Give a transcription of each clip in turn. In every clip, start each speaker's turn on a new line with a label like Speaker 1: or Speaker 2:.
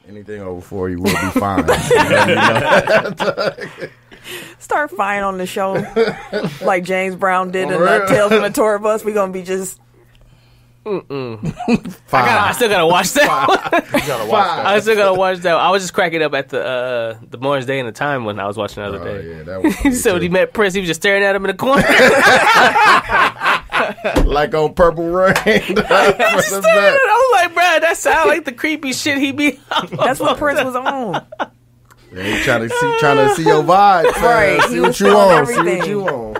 Speaker 1: Anything over 4, you will be fine.
Speaker 2: Start fine on the show like James Brown did in Tales from the Tour Bus. We're going to be just...
Speaker 3: I still gotta watch that. I still gotta watch that. I was just cracking up at the Morris Day and the Time when I was watching the other day.
Speaker 1: Yeah, that was
Speaker 3: So when he met Prince, he was just staring at him in the corner.
Speaker 1: like on Purple Rain.
Speaker 3: I was like, bro, that sound like the creepy shit he be.
Speaker 2: That's what Prince was on.
Speaker 1: Yeah, he trying to see your vibes.
Speaker 2: Right.
Speaker 1: See what you on. See what you on.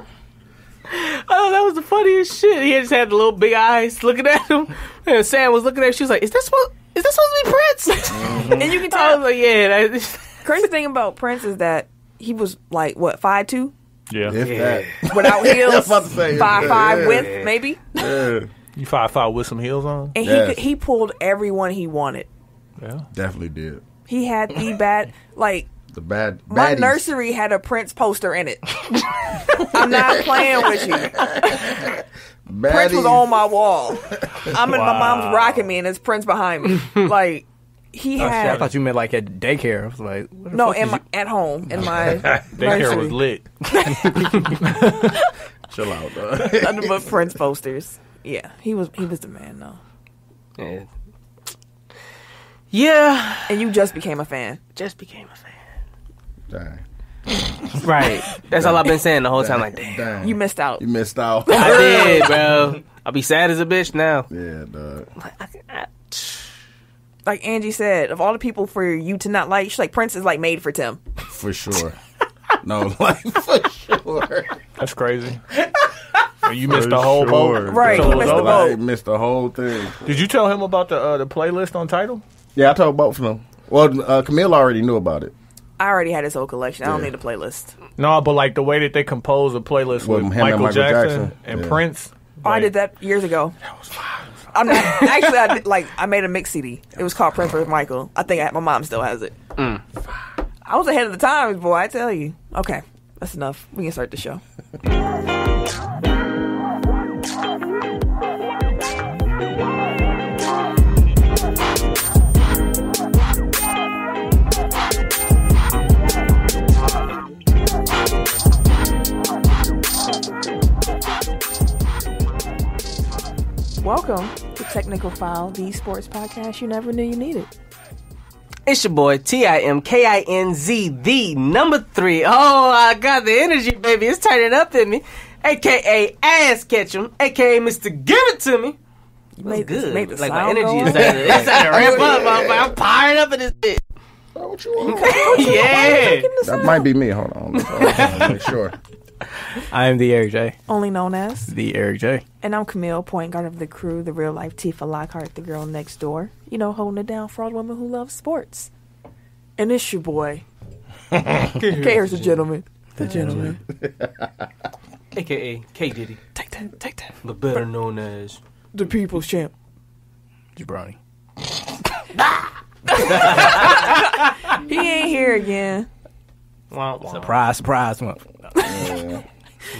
Speaker 3: Oh, that was the funniest shit. He just had the little big eyes looking at him. And Sam was looking at him. She was like, is that supposed to be Prince?
Speaker 2: Mm-hmm. And you can tell.
Speaker 3: I was like, yeah.
Speaker 2: Crazy thing about Prince is that he was like, what, 5'2"?
Speaker 4: Yeah.
Speaker 1: If that.
Speaker 2: Without heels.
Speaker 1: I was about to say,
Speaker 2: 5'5" width, maybe.
Speaker 1: Yeah.
Speaker 4: You 5'5" with some heels on?
Speaker 2: And
Speaker 1: Yes.
Speaker 2: he pulled everyone he wanted.
Speaker 4: Yeah.
Speaker 1: Definitely did.
Speaker 2: He had the bad, like,
Speaker 1: The bad.
Speaker 2: my
Speaker 1: baddies.
Speaker 2: nursery had a Prince poster in it. I'm not playing with you.
Speaker 1: Baddies.
Speaker 2: Prince was on my wall. My mom's rocking me and there's Prince behind me. Like, he
Speaker 5: I
Speaker 2: had...
Speaker 5: thought you meant like at daycare. I was like, what the
Speaker 2: No,
Speaker 5: fuck
Speaker 2: at home, in my
Speaker 4: Daycare
Speaker 2: nursery.
Speaker 4: was lit.
Speaker 1: Chill out, though.
Speaker 2: Nothing but Prince posters. Yeah, he was the man, though.
Speaker 3: Yeah.
Speaker 2: And you just became a fan.
Speaker 3: Just became a fan.
Speaker 1: Dang.
Speaker 3: Right. That's all I've been saying the whole time. Like, damn.
Speaker 1: Dang.
Speaker 2: You missed out.
Speaker 1: You missed out.
Speaker 3: I did, bro. I'll be sad as a bitch now.
Speaker 1: Yeah, dog.
Speaker 2: Like Angie said, of all the people for you to not like, she's like, Prince is like made for Tim.
Speaker 1: For sure. No, like, for sure.
Speaker 4: That's crazy. So you missed the whole boat.
Speaker 2: Right,
Speaker 4: So
Speaker 2: you
Speaker 4: it was
Speaker 2: missed the
Speaker 4: over.
Speaker 2: boat.
Speaker 1: I missed the whole thing.
Speaker 4: Did you tell him about the playlist on Tidal?
Speaker 1: Yeah, I told both of them. Well, Camille already knew about it.
Speaker 2: I already had his whole collection. I don't
Speaker 1: Yeah.
Speaker 2: need a playlist.
Speaker 4: No, but like the way that they compose a playlist with
Speaker 1: Him and
Speaker 4: Michael Jackson and
Speaker 1: Yeah.
Speaker 4: Prince.
Speaker 2: Oh, I
Speaker 4: like,
Speaker 2: did that years ago. That was fire. I'm not, actually, I made a mix CD. It was called Prince with Michael. I think my mom still has it. I was ahead of the times, boy, I tell you. Okay, that's enough. We can start the show. Welcome to Technical File, the sports podcast you never knew you needed.
Speaker 3: It's your boy, TIMKINZ, the number 3. Oh, I got the energy, baby. It's turning up in me. AKA Ass Ketchum, AKA Mr. Give It To Me.
Speaker 2: You made
Speaker 3: Good.
Speaker 2: Made the
Speaker 3: Like my
Speaker 2: sound
Speaker 3: energy
Speaker 2: go
Speaker 3: is
Speaker 2: up.
Speaker 3: starting to ramp up. I'm fired up in this bitch.
Speaker 1: What you want?
Speaker 3: Yeah.
Speaker 1: That might be me. Hold on. Make sure.
Speaker 5: I am the Eric J.
Speaker 2: Only known as.
Speaker 5: The Eric J.
Speaker 2: And I'm Camille, point guard of the crew, the real life Tifa Lockhart, the girl next door. You know, holding it down for all the women who love sports. And it's your boy. Here's the gentleman. The gentleman.
Speaker 3: AKA K Diddy,
Speaker 2: Take that.
Speaker 3: but better known as
Speaker 2: The people's champ.
Speaker 5: Jabroni.
Speaker 2: He ain't here again.
Speaker 3: Wah, wah.
Speaker 5: Surprise.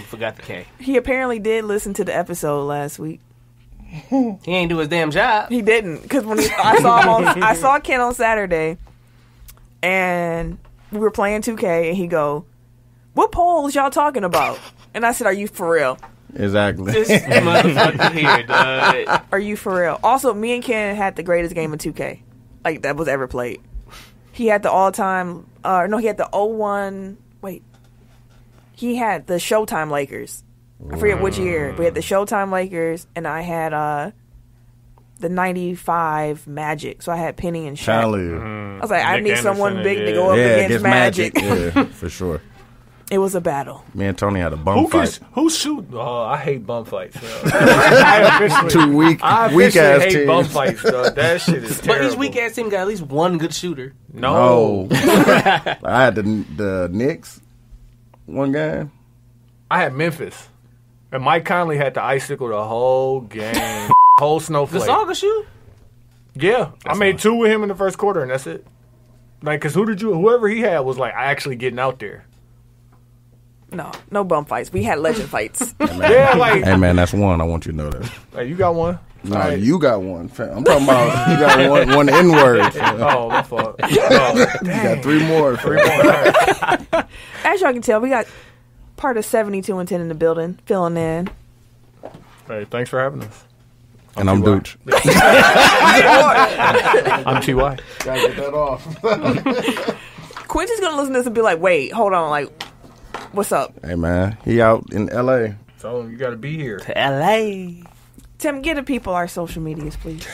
Speaker 3: Forgot the K.
Speaker 2: He apparently did listen to the episode last week.
Speaker 3: He ain't do his damn job.
Speaker 2: He didn't, because when I saw Ken on Saturday, and we were playing 2K, and he go, "What polls y'all talking about?" And I said, "Are you for real?
Speaker 1: Exactly.
Speaker 3: This motherfucker here, dog.
Speaker 2: Are you for real?" Also, me and Ken had the greatest game of 2K, like that was ever played. He had the all-time. No, he had the 01. Wait, he had the Showtime Lakers. I forget which year. We had the Showtime Lakers, and I had the 95 Magic. So I had Penny and Shaq.
Speaker 1: Hallelujah.
Speaker 2: I was like, I
Speaker 4: Nick
Speaker 2: need someone
Speaker 4: Anderson,
Speaker 2: big to go up
Speaker 1: Yeah,
Speaker 2: against Magic.
Speaker 1: Yeah, for sure.
Speaker 2: It was a battle.
Speaker 1: Me and Tony had a bum fight.
Speaker 4: Who's shooting? Oh, I hate bum fights. I officially,
Speaker 1: Two weak
Speaker 4: I
Speaker 1: ass
Speaker 4: hate
Speaker 1: teams.
Speaker 4: bum fights. Dog. That shit is terrible.
Speaker 3: But each weak ass team got at least one good shooter.
Speaker 4: No.
Speaker 1: I had the Knicks one game.
Speaker 4: I had Memphis. And Mike Conley had the icicle the whole game. Whole snowflake.
Speaker 3: Gasol can shoot?
Speaker 4: Yeah. I made 2 with him in the first quarter, and that's it. Like, because whoever he had was, like, actually getting out there.
Speaker 2: No bum fights. We had legend fights.
Speaker 4: Yeah, like,
Speaker 1: Hey man, that's one. I want you to know that.
Speaker 4: hey, you got one.
Speaker 1: No,
Speaker 4: Right.
Speaker 1: you got one. I'm talking about you got one N-word.
Speaker 4: Oh, my fault. Oh,
Speaker 1: You got three more.
Speaker 4: three more.
Speaker 2: As y'all can tell, we got part of 72 and 10 in the building, filling in.
Speaker 4: Hey, thanks for having us.
Speaker 1: And I'm Dooch.
Speaker 4: I'm T.Y.
Speaker 1: Gotta get that off.
Speaker 2: Quincy's gonna listen to this and be like, "Wait, hold on, like, what's up?"
Speaker 1: Hey man, he out in L.A.
Speaker 4: So you got to be here.
Speaker 3: To L.A.
Speaker 2: Tim, give the people our social medias, please.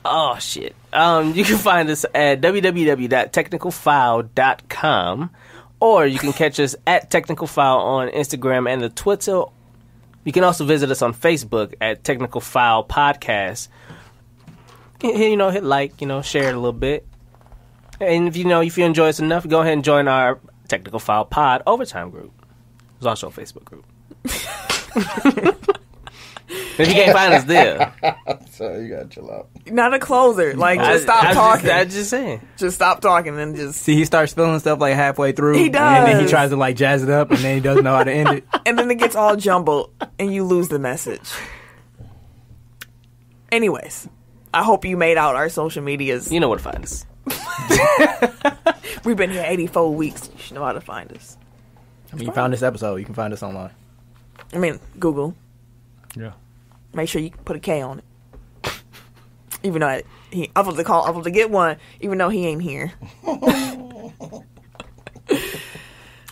Speaker 3: Oh, shit. You can find us at www.technicalfile.com, or you can catch us at Technical File on Instagram and the Twitter. You can also visit us on Facebook at Technical File Podcast. Hit like, share it a little bit. And if you enjoy us enough, go ahead and join our Technical File Pod Overtime group. There's also a Facebook group. If you can't find us there.
Speaker 1: So you gotta chill out.
Speaker 2: Not a closer. Like, just stop talking.
Speaker 3: I'm just saying.
Speaker 2: Just stop talking and just.
Speaker 5: See, he starts spilling stuff like halfway through.
Speaker 2: He
Speaker 5: And then he
Speaker 2: does.
Speaker 5: tries to like jazz it up, and then he doesn't know how to end it.
Speaker 2: And then it gets all jumbled and you lose the message. Anyways, I hope you made out our social medias.
Speaker 3: You know where to find us.
Speaker 2: We've been here 84 weeks. You should know how to find us.
Speaker 5: I mean, you found this episode. You can find us online.
Speaker 2: I mean, Google.
Speaker 4: Yeah.
Speaker 2: Make sure you put a K on it. Even though I'm supposed to get one, even though he ain't here.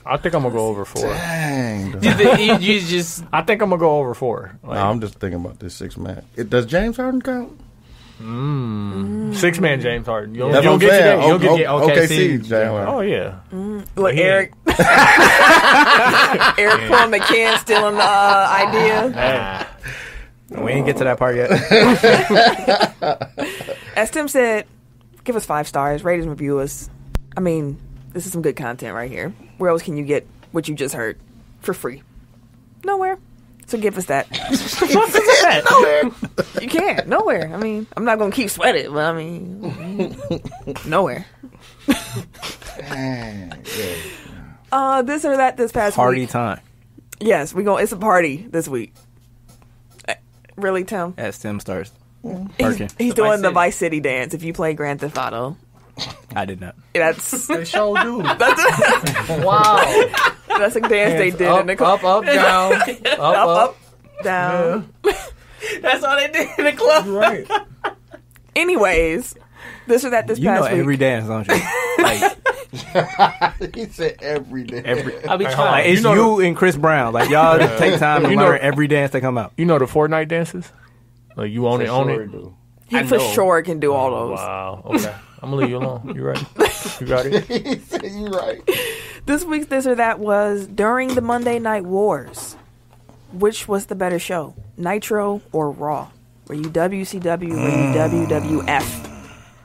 Speaker 4: I think I'm going to go over 4.
Speaker 1: Dang. dog.
Speaker 3: You just...
Speaker 4: I think I'm going to go over 4.
Speaker 1: No, I'm just thinking about this 6-man. Does James Harden count?
Speaker 4: 6-man James Harden. You'll
Speaker 1: That's what I'm
Speaker 4: get
Speaker 1: saying.
Speaker 4: today. You'll get
Speaker 1: OKC. James Harden.
Speaker 4: Oh, yeah.
Speaker 2: Look,
Speaker 4: Yeah.
Speaker 2: Eric. Eric pulling the can, stealing the idea.
Speaker 4: Hey.
Speaker 5: We ain't get to that part yet.
Speaker 2: As Tim said, give us 5 stars, rate us, review us. I mean, this is some good content right here. Where else can you get what you just heard for free? Nowhere. So give us that. Nowhere. You can't. Nowhere. I mean, I'm not going to keep sweating, but I mean, nowhere.
Speaker 1: Dang. Yeah.
Speaker 2: This or that this past
Speaker 5: Party
Speaker 2: week.
Speaker 5: time.
Speaker 2: Yes, it's a party this week. Really, Tim?
Speaker 5: As Tim starts
Speaker 2: He's
Speaker 5: working.
Speaker 2: doing
Speaker 3: Vice
Speaker 2: the
Speaker 3: City.
Speaker 2: Vice City dance. If you play Grand Theft Auto,
Speaker 5: I did not.
Speaker 2: that's
Speaker 4: They sure do.
Speaker 3: Wow.
Speaker 2: that's a dance they did in the
Speaker 4: Up, down.
Speaker 2: up, down.
Speaker 3: That's all they did in the club.
Speaker 4: Right.
Speaker 2: Anyways, this or that this
Speaker 5: You know
Speaker 2: past week.
Speaker 5: every dance, don't you? Like
Speaker 1: He said every day.
Speaker 3: I'll be
Speaker 4: Hey, hold on.
Speaker 3: trying.
Speaker 5: Like, it's
Speaker 4: You know
Speaker 5: you and Chris Brown. Like y'all take time to
Speaker 4: You know-
Speaker 5: learn every dance that come out.
Speaker 4: You know the Fortnight dances? Like, you own it, own
Speaker 1: Sure
Speaker 4: it?
Speaker 1: do.
Speaker 2: He
Speaker 3: I
Speaker 2: for
Speaker 3: know.
Speaker 2: sure can do all those.
Speaker 4: Wow. Okay. I'm going to leave you alone. You ready? You got it?
Speaker 1: He said you right.
Speaker 2: This week's this or that was during the Monday Night Wars. Which was the better show, Nitro or Raw? Were you WCW? Were you WWF?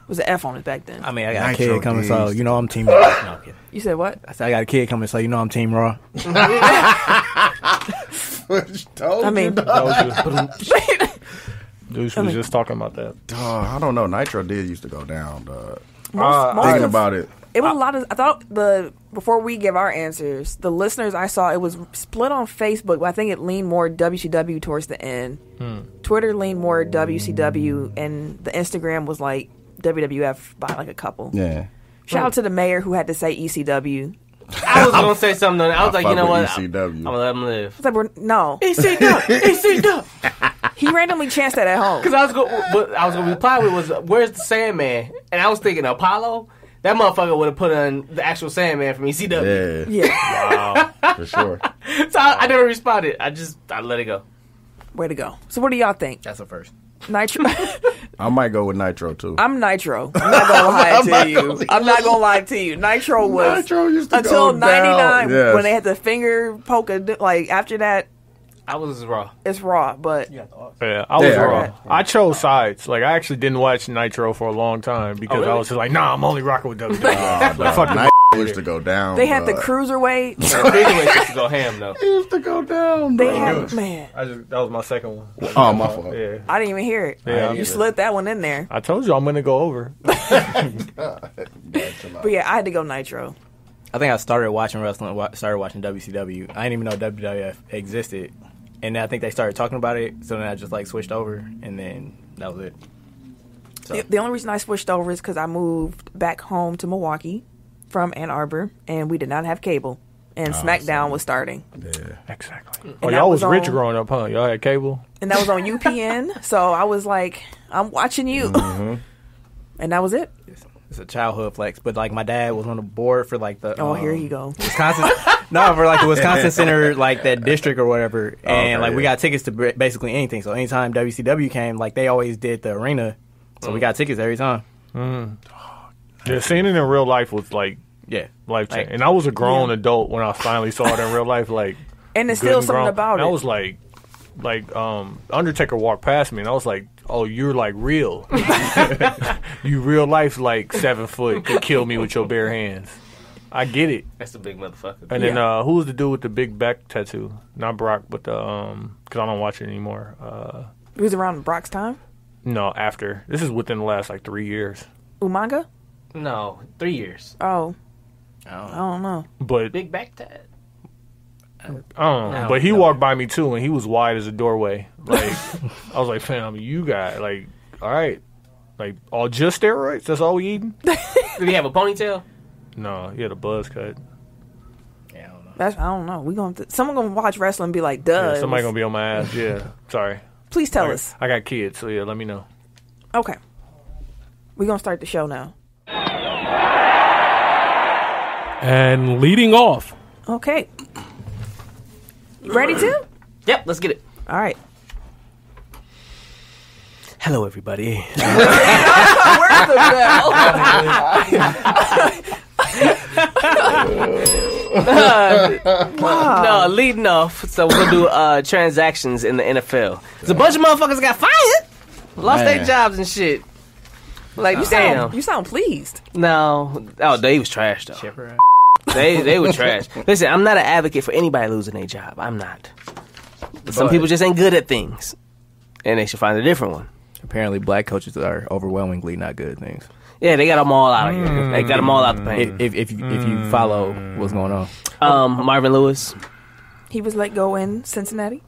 Speaker 2: Was an F on it back then?
Speaker 5: I mean, I got
Speaker 1: Nitro
Speaker 5: a kid coming, so
Speaker 1: days.
Speaker 5: you know I'm Team Raw. No, I'm kidding.
Speaker 2: You said what?
Speaker 5: I said I got a kid coming, so you know I'm Team Raw.
Speaker 1: Told
Speaker 2: I mean,
Speaker 1: you, dog.
Speaker 4: Deuce was just talking about that.
Speaker 1: I don't know. Nitro did used to go down, dog.
Speaker 2: most
Speaker 1: Thinking
Speaker 2: of-
Speaker 1: about it.
Speaker 2: It was a lot of. I thought before we give our answers, the listeners I saw it was split on Facebook, but I think it leaned more WCW towards the end. Twitter leaned more WCW, and the Instagram was like WWF by like a couple.
Speaker 1: Yeah.
Speaker 2: Shout out to the mayor who had to say ECW.
Speaker 3: I was going to say something. I was like,
Speaker 1: fuck
Speaker 3: you know
Speaker 1: with
Speaker 3: what?
Speaker 1: ECW.
Speaker 3: I'm going to let him live.
Speaker 2: It's like no,
Speaker 3: ECW.
Speaker 2: he randomly chanced that at home.
Speaker 3: Because what I was going to reply with was, where's the Sandman? And I was thinking Apollo. That motherfucker would have put on the actual Sandman from ECW.
Speaker 1: Yeah.
Speaker 2: Yeah,
Speaker 4: Wow.
Speaker 1: For sure.
Speaker 3: So I never responded. I let it go.
Speaker 2: way to go. So what do y'all think?
Speaker 5: That's the first.
Speaker 2: Nitro.
Speaker 1: I might go with Nitro too.
Speaker 2: I'm Nitro. I'm not gonna lie to you. I'm not gonna lie to you. Nitro was
Speaker 1: Nitro used to
Speaker 2: until
Speaker 1: go
Speaker 2: '99
Speaker 1: down. Yes.
Speaker 2: when they had the finger poke. Like after that,
Speaker 3: I was raw.
Speaker 2: it's Raw. But
Speaker 4: Yeah, I was
Speaker 1: Yeah,
Speaker 4: raw.
Speaker 1: right.
Speaker 4: I chose sides. Like, I actually didn't watch Nitro for a long time because
Speaker 3: really?
Speaker 4: I was just like, nah, I'm only rocking with WWE.
Speaker 1: Dog,
Speaker 4: Fuck the
Speaker 1: Nitro used to go down.
Speaker 2: they had the
Speaker 1: dog.
Speaker 2: cruiserweight.
Speaker 3: The Cruiserweight used to go ham, though.
Speaker 1: It used to go down.
Speaker 2: They
Speaker 1: bro.
Speaker 2: had man.
Speaker 4: that was my second one.
Speaker 1: Oh, my fault.
Speaker 4: Yeah.
Speaker 2: I didn't even hear it.
Speaker 4: Yeah.
Speaker 2: You slid that one in there.
Speaker 4: I told you I'm going to go over.
Speaker 2: But yeah, I had to go Nitro.
Speaker 5: I think I started watching wrestling. Started watching WCW. I didn't even know WWF existed, and then I think they started talking about it. So then I just like switched over, and then that was it. So.
Speaker 2: The only reason I switched over is because I moved back home to Milwaukee from Ann Arbor, and we did not have cable, and SmackDown was starting.
Speaker 1: Yeah.
Speaker 4: Exactly.
Speaker 2: And
Speaker 4: Oh,
Speaker 2: that
Speaker 4: y'all was
Speaker 2: was
Speaker 4: rich
Speaker 2: on-
Speaker 4: growing up, huh? Y'all had cable?
Speaker 2: And that was on UPN, so I was like, I'm watching you. And that was it.
Speaker 5: It's a childhood flex, but like my dad was on the board for like the
Speaker 2: Oh, here you go.
Speaker 5: Wisconsin. No, for like the Wisconsin Center, like that district or whatever, and
Speaker 1: Okay,
Speaker 5: like we
Speaker 1: yeah.
Speaker 5: got tickets to basically anything. So anytime WCW came, like they always did the arena, so we got tickets every time.
Speaker 4: Yeah, seeing it in real life was like
Speaker 5: Yeah,
Speaker 4: life changing.
Speaker 5: Like-
Speaker 4: And I was a grown
Speaker 2: Yeah.
Speaker 4: adult when I finally saw it in real life. Like,
Speaker 2: And there's
Speaker 4: good
Speaker 2: still
Speaker 4: and
Speaker 2: something
Speaker 4: grown.
Speaker 2: about
Speaker 4: And
Speaker 2: it.
Speaker 4: I was like Undertaker walked past me, and I was like, "Oh, you're like real. You real life like 7 foot could kill me with your bare hands." I get it.
Speaker 3: That's a big motherfucker.
Speaker 4: And then who was the dude with the big back tattoo? Not Brock, but the because I don't watch it anymore.
Speaker 2: It was around Brock's time.
Speaker 4: No, after this is within the last like 3 years.
Speaker 2: Umaga?
Speaker 3: No, 3 years.
Speaker 2: Oh,
Speaker 5: I don't
Speaker 2: I
Speaker 5: know.
Speaker 2: don't know.
Speaker 4: But
Speaker 3: Big back tat.
Speaker 4: I don't know.
Speaker 3: No,
Speaker 4: But he
Speaker 3: no.
Speaker 4: walked by me too, and he was wide as a doorway. Like I was like, fam, you got like, all right, like all just steroids. That's all we eating?
Speaker 3: Did he have a ponytail?
Speaker 4: No, he had a buzz cut.
Speaker 5: Yeah, I don't know.
Speaker 2: That's I don't know. We gonna someone gonna watch wrestling and be like, duh.
Speaker 4: Yeah, somebody gonna be on my ass. Yeah, sorry.
Speaker 2: Please tell us.
Speaker 4: I got kids, so yeah, let me know.
Speaker 2: Okay. We're gonna start the show now.
Speaker 6: And leading off,
Speaker 2: Okay. You ready to?
Speaker 3: Yep, let's get it.
Speaker 2: All right.
Speaker 5: Hello, everybody.
Speaker 2: Where's the bell?
Speaker 3: No, leading off. So we're gonna do transactions in the NFL. There's a bunch of motherfuckers got fired, lost their
Speaker 1: Man.
Speaker 3: jobs and shit. Like damn.
Speaker 2: You sound pleased.
Speaker 3: No, oh, they was trash though.
Speaker 5: Chipper.
Speaker 3: They were trash. Listen, I'm not an advocate for anybody losing their job. I'm not. But some people just ain't good at things, and they should find a different one.
Speaker 5: Apparently, black coaches are overwhelmingly not good at things.
Speaker 3: Yeah, they got them all out of here. They got them all out the paint.
Speaker 5: If you follow what's going on,
Speaker 3: Marvin Lewis.
Speaker 2: He was let go in Cincinnati.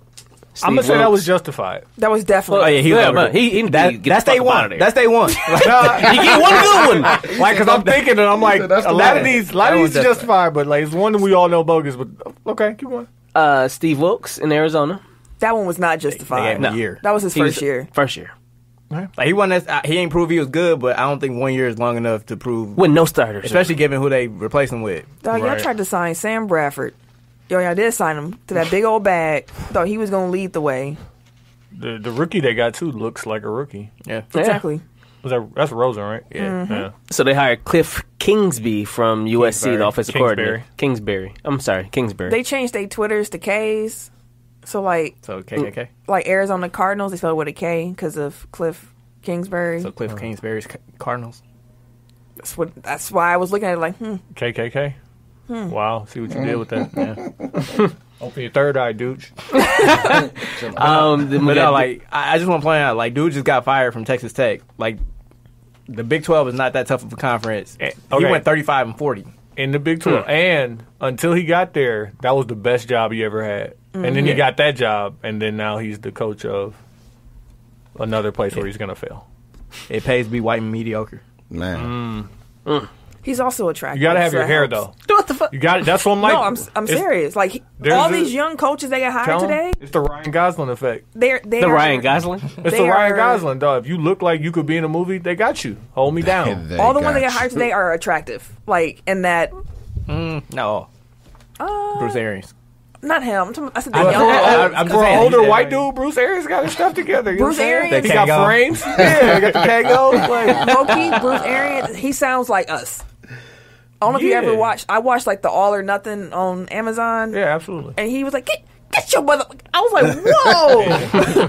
Speaker 4: I'm gonna
Speaker 3: Steve
Speaker 4: say that was
Speaker 3: Wilkes.
Speaker 4: justified.
Speaker 2: That was definitely.
Speaker 5: oh yeah, he
Speaker 3: Yeah,
Speaker 5: was
Speaker 3: but he get
Speaker 5: that's
Speaker 3: the
Speaker 5: day
Speaker 3: fuck up
Speaker 5: one.
Speaker 3: outta there.
Speaker 5: That's day one.
Speaker 3: You get one good one.
Speaker 4: Like, cause I'm thinking, and I'm like,
Speaker 1: That's
Speaker 4: a
Speaker 1: the
Speaker 4: lot of
Speaker 1: line.
Speaker 4: these
Speaker 5: That
Speaker 4: are
Speaker 5: one's
Speaker 4: justified, but like, it's one that we all know bogus. But okay, keep going.
Speaker 3: Steve Wilkes in Arizona.
Speaker 2: That one was not
Speaker 5: They
Speaker 2: justified.
Speaker 5: gave him a year.
Speaker 2: That was his
Speaker 3: He
Speaker 2: first
Speaker 3: was-
Speaker 2: year.
Speaker 3: First year.
Speaker 5: Like he wasn't. He ain't prove he was good, but I don't think 1 year is long enough to prove.
Speaker 3: With no starters.
Speaker 5: Especially given who they replaced him with.
Speaker 2: Dog, y'all
Speaker 4: Right.
Speaker 2: tried to sign Sam Bradford. Y'all did sign him to that big old bag. Thought he was gonna lead the way.
Speaker 4: The rookie they got too looks like a rookie.
Speaker 5: Yeah.
Speaker 3: Yeah.
Speaker 2: Exactly.
Speaker 4: That's Rosen, right?
Speaker 5: Yeah.
Speaker 4: Yeah.
Speaker 3: So they hired Cliff Kingsbury from USC, the offensive coordinator.
Speaker 4: Kingsbury.
Speaker 3: I'm sorry, Kingsbury.
Speaker 2: They changed their Twitters to K's. So like
Speaker 5: So KKK.
Speaker 2: Arizona Cardinals, they spelled it with a K because of Cliff Kingsbury.
Speaker 5: So Cliff Kingsbury's Cardinals.
Speaker 2: That's why I was looking at it like,
Speaker 4: KKK. Wow, see what you did with that.
Speaker 5: Yeah.
Speaker 4: Open your third eye, dude.
Speaker 3: then we
Speaker 5: But no,
Speaker 3: got
Speaker 5: like I just want to point out, like dude just got fired from Texas Tech. Like the Big 12 is not that tough of a conference.
Speaker 4: Eh,
Speaker 5: He
Speaker 4: okay.
Speaker 5: went 35 and 40.
Speaker 4: In the Big 12. And until he got there, that was the best job he ever had. And then he got that job, and then now he's the coach of another place where he's going to fail.
Speaker 5: It pays to be white and mediocre.
Speaker 1: Man.
Speaker 2: he's also attractive.
Speaker 4: You got to have
Speaker 2: so
Speaker 4: your
Speaker 2: that
Speaker 4: hair,
Speaker 2: helps.
Speaker 4: though.
Speaker 3: what the fuck?
Speaker 4: You got it. That's what I'm like.
Speaker 2: No, I'm
Speaker 4: It's-
Speaker 2: serious. Like
Speaker 4: there's
Speaker 2: all
Speaker 4: a-
Speaker 2: these young coaches they got hired
Speaker 4: tell 'em,
Speaker 2: today,
Speaker 4: it's the Ryan Gosling effect.
Speaker 2: they
Speaker 3: The
Speaker 2: are,
Speaker 3: Ryan Gosling.
Speaker 4: It's
Speaker 2: They
Speaker 4: the Ryan
Speaker 2: are-
Speaker 4: Gosling, dog. If you look like you could be in a movie, they got you. Hold me down.
Speaker 2: All the ones that got hired today are attractive. Like in that,
Speaker 5: No. Bruce Arians.
Speaker 2: not him. I said the
Speaker 5: I-
Speaker 2: young.
Speaker 5: I- I'm just
Speaker 4: For an
Speaker 5: saying,
Speaker 4: older
Speaker 5: he's-
Speaker 4: white dude, Bruce Arians got his stuff together. You know
Speaker 2: Bruce
Speaker 4: what I'm saying?
Speaker 2: Arians?
Speaker 4: He got
Speaker 5: Kango.
Speaker 4: frames. Yeah, he got the Kangos. Like,
Speaker 2: Low-key, Bruce Arians, he sounds like us. I don't know if you ever
Speaker 4: Yeah.
Speaker 2: watched. I watched like the All or Nothing on Amazon,
Speaker 4: yeah, absolutely.
Speaker 2: and he was like, "Get your mother!" I was like, "Whoa!"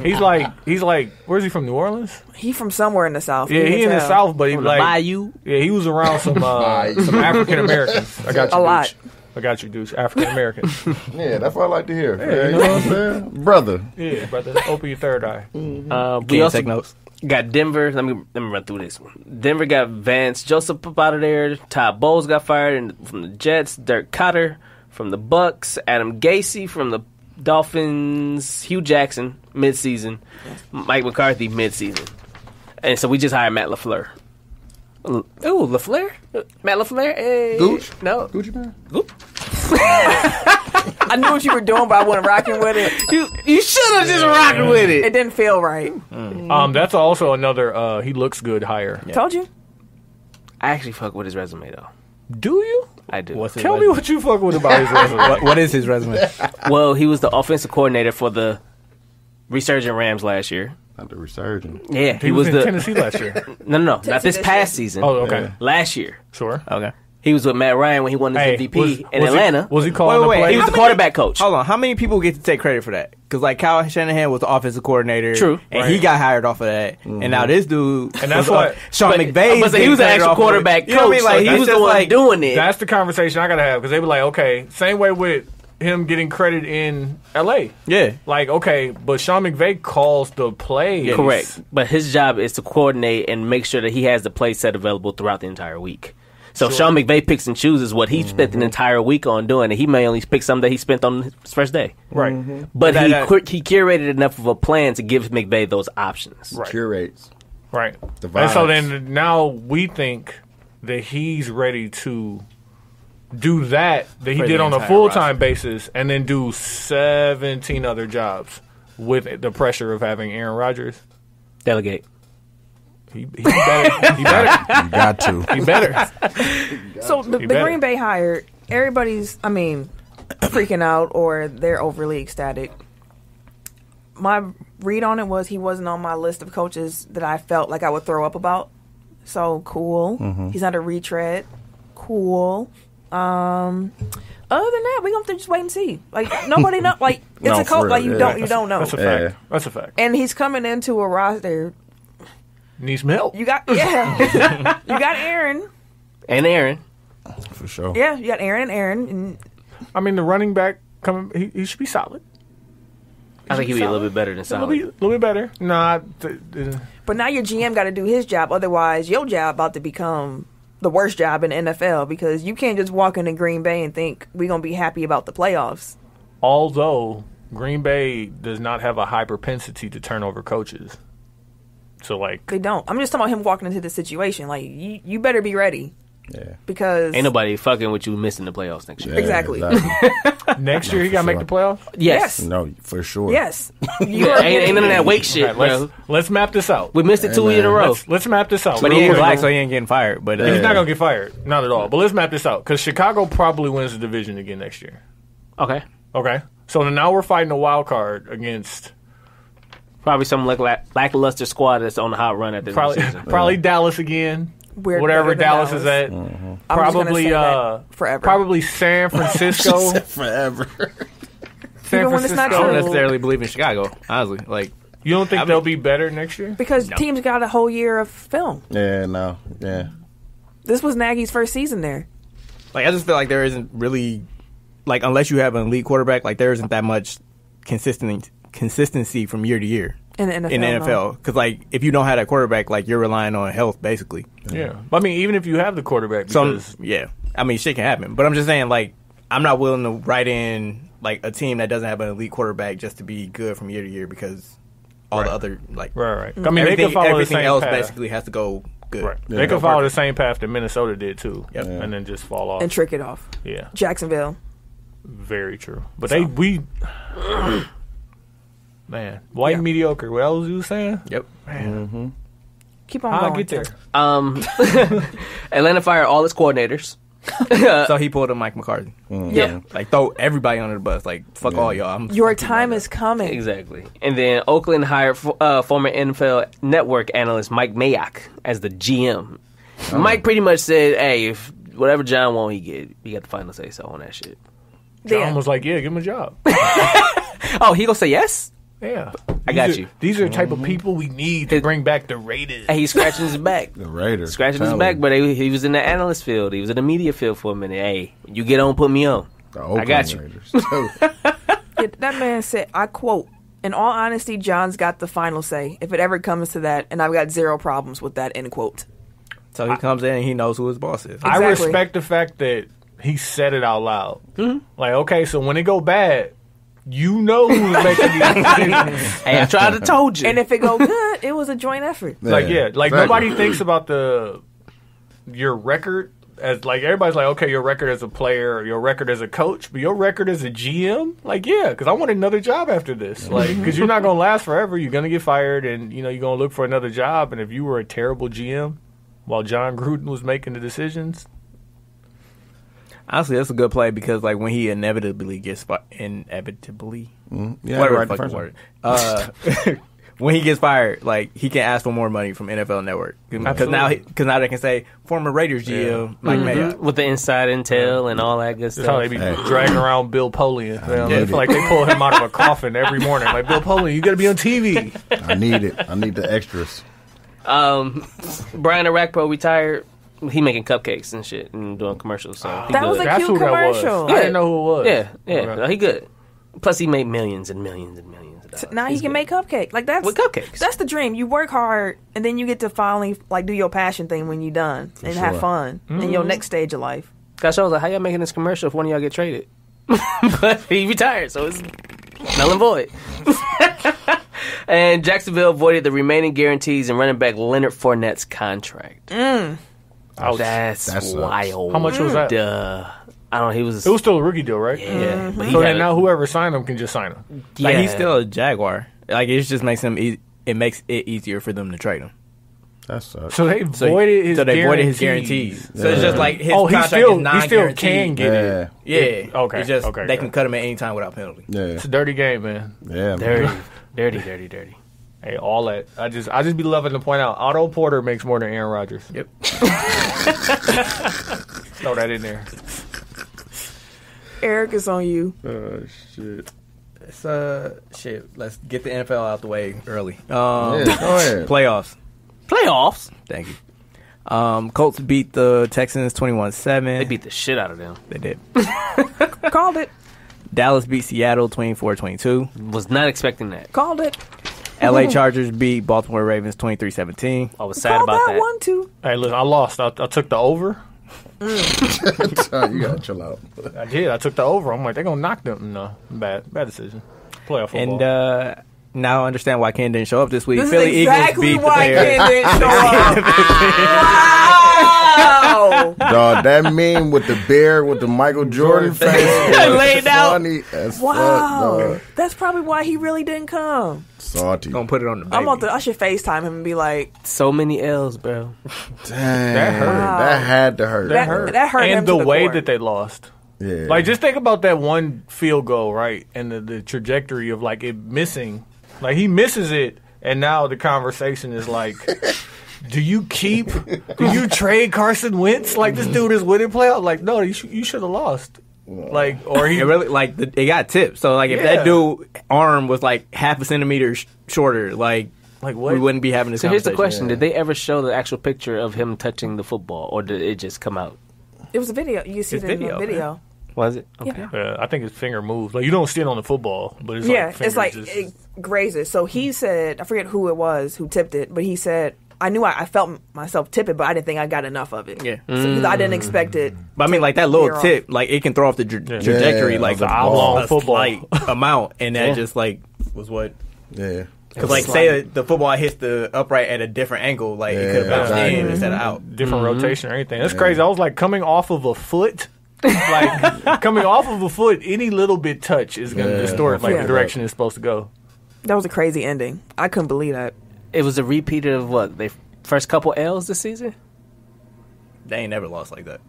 Speaker 4: He's like, where's he from? New Orleans?
Speaker 2: He from somewhere in the South.
Speaker 4: Yeah,
Speaker 2: You
Speaker 4: he
Speaker 2: can
Speaker 4: in the
Speaker 2: tell.
Speaker 4: South, but he
Speaker 3: From the
Speaker 4: like,
Speaker 3: Bayou.
Speaker 4: yeah, he was around some African Americans. I got you,
Speaker 2: A lot.
Speaker 4: Deuce. I got you, Deuce. African Americans.
Speaker 1: Yeah, that's what I like to hear. Yeah, you know what I'm saying? Brother.
Speaker 4: Yeah, brother. Open your third eye.
Speaker 3: We
Speaker 5: Can't
Speaker 3: also
Speaker 5: take notes.
Speaker 3: got Denver. Let me run through this one. Denver got Vance Joseph up out of there. Todd Bowles got fired from the Jets. Dirk Cotter from the Bucks. Adam Gase from the Dolphins, Hugh Jackson, mid-season. Mike McCarthy, mid-season. And so we just hired Matt LaFleur. Ooh, LaFleur? Matt LaFleur? Hey.
Speaker 1: Gooch?
Speaker 3: No.
Speaker 1: Gucci man.
Speaker 2: I knew what you were doing, but I wasn't rocking with it.
Speaker 3: You should have just rocked with
Speaker 2: It
Speaker 3: it.
Speaker 2: didn't feel right.
Speaker 4: That's also another he looks good hire.
Speaker 2: Told you.
Speaker 3: I actually fuck with his resume, though.
Speaker 4: Do you?
Speaker 3: I do.
Speaker 5: What's his
Speaker 4: Tell me
Speaker 5: resume?
Speaker 4: what you fuck with about his resume.
Speaker 5: What is his resume?
Speaker 3: Well, he was the offensive coordinator for the resurgent Rams last year.
Speaker 1: Not the resurgent.
Speaker 3: Yeah,
Speaker 4: He was in Tennessee last year.
Speaker 3: No, not this
Speaker 2: Tennessee
Speaker 3: past season.
Speaker 4: Oh, okay.
Speaker 3: Last year.
Speaker 4: Sure.
Speaker 5: Okay.
Speaker 3: He was with Matt Ryan when he won his MVP in Atlanta.
Speaker 4: Was he calling
Speaker 5: Wait,
Speaker 4: the play?
Speaker 3: He was the quarterback coach.
Speaker 5: Hold on. How many people get to take credit for that? Because like Kyle Shanahan was the offensive coordinator.
Speaker 3: True.
Speaker 5: And he got hired off of that. And now this dude.
Speaker 4: And that's
Speaker 5: was,
Speaker 4: what-
Speaker 5: Sean McVay.
Speaker 3: But he was the actual quarterback coach.
Speaker 5: You know what I mean? Like,
Speaker 3: so he
Speaker 5: he's
Speaker 3: was the
Speaker 5: just
Speaker 3: one
Speaker 5: like,
Speaker 3: doing it.
Speaker 4: That's the conversation I gotta have because they were like, okay, same way with him getting credit in L.A.
Speaker 5: Yeah.
Speaker 4: Like, okay, but Sean McVay calls the plays.
Speaker 3: Correct. But his job is to coordinate and make sure that he has the play set available throughout the entire week. So Sean McVay picks and chooses what he spent an entire week on doing, and he may only pick something that he spent on his first day.
Speaker 4: Right.
Speaker 3: But
Speaker 5: That-
Speaker 3: he curated enough of a plan to give McVay those options.
Speaker 4: Right.
Speaker 1: Curates.
Speaker 4: Right.
Speaker 1: The
Speaker 4: And so
Speaker 1: vibes.
Speaker 4: then now we think that he's ready to do that he
Speaker 5: For
Speaker 4: did
Speaker 5: the
Speaker 4: on a
Speaker 5: entire
Speaker 4: full-time basis and then do 17 other jobs with the pressure of having Aaron Rodgers.
Speaker 3: Delegate.
Speaker 4: He better. He better.
Speaker 1: You got to.
Speaker 4: He better.
Speaker 2: So the
Speaker 4: better.
Speaker 2: Green Bay hire, everybody's, freaking out or they're overly ecstatic. My read on it was he wasn't on my list of coaches that I felt like I would throw up about. So cool. He's not a retread. Cool. Other than that, we're gonna have to just wait and see. Like nobody know. Like it's
Speaker 1: No,
Speaker 2: a coach.
Speaker 1: for
Speaker 2: Like
Speaker 1: real,
Speaker 2: you
Speaker 1: yeah.
Speaker 2: don't know.
Speaker 4: That's a
Speaker 1: Yeah.
Speaker 4: fact. That's a fact.
Speaker 2: And he's coming into a roster.
Speaker 4: Needs some help.
Speaker 2: You got you got Aaron.
Speaker 3: And Aaron.
Speaker 1: For sure.
Speaker 2: Yeah, you got Aaron and Aaron. And
Speaker 4: I mean, the running back coming. He should be solid.
Speaker 3: I think he'd be a little bit better than
Speaker 4: A little
Speaker 3: solid.
Speaker 4: bit better. Nah.
Speaker 2: but now your GM got to do his job. Otherwise, your job about to become the worst job in the NFL because you can't just walk into Green Bay and think we're gonna be happy about the playoffs.
Speaker 4: Although Green Bay does not have a high propensity to turn over coaches. So, like,
Speaker 2: They don't. I'm just talking about him walking into the situation. Like you better be ready
Speaker 1: Yeah.
Speaker 2: because
Speaker 3: Ain't nobody fucking with you missing the playoffs next year.
Speaker 1: Yeah,
Speaker 2: Exactly.
Speaker 4: next year he got to make the playoffs?
Speaker 3: Yes.
Speaker 1: No, for sure.
Speaker 2: yes, you are
Speaker 3: Ain't none of that weight shit,
Speaker 4: All right,
Speaker 3: bro.
Speaker 4: let's map this out.
Speaker 3: We missed it 2
Speaker 1: Hey,
Speaker 3: in a
Speaker 1: man.
Speaker 3: row.
Speaker 4: Let's map this out.
Speaker 5: But he
Speaker 4: real
Speaker 5: ain't
Speaker 4: quick.
Speaker 5: black, so he ain't getting fired. But
Speaker 4: He's not going to get fired. Not at all. But let's map this out because Chicago probably wins the division again next year.
Speaker 3: Okay.
Speaker 4: Okay? So now we're fighting a wild card against
Speaker 3: Probably some lackluster squad that's on the hot run at the end of the season.
Speaker 4: probably Dallas again.
Speaker 2: We're
Speaker 4: whatever
Speaker 2: better than
Speaker 4: Dallas is at.
Speaker 2: I'm just gonna
Speaker 4: Probably
Speaker 2: say that forever.
Speaker 4: Probably San Francisco.
Speaker 1: Forever.
Speaker 4: San
Speaker 2: Even when it's not
Speaker 5: I don't
Speaker 2: true.
Speaker 5: necessarily believe in Chicago, honestly. Like,
Speaker 4: You don't think they'll be better next year?
Speaker 2: because teams got a whole year of film.
Speaker 1: Yeah, no. Yeah.
Speaker 2: This was Nagy's first season there.
Speaker 5: I just feel like there isn't really, like, unless you have an elite quarterback, like, there isn't that much consistency from year to year
Speaker 2: In the NFL,
Speaker 5: in the
Speaker 2: no.
Speaker 5: NFL. Because, like, if you don't have that quarterback, like, you're relying on health, basically.
Speaker 4: Yeah. I mean, even if you have the quarterback,
Speaker 5: So,
Speaker 4: because
Speaker 5: yeah. I mean, shit can happen. But I'm just saying, like, I'm not willing to write in, like, a team that doesn't have an elite quarterback just to be good from year to year because all the other, like,
Speaker 4: right. I mean, they
Speaker 5: everything,
Speaker 4: could follow the
Speaker 5: everything
Speaker 4: same
Speaker 5: else
Speaker 4: path.
Speaker 5: basically has to go good.
Speaker 4: Right.
Speaker 1: Yeah,
Speaker 4: They
Speaker 1: go
Speaker 4: could follow
Speaker 1: perfect.
Speaker 4: the same path that Minnesota did too,
Speaker 5: Yep. Yeah.
Speaker 4: and then just fall off.
Speaker 2: And trick it off.
Speaker 4: Yeah,
Speaker 2: Jacksonville.
Speaker 4: very true. But we man, white
Speaker 5: Yeah.
Speaker 4: mediocre. What else you saying?
Speaker 5: Yep.
Speaker 2: Keep on
Speaker 4: I'll
Speaker 2: going.
Speaker 4: get there.
Speaker 3: Atlanta fired all its coordinators.
Speaker 5: So he pulled a Mike McCarthy.
Speaker 2: Yeah.
Speaker 5: Like, throw everybody under the bus. Like, fuck all y'all. I'm
Speaker 2: Your
Speaker 5: fucking
Speaker 2: time
Speaker 5: mad.
Speaker 2: is coming.
Speaker 3: Exactly. And then Oakland hired former NFL Network analyst Mike Mayock as the GM. Mike pretty much said, hey, if whatever John want, he got the final say so on that shit.
Speaker 4: John
Speaker 2: Yeah.
Speaker 4: was like, "Yeah, give him a job."
Speaker 3: Oh, he gonna say yes?
Speaker 4: Yeah,
Speaker 3: I got you.
Speaker 4: These are the type of people we need to bring back the Raiders.
Speaker 3: Hey, he's scratching his back.
Speaker 1: The Raiders.
Speaker 3: Scratching his back, but he was in the analyst field. He was in the media field for a minute. Hey, you get on, put me on.
Speaker 1: The
Speaker 3: I got
Speaker 1: Oakland
Speaker 3: you.
Speaker 1: Raiders.
Speaker 2: Yeah, that man said, I quote, in all honesty, John's got the final say if it ever comes to that, and I've got zero problems with that, end quote.
Speaker 5: So he comes in and he knows who his boss is.
Speaker 4: I
Speaker 2: Exactly.
Speaker 4: respect the fact that he said it out loud. Like, okay, so when it go bad, You know who's making these decisions.
Speaker 3: Hey, I tried to told you.
Speaker 2: And if it go good, it was a joint effort.
Speaker 4: Like
Speaker 1: exactly.
Speaker 4: nobody thinks about your record as like everybody's like, okay, your record as a player, your record as a coach, but your record as a GM, like because I want another job after this, like because you're not gonna last forever, you're gonna get fired, and you're gonna look for another job, and if you were a terrible GM while John Gruden was making the decisions.
Speaker 5: Honestly, that's a good play because, like, when he inevitably gets fired,
Speaker 1: Yeah,
Speaker 5: whatever
Speaker 1: right
Speaker 5: the
Speaker 1: the
Speaker 5: fuck
Speaker 1: first
Speaker 5: the word. When he gets fired, like, he can ask for more money from NFL Network because now they can say former Raiders GM Mike Mayock.
Speaker 3: With the inside intel and all that good
Speaker 4: That's how they
Speaker 3: stuff.
Speaker 4: be dragging around Bill Polian. I feel like they pull him out of a coffin every morning. Like, Bill Polian, you got to be on TV.
Speaker 1: I need it. I need the extras.
Speaker 3: Brian Arakpo retired. He making cupcakes and shit and doing commercials. So he
Speaker 2: That
Speaker 3: good.
Speaker 2: was a
Speaker 4: That's
Speaker 2: cute
Speaker 4: who that was.
Speaker 2: commercial.
Speaker 4: I didn't know who it was.
Speaker 3: Yeah.
Speaker 4: Okay.
Speaker 3: No, he good. Plus, he made millions and millions and millions of dollars.
Speaker 2: Now
Speaker 3: He's
Speaker 2: he can
Speaker 3: good.
Speaker 2: make cupcakes. Like that's
Speaker 3: With cupcakes.
Speaker 2: That's the dream. You work hard, and then you get to finally like do your passion thing when you're done and have
Speaker 1: sure.
Speaker 2: fun in your next stage of life.
Speaker 3: Gosh, I was like, how y'all making this commercial if one of y'all get traded? But he retired, so it's null and void. And Jacksonville voided the remaining guarantees in running back Leonard Fournette's contract.
Speaker 4: Ouch.
Speaker 3: That's
Speaker 1: sucks.
Speaker 3: wild.
Speaker 4: How much was that?
Speaker 3: I don't know. He was.
Speaker 4: It was still a rookie deal, right?
Speaker 3: yeah. But he
Speaker 4: So
Speaker 3: got
Speaker 4: then now whoever signed him can just sign him.
Speaker 3: yeah.
Speaker 5: Like, he's still a Jaguar. Like, it just makes him. It makes it easier for them to trade him.
Speaker 1: That sucks.
Speaker 4: So they voided his
Speaker 5: guarantees. So it's just like his
Speaker 1: Yeah.
Speaker 4: Oh, he
Speaker 5: contract
Speaker 4: still
Speaker 5: is non-guaranteed.
Speaker 4: can get it.
Speaker 1: Yeah.
Speaker 5: Yeah.
Speaker 4: Okay,
Speaker 5: It's just
Speaker 4: okay,
Speaker 5: they
Speaker 4: okay.
Speaker 5: can cut him at any time without penalty.
Speaker 1: Yeah.
Speaker 4: It's a dirty game, man.
Speaker 1: Yeah.
Speaker 3: dirty.
Speaker 4: Hey, all that. I just be loving to point out Otto Porter makes more than Aaron Rodgers.
Speaker 5: Yep.
Speaker 4: Throw that in there.
Speaker 2: Eric is on you.
Speaker 1: Oh, shit.
Speaker 5: It's shit. Let's get the NFL out the way early.
Speaker 1: Yeah, go ahead.
Speaker 5: Playoffs.
Speaker 3: Playoffs.
Speaker 5: Thank you. Colts beat the Texans 21-7.
Speaker 3: They beat the shit out of them.
Speaker 5: They did.
Speaker 2: Called it.
Speaker 5: Dallas beat Seattle 24-22.
Speaker 3: Was not expecting that.
Speaker 2: Called it.
Speaker 5: LA Chargers beat Baltimore Ravens 23-17.
Speaker 3: I was sad
Speaker 2: Called
Speaker 3: about
Speaker 2: that
Speaker 3: that.
Speaker 2: one too.
Speaker 4: Hey, listen, I lost. I took the over.
Speaker 1: You gotta chill out.
Speaker 4: I did. I took the over. I'm like, they're gonna knock them. No, bad decision. Playoff football.
Speaker 5: And now I understand why Ken didn't show up this week.
Speaker 2: This
Speaker 5: Philly
Speaker 2: is exactly
Speaker 5: Eagles beat
Speaker 2: why
Speaker 5: the Bears.
Speaker 2: Ken didn't show up. Wow.
Speaker 1: Dog, that meme with the bear with the Michael Jordan face was
Speaker 3: Laid out.
Speaker 1: funny as
Speaker 2: Wow.
Speaker 1: fuck, dog.
Speaker 2: That's probably why he really didn't come.
Speaker 1: Salty.
Speaker 5: Gonna put it on the baby.
Speaker 2: I should FaceTime him and be like,
Speaker 3: So many L's, bro.
Speaker 1: Dang,
Speaker 4: That hurt.
Speaker 1: That had to hurt.
Speaker 2: That
Speaker 1: bro.
Speaker 2: that hurt him
Speaker 4: and
Speaker 2: to
Speaker 4: the
Speaker 2: the
Speaker 4: way
Speaker 2: core.
Speaker 4: that they lost.
Speaker 1: Yeah.
Speaker 4: Like, just think about that one field goal, right? And the trajectory of, like, it missing. Like, he misses it, and now the conversation is like, do you trade Carson Wentz? Like, this dude is winning playoff. Like, no, you should have lost. Like, or he
Speaker 5: It really it got tipped. So like if
Speaker 4: Yeah.
Speaker 5: that dude arm was like half a centimeter shorter, like
Speaker 4: Like, what?
Speaker 5: we wouldn't be having this
Speaker 3: So here's the
Speaker 5: conversation.
Speaker 3: question: did they ever show the actual picture of him touching the football, or did it just come out?
Speaker 2: It was a video. You see
Speaker 5: It's
Speaker 2: it in the
Speaker 5: video,
Speaker 2: video.
Speaker 3: Was it? Okay.
Speaker 2: Yeah.
Speaker 4: I think his finger moves. Like, you don't see it on the football, but it's
Speaker 2: Yeah,
Speaker 4: like
Speaker 2: it's like
Speaker 4: just,
Speaker 2: it grazes. So he said, I forget who it was who tipped it, but he said, I knew I felt myself tip it, but I didn't think I got enough of it.
Speaker 5: Yeah.
Speaker 2: So, I didn't expect it.
Speaker 5: But I mean, like that little
Speaker 2: veer off.
Speaker 5: tip, like it can throw off the trajectory,
Speaker 1: Yeah,
Speaker 5: like
Speaker 1: it's an
Speaker 4: oblong
Speaker 5: a
Speaker 4: football.
Speaker 5: slight amount, and that
Speaker 3: Yeah.
Speaker 5: just like was what.
Speaker 1: Yeah.
Speaker 5: Because like say the football hits the upright at a different angle, like it could have bounced
Speaker 1: exactly.
Speaker 5: in instead of out.
Speaker 4: different rotation or anything. That's crazy. I was like, coming off of a foot, like coming off of a foot, any little bit touch is going to distort like
Speaker 2: Yeah.
Speaker 4: the direction it's supposed to go.
Speaker 2: That was a crazy ending. I couldn't believe that.
Speaker 3: It was a repeat of what they first couple L's this season.
Speaker 5: They ain't never lost like that.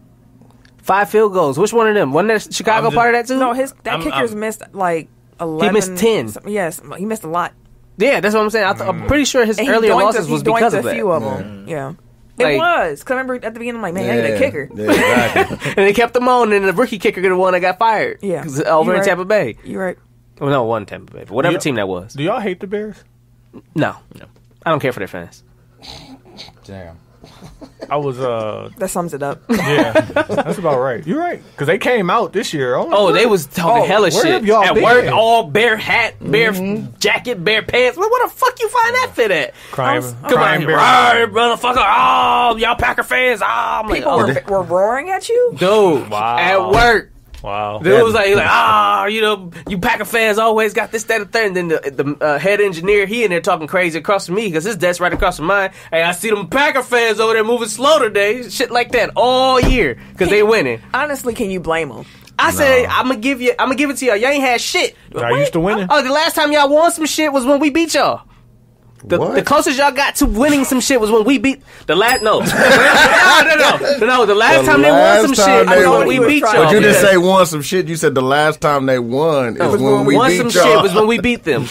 Speaker 3: 5 field goals. Which one of them? Wasn't that Chicago
Speaker 5: I'm just-
Speaker 3: part of that too?
Speaker 2: No, that
Speaker 5: I'm-
Speaker 2: kicker's missed like 11.
Speaker 3: missed 10.
Speaker 2: Yes, he missed a lot.
Speaker 3: Yeah, that's what I'm saying. I'm pretty sure his
Speaker 2: And he
Speaker 3: earlier
Speaker 2: doinked
Speaker 3: losses was
Speaker 2: he doinked
Speaker 3: because
Speaker 2: a
Speaker 3: of that.
Speaker 2: few of them. Yeah.
Speaker 3: Like-
Speaker 2: It was. Because I remember at the beginning, I'm like, man, I ain't a kicker.
Speaker 1: Yeah, exactly.
Speaker 3: And they kept him on, and the rookie kicker the one that got fired.
Speaker 2: Yeah.
Speaker 3: 'Cause over
Speaker 2: You
Speaker 3: in
Speaker 2: right.
Speaker 3: Tampa Bay.
Speaker 2: You're right.
Speaker 3: Well, no, one Tampa Bay. But whatever
Speaker 4: Yeah.
Speaker 3: team that was.
Speaker 4: Do y'all hate the Bears?
Speaker 3: No. I don't care for their fans.
Speaker 1: Damn.
Speaker 4: I was,
Speaker 2: That sums it up.
Speaker 4: yeah, that's about right. You're right. Because they came out this year. I'm like,
Speaker 3: Oh, they was talking hella
Speaker 4: where
Speaker 3: shit.
Speaker 4: have y'all
Speaker 3: At
Speaker 4: been?
Speaker 3: work, all bare hat, bare jacket, bare pants. Where the fuck you find that fit at?
Speaker 4: Crying,
Speaker 3: Come
Speaker 4: crying
Speaker 3: on,
Speaker 4: bear.
Speaker 3: right, motherfucker. Oh, y'all Packer fans. Oh, I'm like,
Speaker 2: People
Speaker 3: oh,
Speaker 2: were roaring at you?
Speaker 3: dude,
Speaker 4: Wow.
Speaker 3: at work.
Speaker 4: Wow.
Speaker 3: It was like, you know, you Packer fans always got this, that, and third. And then the head engineer, he in there talking crazy across from me because his desk right across from mine. Hey, I see them Packer fans over there moving slow today. Shit like that all year because they winning.
Speaker 2: Honestly, can you blame them?
Speaker 3: I said, I'm gonna give it to y'all. Y'all ain't had shit.
Speaker 4: Y'all used to winning.
Speaker 3: Oh, the last time y'all won some shit was when we beat y'all.
Speaker 1: What?
Speaker 3: The closest y'all got to winning some shit was when we beat the last. No, no. The last time they won some shit was when we beat y'all.
Speaker 1: But you didn't say won some shit. You said the last time they won is when we
Speaker 3: won
Speaker 1: beat
Speaker 3: some
Speaker 1: y'all.
Speaker 3: shit was when we beat them,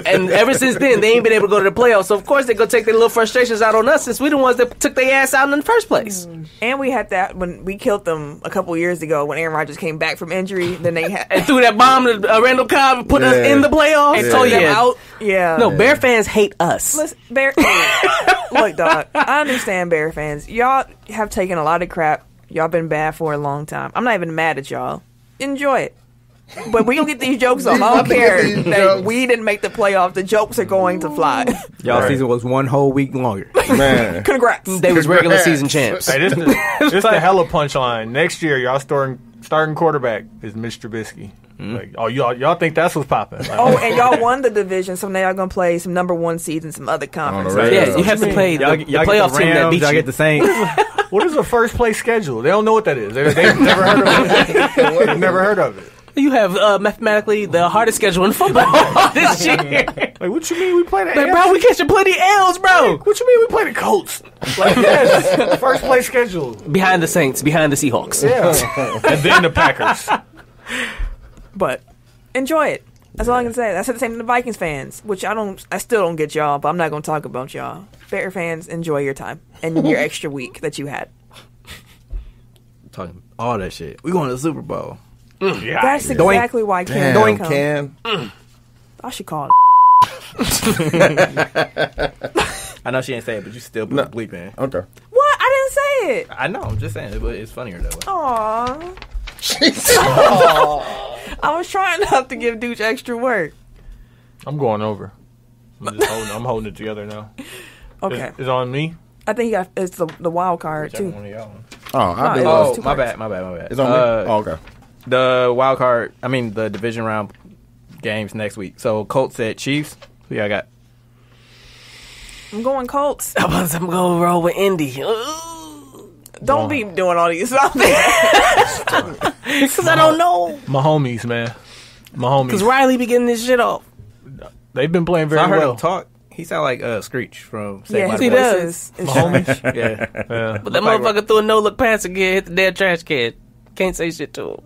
Speaker 3: and ever since then they ain't been able to go to the playoffs. So of course they go take their little frustrations out on us since we the ones that took their ass out in the first place.
Speaker 2: And we had that when we killed them a couple years ago when Aaron Rodgers came back from injury. Then they had
Speaker 3: And threw that bomb to Randall Cobb and put us
Speaker 1: Yeah.
Speaker 3: in the playoffs.
Speaker 2: and
Speaker 3: Oh
Speaker 2: told them
Speaker 3: yeah.
Speaker 2: out. Yeah.
Speaker 3: No, Bear fans hate us.
Speaker 2: Listen, Bear. Look, dog. I understand Bear fans. Y'all have taken a lot of crap. Y'all been bad for a long time. I'm not even mad at y'all. Enjoy it. But we gonna get these jokes off. I don't care
Speaker 1: These
Speaker 2: that
Speaker 1: jokes.
Speaker 2: we didn't make the playoff. The jokes are going to fly.
Speaker 5: Y'all
Speaker 1: Right.
Speaker 5: season was one whole week longer.
Speaker 1: Man.
Speaker 2: Congrats.
Speaker 3: They was regular season champs.
Speaker 4: Hey, this the hella punchline. Next year, y'all starting quarterback is Mitch Trubisky. Like, oh, y'all think that's what's popping? Like,
Speaker 2: Oh, and y'all won the division, so now y'all gonna play some number one seeds in some other conferences.
Speaker 1: Right.
Speaker 3: Yeah, you have to play
Speaker 5: Y'all,
Speaker 3: the
Speaker 5: y'all
Speaker 3: playoff
Speaker 5: get the
Speaker 3: team that
Speaker 5: Rams,
Speaker 3: beat
Speaker 5: y'all
Speaker 3: you.
Speaker 5: get the Saints.
Speaker 4: what is the first place schedule? They don't know what that is. They've never heard of it. They've never heard of it.
Speaker 3: You have mathematically the hardest schedule in football this year.
Speaker 4: Like, what you mean we play that?
Speaker 3: Like, bro, we catching plenty L's, bro.
Speaker 4: What you mean we play the Colts? Like, yes, first place schedule.
Speaker 3: Behind the Saints, behind the Seahawks.
Speaker 4: Yeah, and then the Packers.
Speaker 2: But enjoy it. That's all I can say. I said the same to the Vikings fans, which I still don't get y'all, but I'm not gonna talk about y'all. Bear fans, enjoy your time and your extra week that you had.
Speaker 5: Talking all that shit. We going to the Super Bowl.
Speaker 4: Yeah,
Speaker 2: That's
Speaker 5: Doink.
Speaker 2: exactly why Ken
Speaker 1: Damn,
Speaker 2: don't come.
Speaker 1: Ken.
Speaker 2: I should call
Speaker 5: I know she didn't say it, but you still put the bleep in.
Speaker 1: Okay.
Speaker 2: What? I didn't say it.
Speaker 5: I know. I'm just saying. It's funnier that way.
Speaker 2: Aww. I was trying not to give Dooch extra work.
Speaker 4: I'm going over. I'm holding it together now.
Speaker 2: Okay.
Speaker 4: It's on me.
Speaker 2: I think it's the wild card too.
Speaker 5: One of y'all.
Speaker 1: Oh, I
Speaker 2: No,
Speaker 1: do.
Speaker 2: it was
Speaker 5: Oh,
Speaker 2: two
Speaker 5: my
Speaker 2: parts.
Speaker 5: bad.
Speaker 1: It's on me. Oh, okay.
Speaker 5: The wild card, the division round games next week. So Colts at Chiefs. Who y'all got?
Speaker 2: I'm going Colts.
Speaker 3: I'm going to roll with Indy.
Speaker 2: Don't be doing all these stuff.
Speaker 3: Because I don't know.
Speaker 4: My homies, man. My homies.
Speaker 3: Because Riley be getting this shit off.
Speaker 4: They've been playing
Speaker 5: So
Speaker 4: very
Speaker 5: I heard
Speaker 4: well.
Speaker 5: him talk. He sound like Screech from Saved
Speaker 2: Yeah,
Speaker 5: by
Speaker 2: his
Speaker 5: the
Speaker 3: he
Speaker 5: Bell.
Speaker 3: does.
Speaker 2: voice is
Speaker 4: My homies.
Speaker 5: Yeah.
Speaker 4: Yeah.
Speaker 3: But that motherfucker threw a no-look pass again, hit the dead trash can. Can't say shit to him.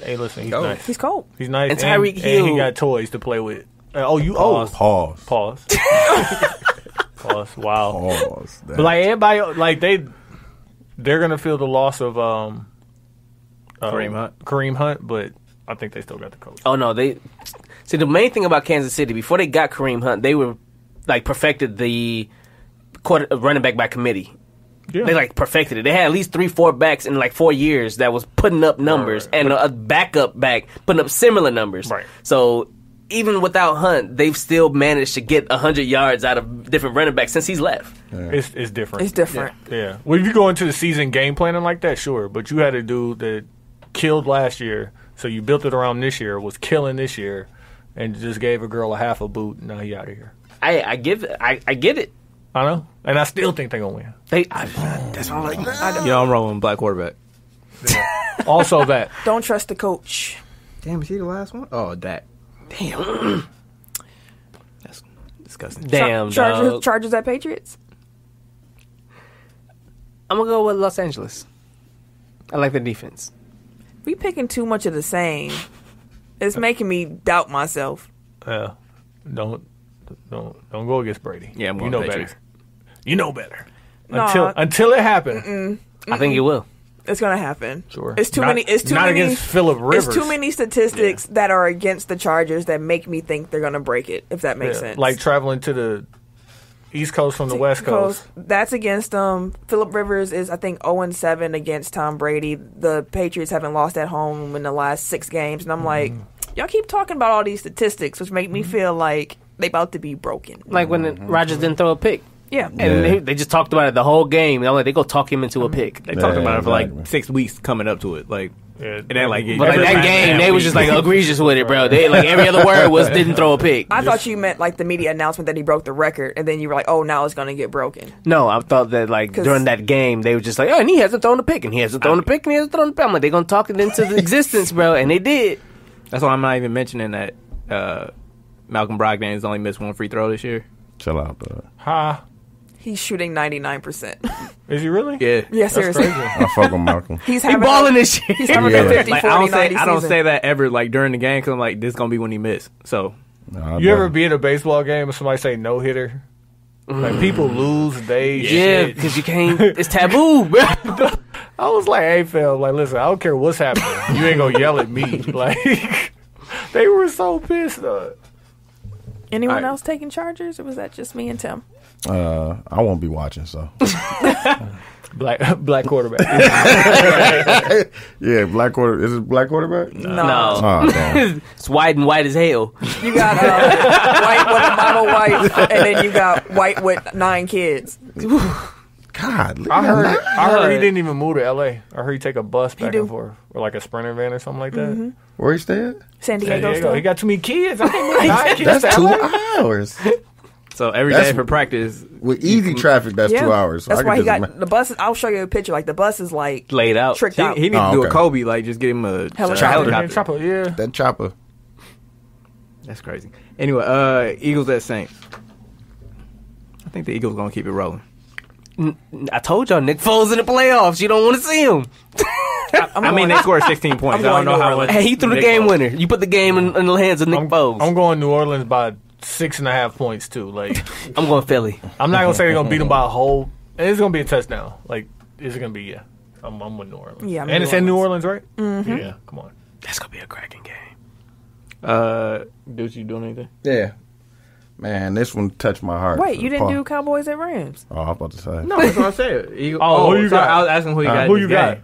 Speaker 4: Hey, listen, he's
Speaker 5: Go.
Speaker 4: nice.
Speaker 2: He's cold.
Speaker 4: He's nice.
Speaker 3: And Tyreek
Speaker 4: and
Speaker 3: Hill.
Speaker 4: he got toys to play with.
Speaker 1: Pause.
Speaker 4: Pause. Pause. Wow.
Speaker 1: Pause.
Speaker 4: But like everybody, like they're gonna feel the loss of Kareem Hunt, but I think they still got the coach.
Speaker 3: Oh, no. See, the main thing about Kansas City, before they got Kareem Hunt, they were, perfected the running back by committee.
Speaker 4: Yeah.
Speaker 3: They perfected it. They had at least 3-4 backs in 4 years that was putting up numbers,
Speaker 4: Right.
Speaker 3: and a backup back putting up similar numbers.
Speaker 4: Right.
Speaker 3: So even without Hunt, they've still managed to get 100 yards out of different running backs since he's left.
Speaker 4: It's different.
Speaker 2: It's different.
Speaker 4: Yeah. Well, if you go into the season game planning like that, sure. But you had a dude that killed last year, so you built it around this year, was killing this year, and just gave a girl a half a boot. Now he out of here.
Speaker 3: I get it.
Speaker 4: I know, and I still think they're gonna win.
Speaker 3: That's what I'm like.
Speaker 5: I'm rolling black quarterback.
Speaker 4: Also, that
Speaker 2: Don't trust the coach.
Speaker 5: Damn, is he the last one? Oh, Dak.
Speaker 3: Damn.
Speaker 5: That's disgusting.
Speaker 3: Damn, dog.
Speaker 2: Chargers at Patriots.
Speaker 3: I'm going to go with Los Angeles. I like the defense.
Speaker 2: We picking too much of the same. It's making me doubt myself.
Speaker 4: don't go against Brady.
Speaker 5: Yeah, I'm
Speaker 4: you
Speaker 5: going
Speaker 4: know
Speaker 5: Patriots.
Speaker 4: better. You know better.
Speaker 2: No.
Speaker 4: Until it happened.
Speaker 3: I think it will.
Speaker 2: It's gonna happen.
Speaker 4: Sure.
Speaker 2: It's too
Speaker 4: Not-
Speaker 2: many. It's too
Speaker 4: not
Speaker 2: many.
Speaker 4: against Phillip Rivers.
Speaker 2: It's too many statistics that are against the Chargers that make me think they're gonna break it. If that makes
Speaker 4: Yeah,
Speaker 2: sense.
Speaker 4: like traveling to the East Coast from the West Coast.
Speaker 2: That's against them. Phillip Rivers is, I think, 0-7 against Tom Brady. The Patriots haven't lost at home in the last 6 games, and I'm like, y'all keep talking about all these statistics, which make me feel like they about to be broken.
Speaker 3: Like when Rodgers didn't throw a pick.
Speaker 2: Yeah.
Speaker 3: And they just talked about it the whole game. And I'm like, they go talk him into a pick.
Speaker 5: They talked about it for
Speaker 1: exactly.
Speaker 5: 6 weeks coming up to it. And then like
Speaker 3: But like that game, they was just like egregious with it, bro. They like every other word was didn't throw a pick.
Speaker 2: I thought you meant like the media announcement that he broke the record, and then you were like, "Oh, now it's going to get broken."
Speaker 3: No, I thought that like
Speaker 2: 'Cause-
Speaker 3: during that game, they were just like, "Oh, and he hasn't thrown a pick, and he hasn't thrown a pick, and he hasn't thrown a pick." I'm like, they're gonna talk it into the existence, bro, and they did.
Speaker 5: That's why I'm not even mentioning that Malcolm Brogdon's only missed one free throw this year.
Speaker 1: Chill out, bro.
Speaker 4: Ha.
Speaker 2: He's shooting 99%.
Speaker 4: Is he really?
Speaker 5: Yeah,
Speaker 2: Yeah, seriously.
Speaker 1: I fuck with Malcolm.
Speaker 2: He's
Speaker 3: He
Speaker 2: having
Speaker 3: balling this shit.
Speaker 2: He's having
Speaker 1: Yeah.
Speaker 2: a 50,
Speaker 5: Like
Speaker 2: 40,
Speaker 5: I don't
Speaker 2: 90
Speaker 5: say
Speaker 2: season.
Speaker 5: that ever like during the game because I'm like this is gonna be when he missed. So
Speaker 1: Nah,
Speaker 4: You
Speaker 1: bro.
Speaker 4: ever be in a baseball game and somebody say no hitter? Like people lose, they
Speaker 3: Yeah,
Speaker 4: shit.
Speaker 3: because you can't. It's taboo, bro.
Speaker 4: I was like, hey, Phil, like, listen, I don't care what's happening. You ain't gonna yell at me. Like, they were so pissed.
Speaker 2: Anyone
Speaker 5: Alright.
Speaker 2: else taking Chargers, or was that just me and Tim?
Speaker 1: I won't be watching, so.
Speaker 4: Black quarterback.
Speaker 1: Yeah, black quarter. Is it black quarterback?
Speaker 2: No.
Speaker 1: Oh, damn.
Speaker 3: It's white and white as hell.
Speaker 2: You got white with a model wife, and then you got white with 9 kids.
Speaker 1: God. look
Speaker 4: I
Speaker 1: at
Speaker 4: heard
Speaker 1: that.
Speaker 4: I heard he didn't even move to L.A. I heard he take a bus back
Speaker 2: do.
Speaker 4: and forth, or like a Sprinter van or something like that.
Speaker 1: Where he stay at?
Speaker 2: San
Speaker 4: San
Speaker 2: Diego,
Speaker 4: Diego.
Speaker 2: still.
Speaker 4: He got too many kids. I can't move 9 kids
Speaker 1: That's
Speaker 4: to
Speaker 1: 2
Speaker 4: LA.
Speaker 1: hours.
Speaker 5: so every
Speaker 1: That's-
Speaker 5: day for practice.
Speaker 1: With easy traffic, that's 2 hours. So
Speaker 2: That's
Speaker 1: I could
Speaker 2: why he
Speaker 1: just
Speaker 2: got the bus. I'll show you a picture. Like the bus is like
Speaker 3: Laid out.
Speaker 2: tricked
Speaker 5: He
Speaker 2: out.
Speaker 5: needs to
Speaker 1: Oh,
Speaker 5: do a
Speaker 1: okay.
Speaker 5: Kobe, like just get him a
Speaker 2: Helicopter.
Speaker 4: Chopper, yeah.
Speaker 1: that chopper.
Speaker 5: That's crazy. Anyway, Eagles at Saints. I think the Eagles gonna keep it rolling.
Speaker 3: I told y'all, Nick Foles in the playoffs. You don't want to see him.
Speaker 5: I mean, they scored 16 points. I don't
Speaker 2: going
Speaker 5: know
Speaker 2: New
Speaker 5: how
Speaker 2: Orleans.
Speaker 5: much.
Speaker 3: Hey, he threw the
Speaker 5: Nick
Speaker 3: game
Speaker 5: Foles-
Speaker 3: winner. You put the game in the hands of Nick Foles.
Speaker 4: I'm going New Orleans by 6.5 points too. Like,
Speaker 3: I'm going Philly.
Speaker 4: I'm not gonna say they're gonna beat them by a whole. It's gonna be a touchdown. Like, is it gonna be? Yeah, I'm with New Orleans.
Speaker 2: Yeah, I'm
Speaker 4: and
Speaker 2: New
Speaker 4: it's in New Orleans, right? Mm-hmm. Yeah, come on.
Speaker 3: That's gonna be a cracking game.
Speaker 5: Deuce, you doing anything?
Speaker 1: Yeah. Man, this one touched my heart.
Speaker 2: Wait, you didn't
Speaker 1: Paul.
Speaker 2: do Cowboys at Rams?
Speaker 1: Oh, I was about to say.
Speaker 5: No, that's what I said. Eagles.
Speaker 4: Oh, who you
Speaker 5: sorry,
Speaker 4: got?
Speaker 5: I was asking who you got.
Speaker 4: Who
Speaker 5: in
Speaker 4: you
Speaker 5: this
Speaker 4: got?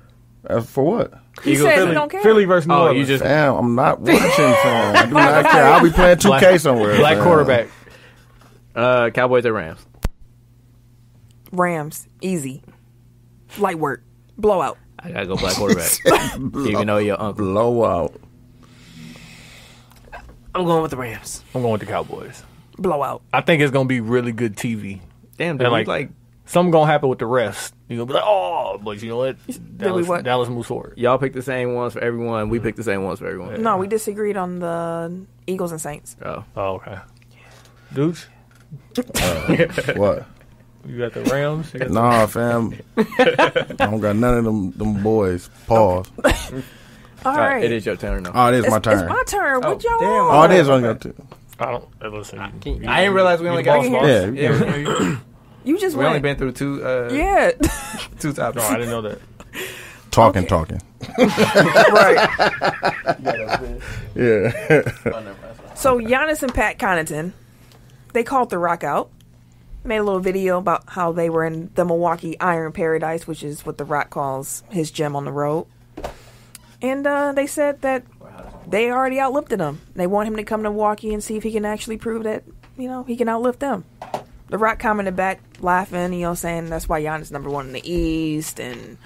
Speaker 5: game.
Speaker 1: For what?
Speaker 2: He
Speaker 5: Eagles,
Speaker 2: said
Speaker 5: Philly.
Speaker 2: he don't care.
Speaker 4: Philly versus New
Speaker 5: Oh,
Speaker 4: Orleans.
Speaker 5: you just
Speaker 1: Damn, I'm not watching, fam. I do not care. I'll be playing 2K somewhere.
Speaker 4: black
Speaker 1: fam.
Speaker 4: quarterback.
Speaker 5: Cowboys at Rams.
Speaker 2: Rams, easy, light work, blowout.
Speaker 5: I gotta go black quarterback. Even though your uncle.
Speaker 1: Blowout.
Speaker 3: I'm going with the Rams.
Speaker 4: I'm going with the Cowboys.
Speaker 2: Blowout.
Speaker 4: I think it's gonna be really good TV.
Speaker 5: Damn, dude,
Speaker 4: And
Speaker 5: like
Speaker 4: something gonna happen with the refs. You're gonna be like, oh, but you know what?
Speaker 2: what?
Speaker 4: Dallas moves forward.
Speaker 5: y'all pick the same ones for everyone. We pick the same ones for everyone.
Speaker 2: No, we disagreed on the Eagles and Saints.
Speaker 5: Oh.
Speaker 4: Oh, okay. Dudes,
Speaker 1: What?
Speaker 4: you got the Rams. You got
Speaker 1: Nah, fam. I don't got none of them boys. Pause.
Speaker 2: All right.
Speaker 5: It is your turn now.
Speaker 1: Oh, it is my
Speaker 2: It's
Speaker 1: turn.
Speaker 2: my turn. What y'all
Speaker 5: damn.
Speaker 2: want?
Speaker 1: Oh, it is only got 2.
Speaker 4: I don't listen.
Speaker 5: I didn't realize we only
Speaker 4: you
Speaker 5: got
Speaker 4: boss,
Speaker 5: two.
Speaker 4: boss.
Speaker 1: Yeah.
Speaker 5: Yeah,
Speaker 2: You just
Speaker 5: we only
Speaker 2: went.
Speaker 5: been through two.
Speaker 2: Yeah.
Speaker 5: Two topics.
Speaker 4: No, I didn't know that.
Speaker 1: Talking.
Speaker 2: Right.
Speaker 1: Yeah.
Speaker 2: So Giannis and Pat Connaughton, they called The Rock out. Made a little video about how they were in the Milwaukee Iron Paradise, which is what The Rock calls his gym on the road. And they said that they already outlifted him. They want him to come to Milwaukee and see if he can actually prove that, he can outlift them. The Rock commented back, laughing, saying that's why Giannis number 1 in the East, and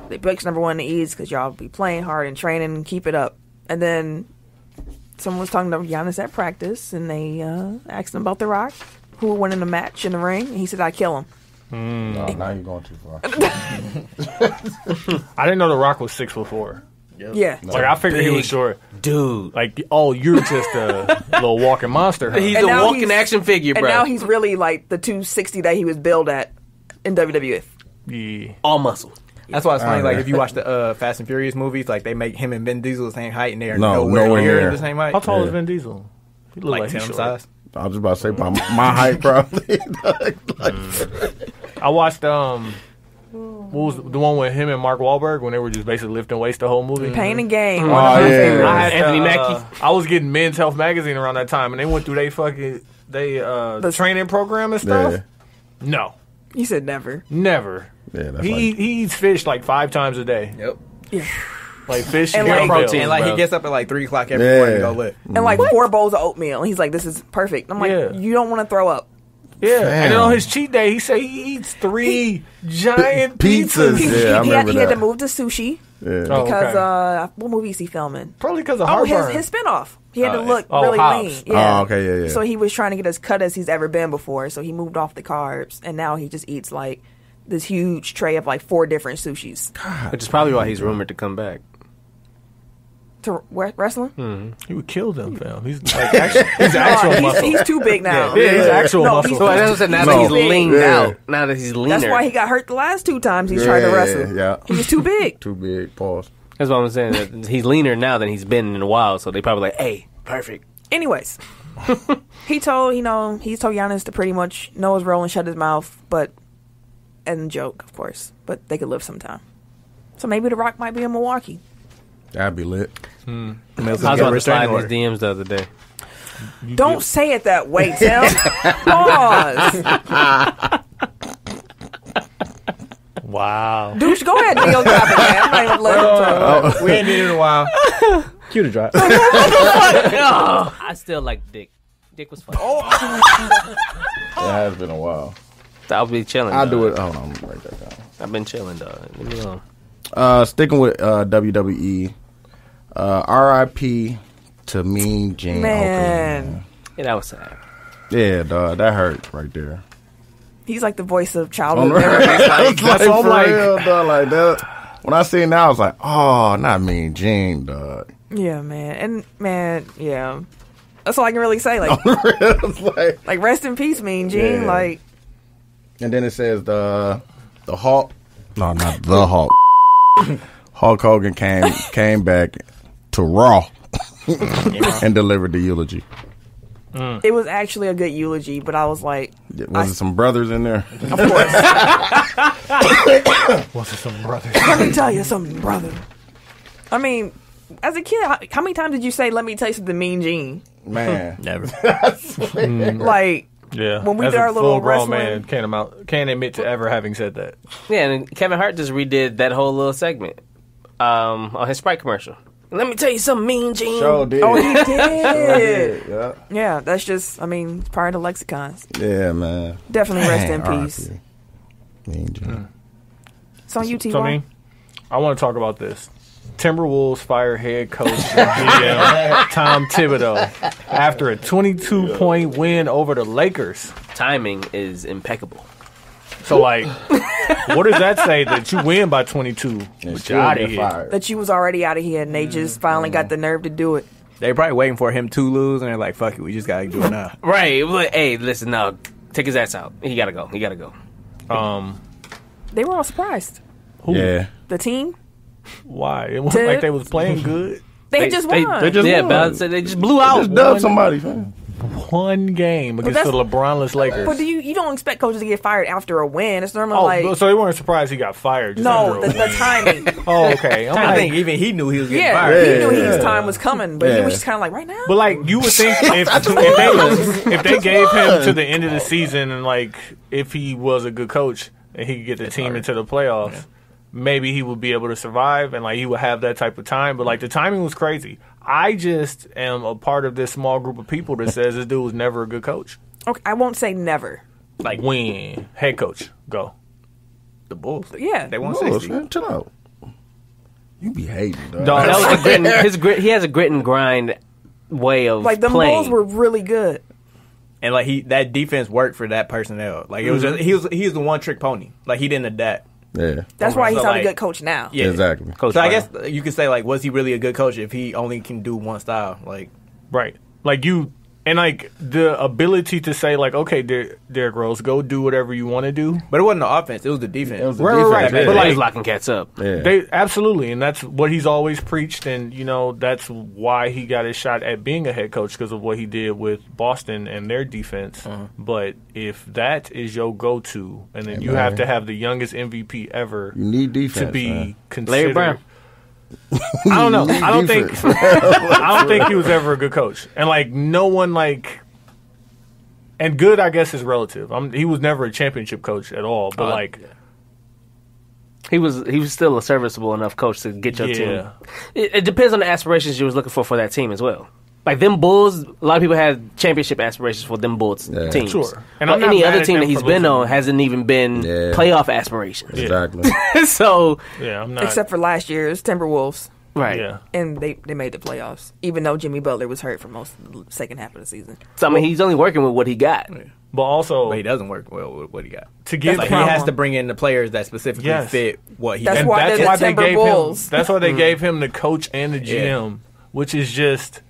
Speaker 2: the Bucks number 1 in the East because y'all be playing hard and training and keep it up. And then someone was talking to Giannis at practice, and they asked him about The Rock, who would win in the match in the ring, and he said, "I kill him."
Speaker 1: No, now you're going too far.
Speaker 4: I didn't know The Rock was 6'4".
Speaker 2: Yeah.
Speaker 4: Like I figured he was
Speaker 3: Big
Speaker 4: short.
Speaker 3: Dude.
Speaker 4: Like, oh, you're just a little walking monster. Huh?
Speaker 3: He's
Speaker 2: And
Speaker 3: a
Speaker 2: now
Speaker 3: walking
Speaker 2: he's-
Speaker 3: action figure,
Speaker 2: And
Speaker 3: bro.
Speaker 2: now he's really like the 260 that he was billed at in WWF.
Speaker 4: Yeah.
Speaker 3: all muscle.
Speaker 5: That's why it's funny. Like
Speaker 1: yeah.
Speaker 5: if you watch the Fast and Furious movies, like they make him and Vin Diesel the same height, and they're
Speaker 1: No,
Speaker 5: nowhere
Speaker 1: nowhere
Speaker 5: near
Speaker 1: near.
Speaker 5: the same height.
Speaker 4: How tall
Speaker 1: Yeah.
Speaker 4: is Vin Diesel? He look
Speaker 5: Like
Speaker 4: like he's
Speaker 5: Tim
Speaker 4: short.
Speaker 5: size.
Speaker 1: I was about to say my height probably.
Speaker 4: I watched what was the one with him and Mark Wahlberg when they were just basically lifting weights the whole movie?
Speaker 2: Pain and Gain.
Speaker 1: Oh,
Speaker 2: one of my
Speaker 1: yeah.
Speaker 2: favorites.
Speaker 4: I had
Speaker 3: Anthony Mackie.
Speaker 4: I was getting Men's Health magazine around that time, and they went through the training program and stuff.
Speaker 1: Yeah.
Speaker 4: No,
Speaker 2: He said never.
Speaker 4: never.
Speaker 1: Yeah, that's
Speaker 4: He
Speaker 1: like,
Speaker 4: he eats fish like 5 times a day,
Speaker 5: Yep.
Speaker 2: Yeah.
Speaker 4: like fish
Speaker 2: And
Speaker 4: and
Speaker 2: like-
Speaker 4: protein.
Speaker 5: And like
Speaker 3: bro.
Speaker 5: he gets up at like 3 o'clock every
Speaker 1: Yeah.
Speaker 5: morning to go lift.
Speaker 2: And like 4 bowls of oatmeal. And he's like, this is perfect. I'm like,
Speaker 4: Yeah.
Speaker 2: you don't want to throw up.
Speaker 4: Yeah, and then
Speaker 1: Damn.
Speaker 4: on his cheat day, he say he eats 3 giant
Speaker 1: pizzas.
Speaker 4: pizzas.
Speaker 1: Yeah, I remember
Speaker 2: he had
Speaker 1: that.
Speaker 2: to move to sushi
Speaker 1: Yeah.
Speaker 4: Oh,
Speaker 2: because
Speaker 4: okay.
Speaker 2: what movie is he filming?
Speaker 4: Probably because of
Speaker 2: Oh,
Speaker 4: heartburn.
Speaker 2: his spinoff. He had to look
Speaker 4: oh,
Speaker 2: really
Speaker 4: Hobbs.
Speaker 2: lean. Yeah.
Speaker 1: Oh, okay, yeah.
Speaker 2: So he was trying to get as cut as he's ever been before. So he moved off the carbs, and now he just eats like this huge tray of like 4 different sushis.
Speaker 3: Which is probably why he's rumored to come back.
Speaker 2: To wrestling?
Speaker 4: He would kill them, fam. He's like he's actual muscle.
Speaker 2: He's too big now.
Speaker 4: Yeah, he's actual
Speaker 2: No,
Speaker 4: muscle.
Speaker 2: he's
Speaker 3: So that's what I said. Now that
Speaker 1: No.
Speaker 3: he's leaned
Speaker 1: Yeah.
Speaker 3: out, now that he's leaner,
Speaker 2: That's why he got hurt the last 2 times he's tried to wrestle.
Speaker 1: Yeah.
Speaker 2: He was too big.
Speaker 1: Too big. Pause.
Speaker 3: That's what I'm saying. That he's leaner now than he's been in a while. So they probably like, hey, perfect.
Speaker 2: Anyways, he told Giannis to pretty much know his role and shut his mouth, but and joke, of course, but they could live sometime. So maybe The Rock might be in Milwaukee.
Speaker 1: That'd be lit.
Speaker 3: I was about to slide in his DMs the other day.
Speaker 2: Don't say it that way, Tim. Pause.
Speaker 4: Wow.
Speaker 2: Douche, go ahead and go drop it, man. I'm not even letting him talk.
Speaker 5: We ain't did it in a while. Cue the drop.
Speaker 3: I still like Dick. Dick was fun.
Speaker 1: It has been a while.
Speaker 3: I'll be chilling.
Speaker 1: I'll
Speaker 3: dog.
Speaker 1: do it. Hold on, I'm gonna write that down.
Speaker 3: I've been chilling, dog. Leave me alone.
Speaker 1: Sticking with WWE. R.I.P. to Mean Gene
Speaker 2: Man.
Speaker 1: Okerlund.
Speaker 3: Yeah, that was sad.
Speaker 1: Yeah, dog, that hurt right there.
Speaker 2: He's like the voice of childhood
Speaker 1: That's
Speaker 2: memories. Like,
Speaker 4: That's all
Speaker 1: for
Speaker 4: like-
Speaker 1: real, dog. Like that. When I see it now, I was like, oh, not Mean Gene, dog.
Speaker 2: yeah, man. And, man, yeah. That's all I can really say. Like,
Speaker 1: It's like,
Speaker 2: rest in peace, Mean Gene.
Speaker 1: Yeah.
Speaker 2: Like,
Speaker 1: and then it says the Hulk. No, not the Hulk. Hulk Hogan came back to Raw and delivered the eulogy.
Speaker 2: it was actually a good eulogy, but I was like,
Speaker 1: Was it some brothers in there?
Speaker 2: of course.
Speaker 4: What's it, some brothers?
Speaker 2: Let me tell you something, brother. I mean, as a kid, how many times did you say, let me tell you something, Mean Gene?
Speaker 1: Man,
Speaker 5: Never.
Speaker 2: Like,
Speaker 4: Yeah.
Speaker 2: When we
Speaker 4: as
Speaker 2: did
Speaker 4: a
Speaker 2: our little
Speaker 4: full-grown
Speaker 2: wrestling-
Speaker 4: man, can't admit to ever having said that.
Speaker 3: Yeah, and Kevin Hart just redid that whole little segment on his Sprite commercial. Let me tell you something, Mean Gene.
Speaker 1: Sure did.
Speaker 2: oh, he did.
Speaker 1: Yeah,
Speaker 2: Yeah, that's just, I mean, it's part of the lexicons.
Speaker 1: yeah, man.
Speaker 2: Definitely rest in
Speaker 1: Dang,
Speaker 2: peace.
Speaker 1: R.I.P. Mean Gene.
Speaker 2: It's on UTY.
Speaker 4: So I mean, I want to talk about this. Timberwolves fire head coach and GM Tom Thibodeau after a 22-point win over the Lakers.
Speaker 3: Timing is impeccable.
Speaker 4: So, like, what does that say? That you win by 22,
Speaker 1: And
Speaker 4: but you're
Speaker 1: still
Speaker 4: out
Speaker 1: get
Speaker 4: of here.
Speaker 1: fired.
Speaker 2: That you was already out of here, and they just finally got the nerve to do it.
Speaker 5: They probably waiting for him to lose, and they're like, "Fuck it, we just gotta do it now."
Speaker 3: Right. Well, hey, listen, no. Take his ass out. He gotta go. He gotta go.
Speaker 2: They were all surprised.
Speaker 1: Yeah.
Speaker 2: The team,
Speaker 4: Why? It wasn't like they was playing good.
Speaker 2: they just won.
Speaker 1: They just
Speaker 3: Yeah,
Speaker 1: won.
Speaker 3: Bell said they just blew out.
Speaker 1: Just dubbed somebody, fam.
Speaker 4: One game against the
Speaker 2: that's-
Speaker 4: LeBronless Lakers.
Speaker 2: but you don't expect coaches to get fired after a win. It's normally
Speaker 4: Oh,
Speaker 2: like,
Speaker 4: so they weren't surprised he got fired. Just
Speaker 2: no,
Speaker 4: after a
Speaker 2: the
Speaker 4: win.
Speaker 2: timing.
Speaker 4: Oh, okay. I'm
Speaker 5: I
Speaker 4: like,
Speaker 5: think even he knew he was getting
Speaker 2: Yeah,
Speaker 5: fired.
Speaker 2: he knew his
Speaker 1: Yeah.
Speaker 2: time was coming, but he
Speaker 1: Yeah.
Speaker 2: was just kind of like, right now?
Speaker 4: but like you would think if they gave him to the end of the season and like if he was a good coach and he could get the team into the playoffs, maybe he would be able to survive and like he would have that type of time. But like the timing was crazy. I just am a part of this small group of people that says this dude was never a good coach.
Speaker 2: Okay, I won't say never.
Speaker 4: Like win, head coach, go.
Speaker 5: The Bulls.
Speaker 2: Yeah.
Speaker 5: They won
Speaker 1: Bulls,
Speaker 5: 60.
Speaker 1: man, chill out. You be hating, dog.
Speaker 4: Dog,
Speaker 3: That was his grit. He has a grit and grind way of
Speaker 2: Like, the
Speaker 3: playing.
Speaker 2: Bulls were really good.
Speaker 5: And like that defense worked for that personnel. Like it was just he was the one trick pony. Like he didn't adapt.
Speaker 1: Yeah.
Speaker 2: That's why he's
Speaker 5: So,
Speaker 2: not
Speaker 5: like-
Speaker 2: a good coach now.
Speaker 5: Yeah,
Speaker 1: Exactly.
Speaker 3: Coach
Speaker 5: So I
Speaker 3: Brown.
Speaker 5: guess you could say like, was he really a good coach if he only can do one style? Like,
Speaker 4: right. Like you and like the ability to say like, okay, Derrick Rose, go do whatever you want to do.
Speaker 5: but it wasn't the offense; it was the defense.
Speaker 1: It was the
Speaker 4: Right,
Speaker 1: defense.
Speaker 4: right,
Speaker 1: yeah.
Speaker 4: but,
Speaker 3: He
Speaker 4: like-
Speaker 3: was locking cats up.
Speaker 1: Yeah.
Speaker 4: They absolutely, and that's what he's always preached, and you know that's why he got his shot at being a head coach because of what he did with Boston and their defense. But if that is your go-to, and then
Speaker 1: Hey,
Speaker 4: you
Speaker 1: man.
Speaker 4: have to have the youngest MVP ever
Speaker 1: You need defense,
Speaker 4: to be
Speaker 1: man.
Speaker 4: considered,
Speaker 3: Larry Brown.
Speaker 4: I don't know. I don't think
Speaker 1: Defense.
Speaker 4: I don't think he was ever a good coach, and like no one like. And good, I guess, is relative. He was never a championship coach at all, but like.
Speaker 3: He was still a serviceable enough coach to get your
Speaker 4: Yeah.
Speaker 3: team. It depends on the aspirations you was looking for that team as well. Like them Bulls, a lot of people have championship aspirations for them Bulls teams.
Speaker 4: Sure.
Speaker 3: And
Speaker 4: I'm not
Speaker 3: any
Speaker 4: mad
Speaker 3: other
Speaker 4: at
Speaker 3: team
Speaker 4: them
Speaker 3: that he's
Speaker 4: for
Speaker 3: been
Speaker 4: losing.
Speaker 3: on hasn't even been playoff aspirations.
Speaker 1: Exactly.
Speaker 3: So,
Speaker 4: Yeah, I'm not.
Speaker 2: Except for last year's Timberwolves,
Speaker 3: right.
Speaker 4: yeah.
Speaker 2: and they made the playoffs, even though Jimmy Butler was hurt for most of the second half of the season.
Speaker 3: So, I mean, he's only working with what he got.
Speaker 4: But also,
Speaker 5: But he doesn't work well with what he got.
Speaker 4: to give
Speaker 5: Like, he
Speaker 2: problem.
Speaker 5: has to bring in the players that specifically
Speaker 4: Yes.
Speaker 5: fit what he
Speaker 2: That's
Speaker 5: got.
Speaker 2: why
Speaker 4: that's
Speaker 2: they're
Speaker 4: why
Speaker 2: the
Speaker 4: they gave
Speaker 2: Timberwolves.
Speaker 4: him. That's why they gave him the coach and the GM, which is just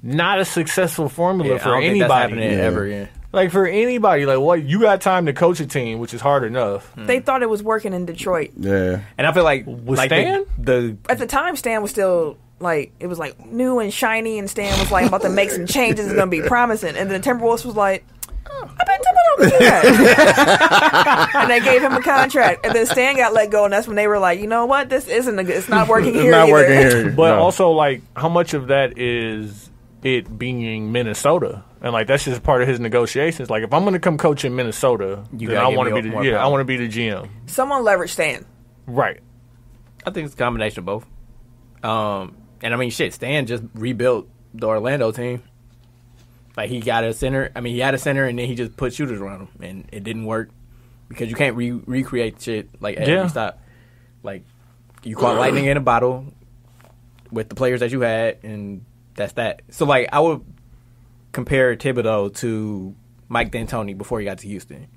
Speaker 4: not a successful formula
Speaker 5: Yeah,
Speaker 4: for
Speaker 5: I don't think that's
Speaker 4: anybody.
Speaker 5: happening ever again.
Speaker 4: Like for anybody, like what you got time to coach a team, which is hard enough.
Speaker 2: They thought it was working in Detroit.
Speaker 1: Yeah.
Speaker 5: And I feel like
Speaker 4: Was
Speaker 5: like
Speaker 4: Stan?
Speaker 5: the
Speaker 2: At the time, Stan was still like, it was like new and shiny, and Stan was like about to make some changes. It's going to be promising. And then the Timberwolves was like, I bet Timberwolves don't do that. And they gave him a contract. And then Stan got let go, and that's when they were like, you know what? This isn't it's not working
Speaker 1: It's
Speaker 2: here
Speaker 1: not
Speaker 2: either.
Speaker 1: working here.
Speaker 4: But
Speaker 1: No.
Speaker 4: also, like, how much of that is it being Minnesota? And like that's just part of his negotiations. Like, if I'm going to come coach in Minnesota,
Speaker 5: You
Speaker 4: then
Speaker 5: gotta
Speaker 4: I
Speaker 5: give
Speaker 4: want to
Speaker 5: me
Speaker 4: be
Speaker 5: more
Speaker 4: the
Speaker 5: power.
Speaker 4: I want to be the GM.
Speaker 2: Someone leveraged Stan.
Speaker 4: Right.
Speaker 5: I think it's a combination of both. And I mean, shit, Stan just rebuilt the Orlando team. Like he got a center. I mean, he had a center, and then he just put shooters around him, and it didn't work because you can't recreate shit like at every stop. Like you caught lightning in a bottle with the players that you had, and that's that. So like I would compare Thibodeau to Mike D'Antoni before he got to Houston,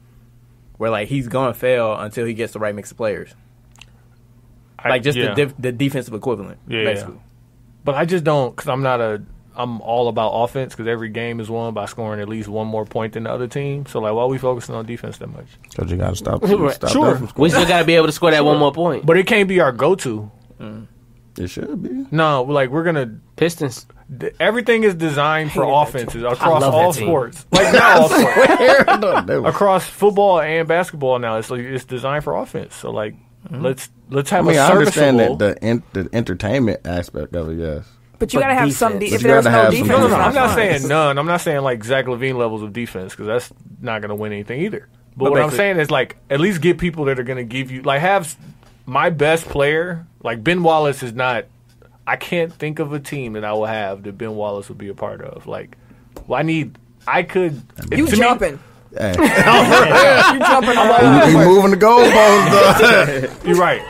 Speaker 5: where like he's gonna fail until he gets the right mix of players. Like just the defensive equivalent, basically.
Speaker 4: Yeah. But I just don't, because I'm all about offense, because every game is won by scoring at least one more point than the other team. So, like, why are we focusing on defense that much?
Speaker 1: Because you got to stop.
Speaker 3: Right.
Speaker 1: stop
Speaker 4: Sure.
Speaker 1: that from
Speaker 3: We
Speaker 1: scoring.
Speaker 3: still got to be able to score that one more point.
Speaker 4: But it can't be our go-to.
Speaker 1: It should be.
Speaker 4: No, like, we're going to...
Speaker 3: Pistons.
Speaker 4: Everything is designed for
Speaker 2: Hate that
Speaker 4: offenses across
Speaker 3: love
Speaker 4: all
Speaker 3: that team.
Speaker 4: sports. Like, not all sports.
Speaker 1: No, they were-
Speaker 4: Across football and basketball now, it's like it's designed for offense. So, like, let's
Speaker 1: I
Speaker 4: have
Speaker 1: mean,
Speaker 4: a
Speaker 1: I understand
Speaker 4: serviceable...
Speaker 1: that the entertainment aspect of it, yes.
Speaker 2: But you
Speaker 3: But
Speaker 2: got to have some
Speaker 3: defense.
Speaker 2: If
Speaker 1: But you
Speaker 2: there's
Speaker 1: gotta
Speaker 2: no
Speaker 1: have some
Speaker 2: defense,
Speaker 4: No,
Speaker 2: it's
Speaker 4: I'm not
Speaker 2: fun.
Speaker 4: saying none. I'm not saying like Zach LaVine levels of defense because that's not going to win anything either. But what I'm
Speaker 5: basically-
Speaker 4: saying is like at least get people that are going to give you like have my best player. Like Ben Wallace is not. I can't think of a team that I will have that Ben Wallace would be a part of. Like, well, I could.
Speaker 2: You
Speaker 4: to me-
Speaker 2: jumping.
Speaker 1: Hey,
Speaker 2: You jumping all over.
Speaker 1: he moving the goalposts.
Speaker 4: You're right.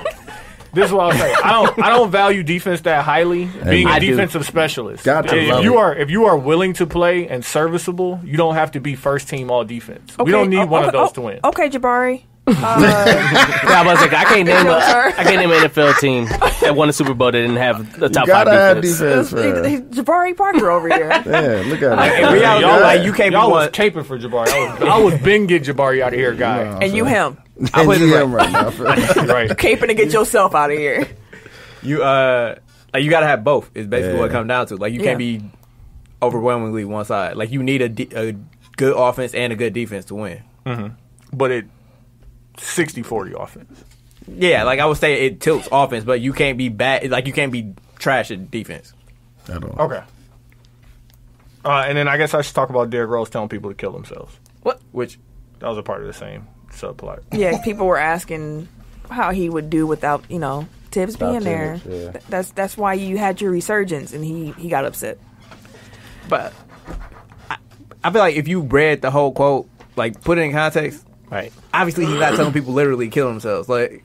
Speaker 4: This is what I'll say. I don't value defense that highly. Being
Speaker 3: I
Speaker 4: a
Speaker 3: do.
Speaker 4: defensive specialist.
Speaker 1: Got to love
Speaker 4: If you are willing to play and serviceable, you don't have to be first team all defense. We don't need one of those to win.
Speaker 2: Okay, Jabari.
Speaker 3: Yeah, I was like, I can't name an NFL team that won a Super Bowl that didn't have the top
Speaker 1: Gotta
Speaker 3: five
Speaker 1: have
Speaker 3: defense.
Speaker 1: defense.
Speaker 2: He's
Speaker 1: Man.
Speaker 2: Jabari Parker over here.
Speaker 1: Yeah, look at
Speaker 5: In
Speaker 1: it.
Speaker 5: reality,
Speaker 4: Y'all
Speaker 5: like you can't be
Speaker 4: y'all was
Speaker 5: one.
Speaker 4: caping for Jabari. I was Ben get Jabari out of here, guy.
Speaker 2: And you him.
Speaker 1: I
Speaker 5: put it
Speaker 1: him right now.
Speaker 4: Right.
Speaker 2: Caping to get yourself out of here.
Speaker 5: You like you gotta have both. Is basically what it comes down to. Like you
Speaker 2: Yeah.
Speaker 5: can't be overwhelmingly one side. Like you need a good offense and a good defense to win.
Speaker 4: But it 60-40 offense.
Speaker 5: Yeah, like I would say it tilts offense, but you can't be bad. Like you can't be trash at defense.
Speaker 1: I don't.
Speaker 4: Okay. And then I guess I should talk about Derrick Rose telling people to kill themselves.
Speaker 5: Which
Speaker 4: That was a part of the same subplot.
Speaker 2: Yeah, people were asking how he would do without, Tibbs
Speaker 1: Without
Speaker 2: being there.
Speaker 1: Tibbs,
Speaker 2: That's why you had your resurgence, and he got upset.
Speaker 5: But I feel like if you read the whole quote, like put it in context,
Speaker 3: Right.
Speaker 5: obviously he's not telling people literally kill themselves. Like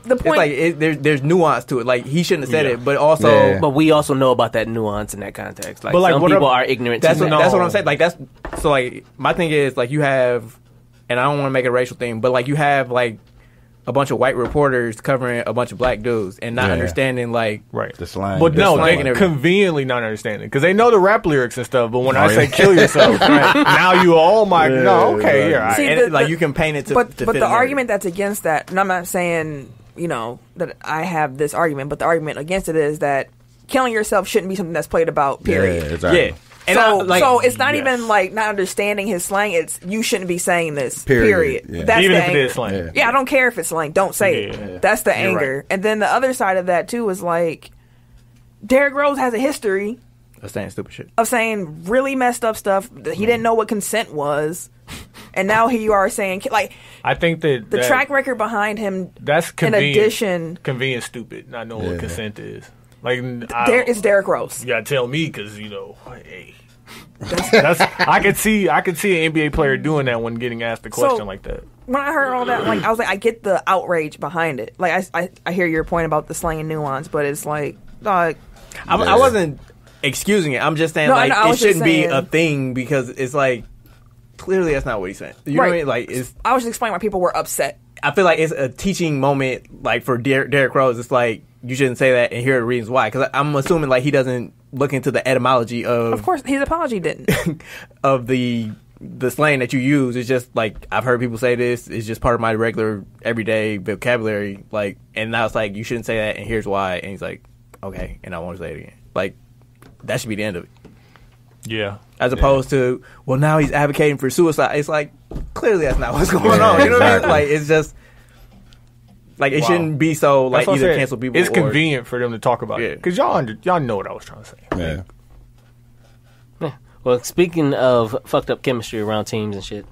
Speaker 2: The
Speaker 5: it's
Speaker 2: point,
Speaker 5: like there's nuance to it. Like he shouldn't have said
Speaker 4: Yeah.
Speaker 5: it, but also
Speaker 1: Yeah.
Speaker 3: But we also know about that nuance in that context. Like,
Speaker 4: But, like,
Speaker 3: some
Speaker 4: what
Speaker 3: people
Speaker 4: ab-
Speaker 3: are ignorant
Speaker 5: that's
Speaker 3: to
Speaker 5: what,
Speaker 3: that.
Speaker 5: that's what I'm saying. Like that's so like my thing is like you have, and I don't want to make it a racial thing, but like you have like a bunch of white reporters covering a bunch of black dudes and not
Speaker 1: Yeah.
Speaker 5: understanding like
Speaker 4: Right.
Speaker 1: The slang.
Speaker 4: But
Speaker 1: The
Speaker 4: no,
Speaker 1: slang
Speaker 4: they
Speaker 1: and
Speaker 5: everything.
Speaker 4: conveniently not understanding because they know the rap lyrics and stuff. But when I
Speaker 1: Oh,
Speaker 4: say
Speaker 1: yeah.
Speaker 4: kill yourself, now you oh my
Speaker 1: Yeah,
Speaker 4: no okay
Speaker 1: right.
Speaker 4: yeah
Speaker 2: See,
Speaker 5: and
Speaker 2: the-
Speaker 5: like you can paint it to.
Speaker 2: but
Speaker 5: to
Speaker 2: but
Speaker 5: fit
Speaker 2: the
Speaker 5: a narrative.
Speaker 2: argument that's against that, and I'm not saying that I have this argument, but the argument against it is that killing yourself shouldn't be something that's played about. Period.
Speaker 1: Yeah, exactly.
Speaker 5: Yeah. And
Speaker 2: So it's not
Speaker 4: yes.
Speaker 2: even like not understanding his slang. It's you shouldn't be saying this.
Speaker 1: Period.
Speaker 2: Period.
Speaker 1: Yeah.
Speaker 2: That's
Speaker 4: even
Speaker 2: the
Speaker 4: if it
Speaker 2: anger.
Speaker 4: is slang.
Speaker 1: Yeah.
Speaker 2: Yeah, I don't care if it's slang. Don't say
Speaker 4: Yeah.
Speaker 2: it. That's the
Speaker 4: You're
Speaker 2: anger.
Speaker 4: right.
Speaker 2: And then the other side of that too is like Derrick Rose has a history
Speaker 5: of saying stupid shit.
Speaker 2: of saying really messed up stuff. That he didn't know what consent was, and now here you are saying like
Speaker 4: I think that
Speaker 2: the track record behind him.
Speaker 4: that's
Speaker 2: In
Speaker 4: convenient.
Speaker 2: addition,
Speaker 4: Convenient stupid not knowing
Speaker 1: Yeah.
Speaker 4: what consent is. Like,
Speaker 2: It's Derrick Rose.
Speaker 4: You gotta tell me because hey, that's I could see an NBA player doing that when getting asked a question like that.
Speaker 2: When I heard all that, like I was like, I get the outrage behind it. Like I hear your point about the slang and nuance, but it's like, dog.
Speaker 5: I wasn't excusing it. I'm just saying it shouldn't be a thing because it's like clearly that's not what he's saying. You know what I mean? Like
Speaker 2: I was just explaining why people were upset.
Speaker 5: I feel like it's a teaching moment, like for Derrick Rose. It's like you shouldn't say that and here are the reasons why. Because I'm assuming like he doesn't look into the etymology of.
Speaker 2: Of course, his apology didn't.
Speaker 5: of the slang that you use. It's just like I've heard people say this. It's just part of my regular everyday vocabulary. Like, and now it's like you shouldn't say that and here's why. And he's like, okay, and I won't say it again. Like that should be the end of it.
Speaker 4: Yeah.
Speaker 5: As opposed to, well, now he's advocating for suicide. It's like, clearly that's not what's going on. You know what I mean? Like, it's just, like, it shouldn't be so, like, either cancel people
Speaker 4: it's convenient for them to talk about it. Because y'all know what I was trying to say.
Speaker 3: Yeah. Well, speaking of fucked up chemistry around teams and shit,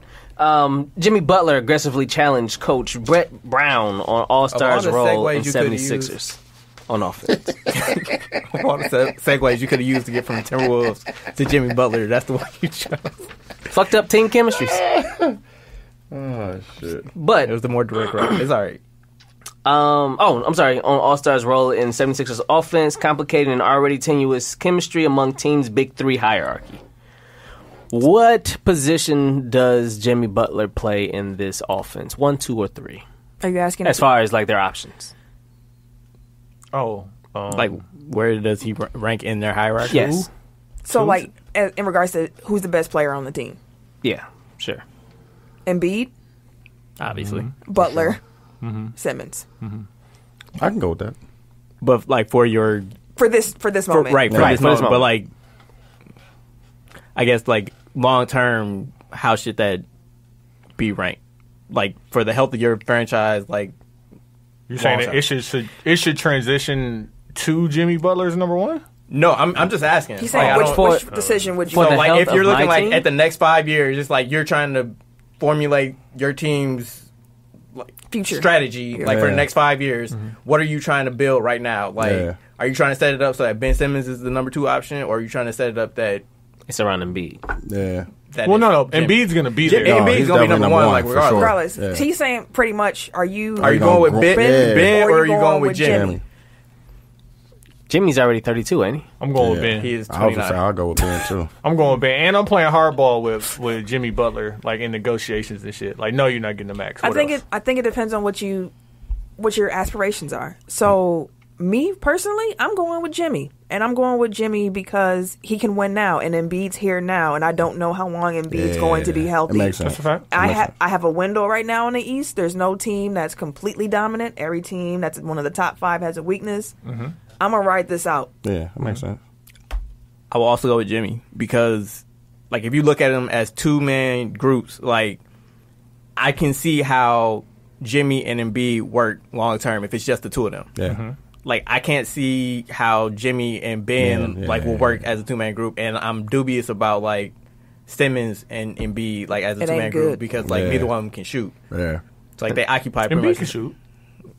Speaker 3: Jimmy Butler aggressively challenged Coach Brett Brown on All-Stars role in 76ers. On offense.
Speaker 5: All the segues you could have used to get from the Timberwolves to Jimmy Butler. That's the one you chose.
Speaker 3: Fucked up team chemistries.
Speaker 1: Oh, shit.
Speaker 3: But
Speaker 5: it was the more direct route. It's all right.
Speaker 3: I'm sorry. On All-Stars role in 76ers offense, complicating an already tenuous chemistry among teams' big three hierarchy. What position does Jimmy Butler play in this offense? 1, 2, or 3?
Speaker 2: Are you asking?
Speaker 3: As far as, like, their options.
Speaker 4: Oh,
Speaker 5: like where does he rank in their hierarchy?
Speaker 3: Yes.
Speaker 2: So, like, in regards to who's the best player on the team?
Speaker 3: Yeah, sure.
Speaker 2: Embiid,
Speaker 5: obviously.
Speaker 2: Butler, Simmons.
Speaker 1: I can go with that.
Speaker 5: But like for this
Speaker 2: moment,
Speaker 5: right? For this moment. But like, I guess like long term, how should that be ranked? Like for the health of your franchise, like.
Speaker 4: You're saying that it should transition to Jimmy Butler as number one?
Speaker 5: No, I'm just asking.
Speaker 2: He's saying which decision would you?
Speaker 5: So like if you're looking like at the next 5 years, it's like you're trying to formulate your team's
Speaker 2: future
Speaker 5: strategy, like for the next 5 years. What are you trying to build right now? Like, are you trying to set it up so that Ben Simmons is the number 2 option, or are you trying to set it up that
Speaker 3: it's around Embiid?
Speaker 1: Yeah.
Speaker 4: No. Embiid's going to be there.
Speaker 5: Embiid's going to be number one, like regardless.
Speaker 2: Regardless, he's saying pretty much. Are you
Speaker 5: going with Ben, or are you going with Jimmy?
Speaker 3: Jimmy's already 32, ain't he?
Speaker 4: I'm going with Ben.
Speaker 5: He is 29.
Speaker 1: I'll go with Ben too.
Speaker 4: I'm going with Ben, and I'm playing hardball with Jimmy Butler, like in negotiations and shit. Like, no, you're not getting the max.
Speaker 2: I think it depends on what your aspirations are. So me personally, I'm going with Jimmy, and I'm going with Jimmy because he can win now, and Embiid's here now, and I don't know how long Embiid's going to be healthy.
Speaker 1: That makes sense.
Speaker 4: That's a fact.
Speaker 2: I have a window right now in the East. There's no team that's completely dominant. Every team that's one of the top 5 has a weakness. I'm going to ride this out.
Speaker 1: Yeah, that makes sense.
Speaker 5: I will also go with Jimmy because, like, if you look at them as 2-man groups, like, I can see how Jimmy and Embiid work long term if it's just the 2 of them.
Speaker 1: Yeah.
Speaker 5: Like, I can't see how Jimmy and Ben will work as a 2-man group, and I'm dubious about like Simmons and Embiid like as a 2-man group because like neither one of them can shoot.
Speaker 1: Yeah.
Speaker 5: It's like they occupy.
Speaker 4: Embiid can shoot.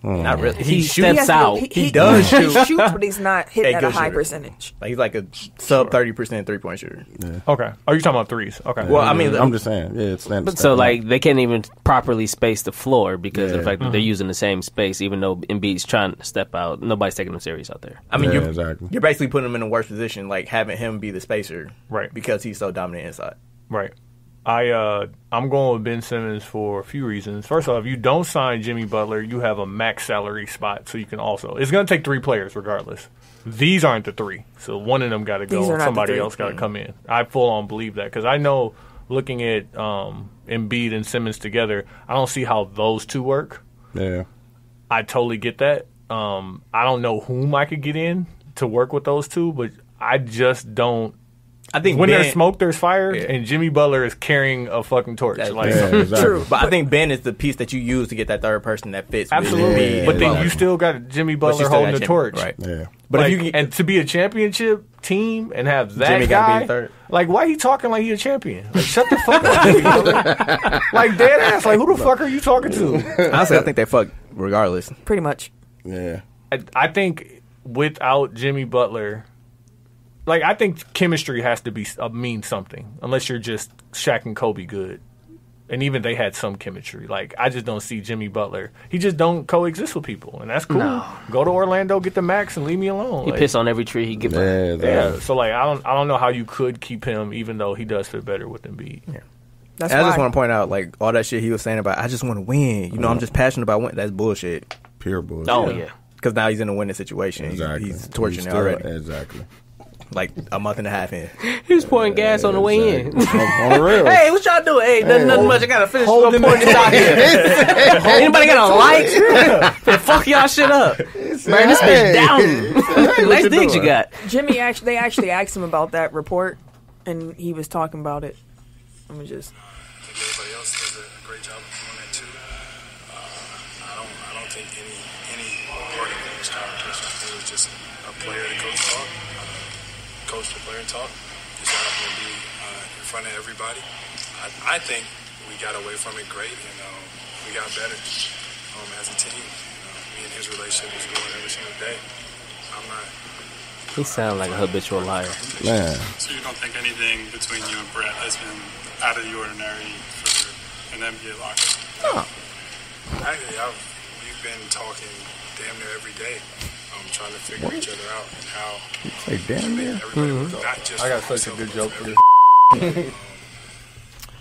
Speaker 5: Not really.
Speaker 3: He steps out.
Speaker 5: He does shoot.
Speaker 2: He shoots, but he's not hitting at a high percentage.
Speaker 5: Like he's like a sub 30% 3-point shooter.
Speaker 1: Yeah.
Speaker 4: Okay. Oh, you're talking about threes. Okay.
Speaker 5: Well, I mean,
Speaker 1: I'm just saying. Yeah, it's
Speaker 3: but so like they can't even properly space the floor because of the fact that they're using the same space, even though Embiid's trying to step out. Nobody's taking him serious out there.
Speaker 5: I mean,
Speaker 1: exactly.
Speaker 5: You're basically putting him in a worse position, like having him be the spacer,
Speaker 4: right?
Speaker 5: Because he's so dominant inside,
Speaker 4: right. I'm going with Ben Simmons for a few reasons. First off, if you don't sign Jimmy Butler, you have a max salary spot, so you can also. It's going to take 3 players regardless. These aren't the 3, so one of them got to go. Somebody else got to come in. I full on believe that because I know looking at Embiid and Simmons together, I don't see how those 2 work.
Speaker 1: Yeah,
Speaker 4: I totally get that. I don't know whom I could get in to work with those 2, but I just don't.
Speaker 5: I think
Speaker 4: when there's smoke, there's fire, and Jimmy Butler is carrying a fucking torch.
Speaker 1: Exactly.
Speaker 2: True.
Speaker 5: But I think Ben is the piece that you use to get that third person that fits.
Speaker 4: Absolutely. But then you still got Jimmy Butler holding the torch.
Speaker 5: Right.
Speaker 1: Yeah.
Speaker 5: But
Speaker 4: like,
Speaker 5: if you
Speaker 4: and to be a championship team and have that
Speaker 5: Jimmy
Speaker 4: guy,
Speaker 5: gotta be third.
Speaker 4: Like, why he talking like he a champion? Like, shut the fuck up, Jimmy Butler. Like, dead ass. Like, who the fuck are you talking to?
Speaker 5: Honestly, I think they fuck regardless.
Speaker 2: Pretty much.
Speaker 1: Yeah.
Speaker 4: I think without Jimmy Butler, like, I think chemistry has to be mean something, unless you're just Shaq and Kobe good. And even they had some chemistry. Like, I just don't see Jimmy Butler. He just don't coexist with people, and that's cool. No. Go to Orlando, get the max, and leave me alone.
Speaker 3: He piss on every tree he get.
Speaker 4: Yeah. So like, I don't know how you could keep him, even though he does fit better with Embiid. Yeah.
Speaker 5: I just want to point out, like, all that shit he was saying about, I just want to win. You know, I'm just passionate about winning. That's bullshit.
Speaker 1: Pure bullshit.
Speaker 3: Oh yeah.
Speaker 5: Because now he's in a winning situation.
Speaker 1: Exactly.
Speaker 5: He's torching it already.
Speaker 1: Exactly.
Speaker 5: Like a month and a half in.
Speaker 3: He was pouring gas on the way in.
Speaker 1: On the rails.
Speaker 3: Hey, what y'all doing? Hey, nothing much. I gotta finish pouring this out here. Anybody got a light? Fuck y'all shit up. Man, this bitch down. Nice things you got.
Speaker 2: Jimmy they actually asked him about that report, and he was talking about it. Let me just.
Speaker 7: Everybody else does a great job of doing that too. I don't think any part of it was competition. It was just a player to coach talk. Coach to player talk. Just happened to be in front of everybody. I think we got away from it great, and we got better as a team. Me and his relationship is growing every single day. I'm not.
Speaker 3: He sounds like a habitual liar.
Speaker 1: Man.
Speaker 7: So you don't think anything between you and Brett has been out of the ordinary for an NBA locker room? No. Actually, we've been talking damn near every day. Trying to figure each other out and how.
Speaker 1: Hey, damn near.
Speaker 7: Not just
Speaker 4: I got such a good joke for this.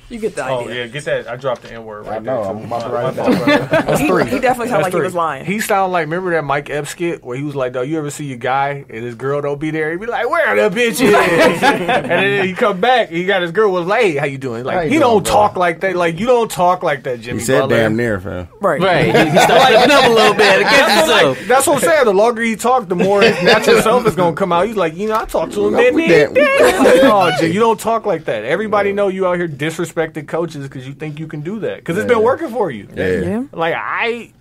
Speaker 2: You get the idea.
Speaker 4: Oh yeah, get that. I dropped the N word right there.
Speaker 1: I'm about to write
Speaker 4: That's three.
Speaker 2: He definitely sounded like he was lying.
Speaker 4: He sounded like, remember that Mike Epps skit where he was like, "Dog, you ever see your guy and his girl don't be there? He be like, where the bitch is?" And then he come back, he got his girl was like, "Hey, how you doing?" Like, he don't talk like that. Like, you don't talk like that, Jimmy.
Speaker 1: He said
Speaker 4: Butler.
Speaker 1: damn near, fam.
Speaker 2: Right.
Speaker 3: He started lighting up a little bit against himself.
Speaker 4: That's what I'm saying. The longer he talk, the more his natural self is gonna come out. He's like, I talk to him. Oh, Jim, you don't talk like that. Everybody know you out here disrespecting coaches because you think you can do that because it's been working for you.
Speaker 2: Yeah.
Speaker 4: Like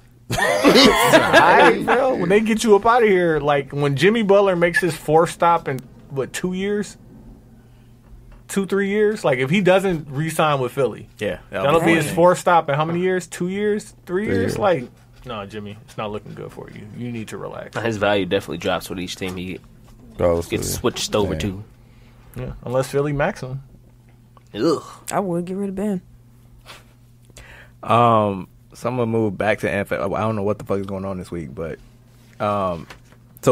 Speaker 4: bro, when they get you up out of here, like when Jimmy Butler makes his fourth stop in 2 years, 2-3 years, like if he doesn't re-sign with Philly, that'll be his fourth stop in how many years? 2 years, 3 years? Like, no, Jimmy, it's not looking good for you. You need to relax.
Speaker 3: His value definitely drops with each team he gets switched over to.
Speaker 4: Yeah, unless Philly max him.
Speaker 3: Ugh.
Speaker 2: I would get rid of Ben.
Speaker 5: So I'm gonna move back to NFL. I don't know what the fuck is going on this week, but so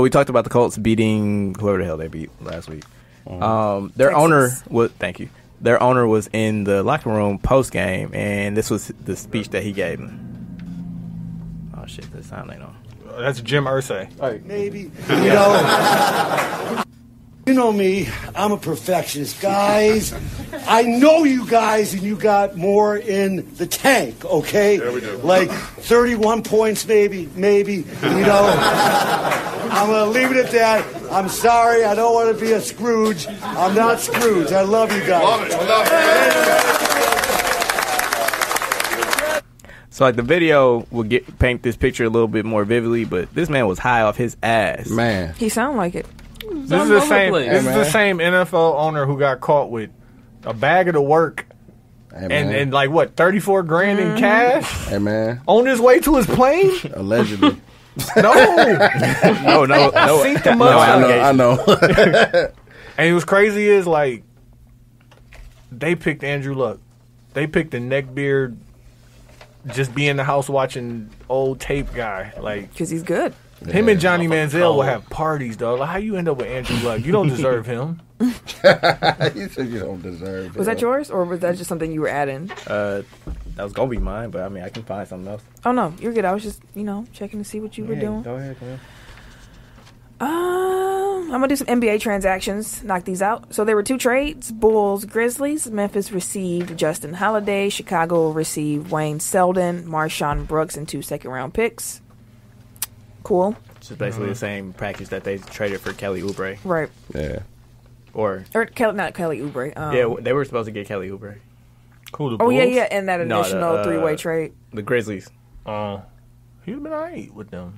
Speaker 5: we talked about the Colts beating whoever the hell they beat last week. Their owner was Their owner was in the locker room post game, and this was the speech that he gave them. Oh shit, this sound ain't on.
Speaker 4: That's Jim Irsay.
Speaker 8: Maybe you know me, I'm a perfectionist, guys. I know you guys, and you got more in the tank, okay?
Speaker 7: Yeah, we do.
Speaker 8: Like 31 points, maybe. You know, I'm gonna leave it at that. I'm sorry, I don't want to be a Scrooge. I'm not Scrooge. I love you guys.
Speaker 7: Love it.
Speaker 5: So like the video will paint this picture a little bit more vividly, but this man was high off his ass.
Speaker 1: Man,
Speaker 2: He sounded like it.
Speaker 4: This is the same. This is the same NFL owner who got caught with a bag of the work and like what, 34 grand in cash.
Speaker 1: Hey man,
Speaker 4: on his way to his plane.
Speaker 1: Allegedly.
Speaker 4: No.
Speaker 5: I
Speaker 4: seen the money.
Speaker 1: I know.
Speaker 4: And what's crazy is like they picked Andrew Luck. They picked the neckbeard, just be in the house watching old tape guy. Like,
Speaker 2: Because he's good.
Speaker 4: him and Johnny Manziel will have parties, dog. Like, how you end up with Andrew Luck? You don't deserve him.
Speaker 1: You said you don't deserve it.
Speaker 2: Was that yours, or was that just something you were adding?
Speaker 5: That was gonna be mine, but I mean I can find something else.
Speaker 2: Oh, no. You're good. I was just, checking to see what you were doing.
Speaker 5: Go ahead.
Speaker 2: I'm going to do some NBA transactions. Knock these out. So there were 2 trades. Bulls, Grizzlies. Memphis received Justin Holiday. Chicago received Wayne Selden, Marshawn Brooks, and 2 second-round picks. Cool.
Speaker 5: It's just basically the same package that they traded for Kelly Oubre.
Speaker 2: Right.
Speaker 1: Yeah.
Speaker 5: Or
Speaker 2: not Kelly Oubre.
Speaker 5: yeah, they were supposed to get Kelly Oubre.
Speaker 4: Cool.
Speaker 2: Oh, yeah, and that additional 3-way trade.
Speaker 5: The Grizzlies.
Speaker 4: He's been all right with them.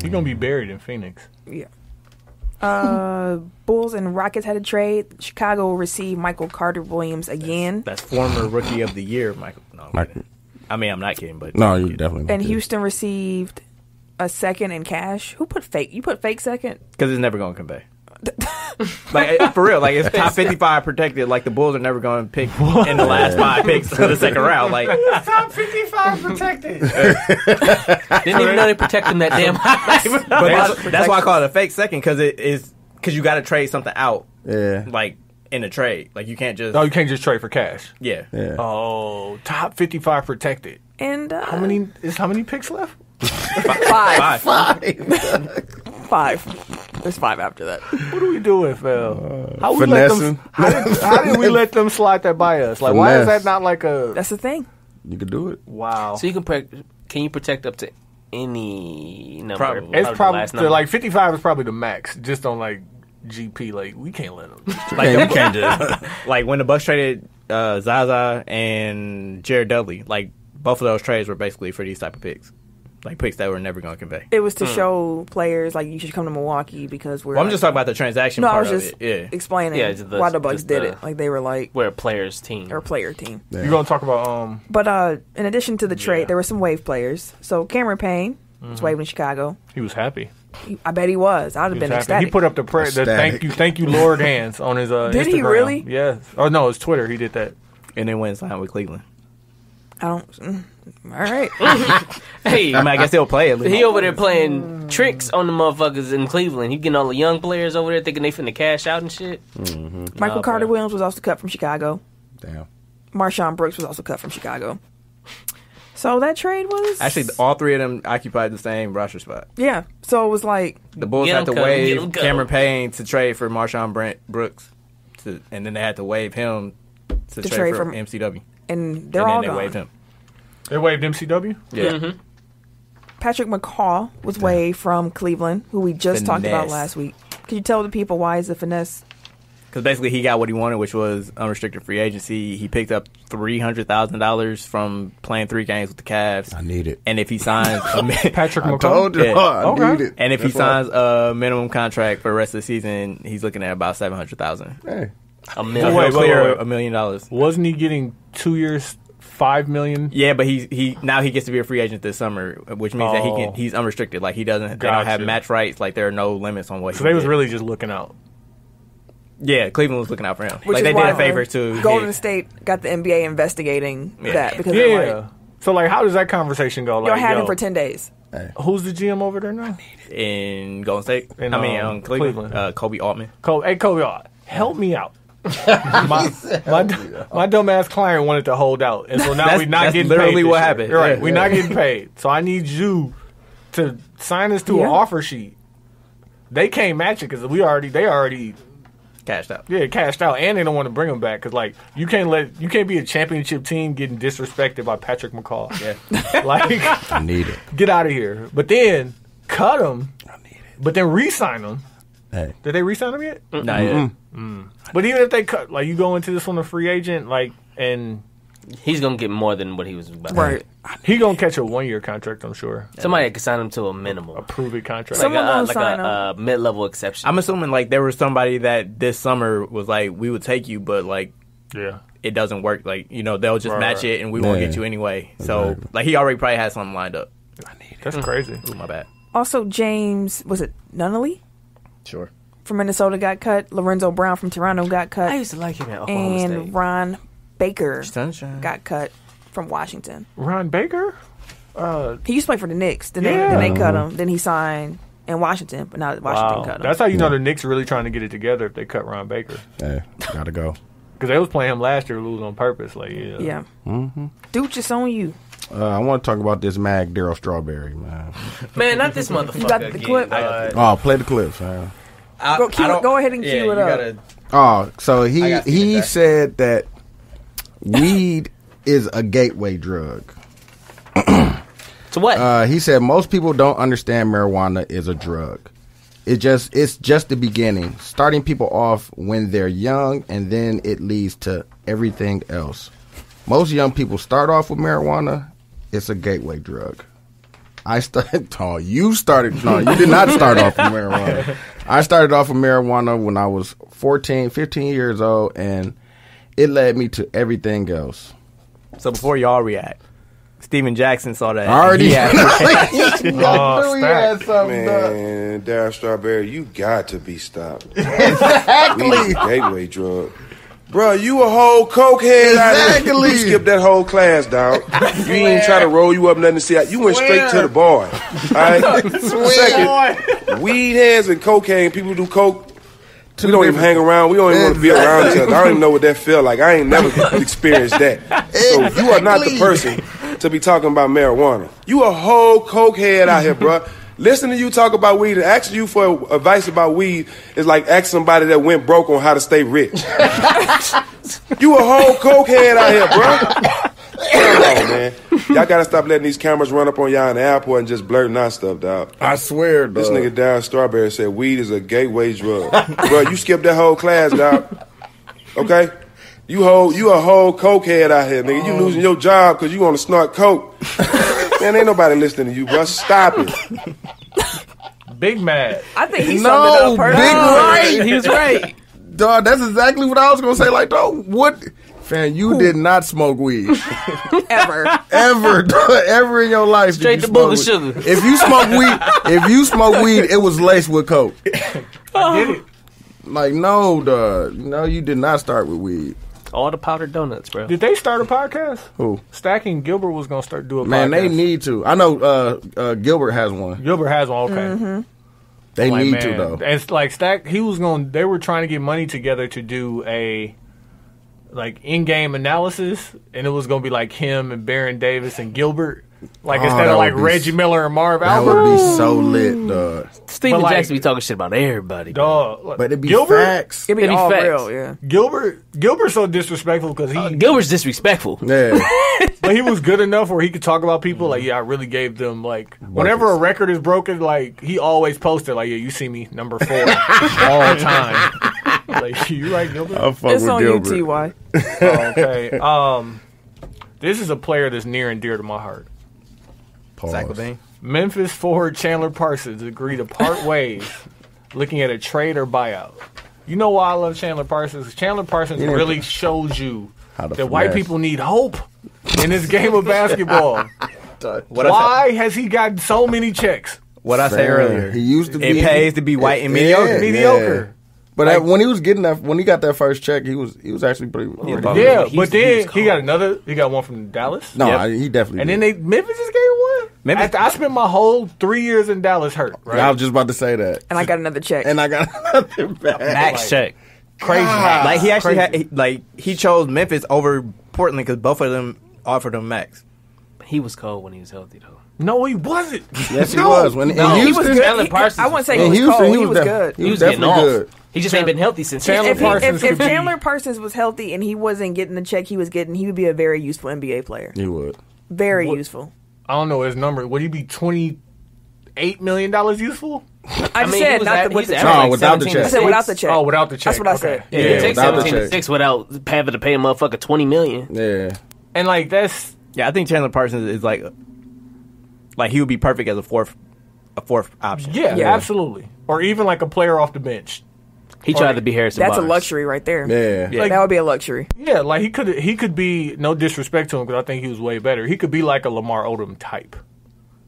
Speaker 4: He's going to be buried in Phoenix.
Speaker 2: Yeah. Bulls and Rockets had a trade. Chicago received Michael Carter Williams again.
Speaker 5: That's former Rookie of the Year, Michael. No, I mean, I'm not kidding, but
Speaker 1: No, you definitely.
Speaker 2: And Houston received a second in cash. Who put fake? You put fake second?
Speaker 5: Because it's never going to convey. Like, for real, like, it's top 55 protected. Like, the Bulls are never going to pick in the last 5 picks of the second round. Like,
Speaker 4: top 55 protected.
Speaker 3: Didn't even know they protected that damn house.
Speaker 5: but that's why I call it a fake second, because you got to trade something out.
Speaker 1: Yeah.
Speaker 5: Like, in a trade. Like, you can't just...
Speaker 4: No, you can't just trade for cash.
Speaker 5: Yeah.
Speaker 4: Oh, top 55 protected.
Speaker 2: And
Speaker 4: How many picks left?
Speaker 2: 5. 5. There's 5 after that.
Speaker 4: What do we do with Phil? How
Speaker 1: finessing.
Speaker 4: How did we let them slide that by us? Like, why is that not like a?
Speaker 2: That's the thing.
Speaker 1: You could do it.
Speaker 4: Wow.
Speaker 3: So you can you protect up to any number?
Speaker 5: Probably.
Speaker 4: It's
Speaker 3: of the
Speaker 4: probably
Speaker 3: last number?
Speaker 4: like 55 is probably the max. Just on like GP, like we can't let them.
Speaker 5: Like, you can't just... Like, when the Bucks traded Zaza and Jared Dudley, like, both of those trades were basically for these type of picks. Like, picks that were never going to convey.
Speaker 2: It was to show players, like, you should come to Milwaukee because we're...
Speaker 5: Well, I'm just talking about the transaction
Speaker 2: No, I
Speaker 5: part
Speaker 2: was
Speaker 5: of
Speaker 2: just
Speaker 5: it. Yeah.
Speaker 2: explaining why the Bucks did it. Like, they were like...
Speaker 3: We're a player's team.
Speaker 2: Or a player team.
Speaker 1: Yeah.
Speaker 4: You gonna talk about
Speaker 2: But in addition to the trade, there were some wave players. So Cameron Payne was waving in Chicago.
Speaker 4: He was happy.
Speaker 2: I bet he was. I would have been ecstatic.
Speaker 4: He put up the thank you Lord hands on his
Speaker 2: Did
Speaker 4: Instagram.
Speaker 2: he really?
Speaker 4: Yes. Oh no, it's Twitter. He did that.
Speaker 5: And then went and signed with Cleveland.
Speaker 2: I don't... all right.
Speaker 3: Hey,
Speaker 5: I mean, I guess they'll play at least.
Speaker 3: he over there playing tricks on the motherfuckers in Cleveland. He getting all the young players over there thinking they finna cash out and shit.
Speaker 2: Michael Carter Williams was also cut from Chicago.
Speaker 1: Damn.
Speaker 2: Marshawn Brooks was also cut from Chicago. So that trade was...
Speaker 5: Actually, all 3 of them occupied the same roster spot.
Speaker 2: Yeah. So it was like...
Speaker 5: The Bulls
Speaker 3: Get
Speaker 5: had to
Speaker 3: him, Cub. Get
Speaker 5: waive
Speaker 3: him, Cub.
Speaker 5: Cameron Payne to trade for Marshawn Brooks. And then they had to waive him to trade for MCW.
Speaker 2: And they're
Speaker 5: and
Speaker 2: all
Speaker 5: then they
Speaker 2: gone.
Speaker 5: waived him.
Speaker 4: They waived MCW.
Speaker 5: Yeah.
Speaker 2: Patrick McCaw was waived from Cleveland, who we just talked about
Speaker 5: Finesse.
Speaker 2: last week. Could you tell the people why is the finesse?
Speaker 5: Because basically he got what he wanted, which was unrestricted free agency. He picked up $300,000 from playing 3 games with the Cavs.
Speaker 1: I need it.
Speaker 5: And if he signs
Speaker 4: Patrick
Speaker 1: I
Speaker 4: McCaw.
Speaker 1: told you.
Speaker 5: Yeah.
Speaker 1: I
Speaker 4: Okay.
Speaker 1: need it.
Speaker 5: and if he
Speaker 1: That's why-
Speaker 5: signs a minimum contract for the rest of the season, he's looking at about $700,000.
Speaker 1: Hey.
Speaker 3: A
Speaker 5: He'll
Speaker 3: million.
Speaker 4: Wait,
Speaker 5: clear
Speaker 4: wait.
Speaker 5: $1 million.
Speaker 4: Wasn't he getting 2 years, $5 million?
Speaker 5: Yeah, but he now he gets to be a free agent this summer, which means that he's unrestricted. Like they don't have
Speaker 4: Gotcha.
Speaker 5: match rights. Like there are no limits on what.
Speaker 4: So
Speaker 5: he
Speaker 4: they was
Speaker 5: get.
Speaker 4: really just looking out.
Speaker 5: Yeah, Cleveland was looking out for him.
Speaker 2: Which
Speaker 5: Like
Speaker 2: is
Speaker 5: they
Speaker 2: why
Speaker 5: did a favor to
Speaker 2: Golden State got the NBA investigating
Speaker 5: Yeah.
Speaker 2: that because they're
Speaker 4: Yeah.
Speaker 2: like,
Speaker 4: So like, how does that conversation go?
Speaker 2: y'all
Speaker 4: Like,
Speaker 2: had him for 10 days.
Speaker 4: who's the GM over there now?
Speaker 5: in Golden State.
Speaker 4: In,
Speaker 5: Cleveland.
Speaker 4: Cleveland.
Speaker 5: Kobe Altman.
Speaker 4: Hey, Kobe, help me out. my dumb ass client wanted to hold out, and so now
Speaker 5: That's-
Speaker 4: we're not
Speaker 5: that's
Speaker 4: getting
Speaker 5: literally
Speaker 4: paid.
Speaker 5: what
Speaker 4: this year.
Speaker 5: happened.
Speaker 4: You're right,
Speaker 5: Yeah.
Speaker 4: we're not getting paid. So I need you to sign us to
Speaker 2: Yeah.
Speaker 4: an offer sheet. They can't match it because they already
Speaker 5: Cashed out.
Speaker 4: cashed out, and they don't want to bring him back because like you can't be a championship team getting disrespected by Patrick McCaw.
Speaker 5: Yeah.
Speaker 4: Like
Speaker 1: I need it.
Speaker 4: get out of here. But then cut him.
Speaker 1: I need it.
Speaker 4: But then re-sign him.
Speaker 1: Hey.
Speaker 4: Did they re-sign him yet?
Speaker 5: Not yet.
Speaker 4: But even if they cut, like you go into this on a free agent, like, and
Speaker 3: He's gonna get more than what he was about.
Speaker 2: Right.
Speaker 4: he gonna catch a 1-year contract, I'm sure.
Speaker 3: Somebody could sign him to a minimum.
Speaker 4: A prove it contract.
Speaker 2: Some- Someone gonna
Speaker 3: like
Speaker 2: sign
Speaker 3: a mid-level exception.
Speaker 5: I'm assuming like there was somebody that this summer was like, we would take you, but like
Speaker 4: yeah.
Speaker 5: it doesn't work. Like they'll just
Speaker 4: Right,
Speaker 5: match
Speaker 4: right.
Speaker 5: it, and we won't
Speaker 1: Yeah.
Speaker 5: get you anyway. So
Speaker 1: Exactly.
Speaker 5: like he already probably has something lined up.
Speaker 4: That's crazy.
Speaker 5: Ooh, my bad.
Speaker 2: Also, James, was it Nunnally
Speaker 5: Sure.
Speaker 2: from Minnesota got cut. Lorenzo Brown from Toronto got
Speaker 3: I
Speaker 2: cut.
Speaker 3: used to like him at Oklahoma
Speaker 2: And
Speaker 3: State.
Speaker 2: Ron Baker
Speaker 5: Sunshine.
Speaker 2: got cut from Washington.
Speaker 4: Ron Baker?
Speaker 2: He used to play for the Knicks. Then
Speaker 4: Yeah.
Speaker 2: they cut him. Then he signed in Washington, but now Washington
Speaker 4: Wow.
Speaker 2: cut him.
Speaker 4: That's how you know the Knicks really trying to get it together if they cut Ron Baker.
Speaker 1: Hey, gotta go.
Speaker 4: Because they was playing him last year, lose on purpose. Like, yeah.
Speaker 2: Yeah. Dude, just on you.
Speaker 1: I want to talk about this Mag Daryl Strawberry, man.
Speaker 3: Man, not this motherfucker.
Speaker 2: You got the
Speaker 3: again,
Speaker 2: clip?
Speaker 3: dog.
Speaker 1: Oh, play the clips, man.
Speaker 2: Go ahead and cue it up.
Speaker 1: Oh, so he
Speaker 5: gotta see that.
Speaker 1: said that weed is a gateway drug.
Speaker 3: So what?
Speaker 1: He said most people don't understand marijuana is a drug. It's just the beginning, starting people off when they're young, and then it leads to everything else. Most young people start off with marijuana. It's a gateway drug. I started. Oh, you started. No, you did not start off with marijuana. I started off with marijuana when I was 14, 15 years old, and it led me to everything else.
Speaker 5: So before y'all react, Steven Jackson saw that.
Speaker 1: Already.
Speaker 5: Yeah.
Speaker 4: Oh,
Speaker 1: He had something.
Speaker 9: Man, Darren Strawberry, you got to be stopped.
Speaker 1: Exactly.
Speaker 9: Weed is a gateway drug. Bro, you a whole cokehead out here.
Speaker 1: Exactly.
Speaker 9: You skipped that whole class, dog. You ain't try to roll you up nothing to see out. You went straight to the bar. All right? Second, weed heads and cocaine, people who do coke, we don't even hang around. We don't even want to be around each other. I don't even know what that feel like. I ain't never experienced that. So you are not the person to be talking about marijuana. You a whole cokehead out here, bro. Listening to you talk about weed and asking you for advice about weed is like asking somebody that went broke on how to stay rich. You a whole cokehead out here, bro. Come on, man. Y'all gotta stop letting these cameras run up on y'all in the airport and just blurting out stuff, dog.
Speaker 1: I swear, dog.
Speaker 9: This nigga Darren Strawberry said weed is a gateway drug. Bro, you skipped that whole class, dog. Okay? You a whole cokehead out here, nigga. You losing your job because you want to snort coke. Man, ain't nobody listening to you, bro. Stop it.
Speaker 4: Big mad.
Speaker 2: I think he summed it up
Speaker 1: Big
Speaker 2: perfectly.
Speaker 1: right.
Speaker 5: He was right.
Speaker 1: Dog, that's exactly what I was gonna say. Like, dog, what? Fam, you did not smoke weed
Speaker 2: Ever.
Speaker 1: ever, dog, ever in your life.
Speaker 3: Straight
Speaker 1: did
Speaker 3: to
Speaker 1: you
Speaker 3: bullet
Speaker 1: smoke
Speaker 3: sugar.
Speaker 1: weed. If you smoke weed, it was laced with coke.
Speaker 4: I did it.
Speaker 1: Like, no, dog, no, you did not start with weed.
Speaker 3: All the powdered donuts, bro.
Speaker 4: Did they start a podcast?
Speaker 1: Who?
Speaker 4: Stacking Gilbert was going to start do a podcast.
Speaker 1: Man, they need to. I know Gilbert has one.
Speaker 4: Gilbert has one, okay.
Speaker 1: They
Speaker 4: Like,
Speaker 1: need to
Speaker 4: man,
Speaker 1: though.
Speaker 4: And it's like Stack, they were trying to get money together to do a like in-game analysis, and it was going to be like him and Baron Davis and Gilbert, like instead
Speaker 1: that
Speaker 4: of like
Speaker 1: would be
Speaker 4: Reggie Miller and Marv
Speaker 1: That
Speaker 4: Albert.
Speaker 1: would be so lit, dog.
Speaker 3: Steven
Speaker 4: But, like-
Speaker 3: Jackson be talking shit about everybody. bro.
Speaker 4: Dog,
Speaker 1: But it'd be
Speaker 4: Gilbert,
Speaker 1: facts.
Speaker 2: It'd be
Speaker 3: It'd be
Speaker 2: all
Speaker 3: facts.
Speaker 2: real, yeah.
Speaker 4: Gilbert's so disrespectful because
Speaker 3: Gilbert's disrespectful.
Speaker 1: Yeah.
Speaker 4: but he was good enough where he could talk about people. Like, yeah, I really gave them like whenever a record is broken, like he always posted like, yeah, you see me number 4 all time. Like, you right, Gilbert?
Speaker 1: I fuck
Speaker 2: It's
Speaker 1: with
Speaker 2: on you,
Speaker 1: Gilbert.
Speaker 2: T.Y.
Speaker 4: Okay. This is a player that's near and dear to my heart.
Speaker 5: Zach
Speaker 1: Pause.
Speaker 5: Levine.
Speaker 4: Memphis forward Chandler Parsons agreed to part ways, looking at a trade or buyout. You know why I love Chandler Parsons? Chandler Parsons
Speaker 1: didn't-
Speaker 4: really shows you
Speaker 1: How to
Speaker 4: that white
Speaker 1: finesse.
Speaker 4: people need hope in this game of basketball.
Speaker 5: What I
Speaker 4: Why has he gotten so many checks?
Speaker 5: What I said
Speaker 1: Fam,
Speaker 5: earlier.
Speaker 1: he used to
Speaker 5: It
Speaker 1: be
Speaker 5: pays to be white and
Speaker 1: Yeah,
Speaker 5: mediocre.
Speaker 4: Mediocre.
Speaker 1: But when he was getting that, when he got that first check, he was actually pretty.
Speaker 5: Yeah,
Speaker 1: pretty
Speaker 4: Yeah,
Speaker 3: He
Speaker 4: but
Speaker 3: was
Speaker 4: then he
Speaker 3: cold.
Speaker 4: got another. He got one from Dallas.
Speaker 1: No,
Speaker 5: Yep.
Speaker 1: he definitely.
Speaker 4: And
Speaker 1: did.
Speaker 4: then Memphis just gave one.
Speaker 5: Memphis-
Speaker 4: I spent my whole 3 years in Dallas hurt. Right?
Speaker 1: I was just about to say that,
Speaker 2: And I got another check.
Speaker 1: and I got nothing back.
Speaker 5: Max check.
Speaker 4: Crazy.
Speaker 5: Like he actually
Speaker 4: Crazy.
Speaker 5: had he chose Memphis over Portland because both of them offered him max.
Speaker 3: He was cold when he was healthy, though.
Speaker 4: No, he wasn't.
Speaker 1: Yes, he
Speaker 4: No.
Speaker 1: was. When
Speaker 3: No,
Speaker 1: in
Speaker 2: he
Speaker 1: Houston,
Speaker 2: was good.
Speaker 3: Chandler Parsons
Speaker 2: I wouldn't say he
Speaker 1: in
Speaker 2: was
Speaker 1: Houston,
Speaker 2: cold. He was
Speaker 1: def-
Speaker 2: good.
Speaker 1: He was
Speaker 3: getting
Speaker 1: definitely
Speaker 3: off.
Speaker 1: good.
Speaker 3: He just ain't been healthy since.
Speaker 4: Chandler
Speaker 2: If
Speaker 4: Parsons could be-
Speaker 2: Chandler Parsons was healthy and he wasn't getting the check he was getting, he would be a very useful NBA player.
Speaker 1: He would.
Speaker 2: Very
Speaker 4: What-
Speaker 2: useful.
Speaker 4: I don't know his number. Would he be $28 million useful?
Speaker 2: I just
Speaker 3: mean,
Speaker 2: said
Speaker 3: he was
Speaker 2: not
Speaker 3: at-
Speaker 2: the, with
Speaker 3: he's
Speaker 2: the
Speaker 3: averaging
Speaker 2: check.
Speaker 1: No, without the
Speaker 3: 17
Speaker 1: check.
Speaker 2: I said without the check.
Speaker 4: Oh, without the check.
Speaker 2: That's what I
Speaker 4: Okay.
Speaker 2: said.
Speaker 3: Yeah,
Speaker 1: Yeah,
Speaker 3: it takes
Speaker 1: without the
Speaker 3: 17 to
Speaker 1: check.
Speaker 3: 6 without having to pay a motherfucker $20 million.
Speaker 1: Yeah.
Speaker 4: And like that's
Speaker 5: Yeah, I think Chandler Parsons is like he would be perfect as a fourth option.
Speaker 4: yeah,
Speaker 2: Yeah.
Speaker 4: absolutely. Or even like a player off the bench.
Speaker 3: He tried to be Harrison
Speaker 2: That's a
Speaker 3: Barnes.
Speaker 2: luxury right there.
Speaker 1: Yeah.
Speaker 4: Like-
Speaker 2: That would be a luxury.
Speaker 4: Yeah, like he could be, no disrespect to him because I think he was way better. He could be like a Lamar Odom type.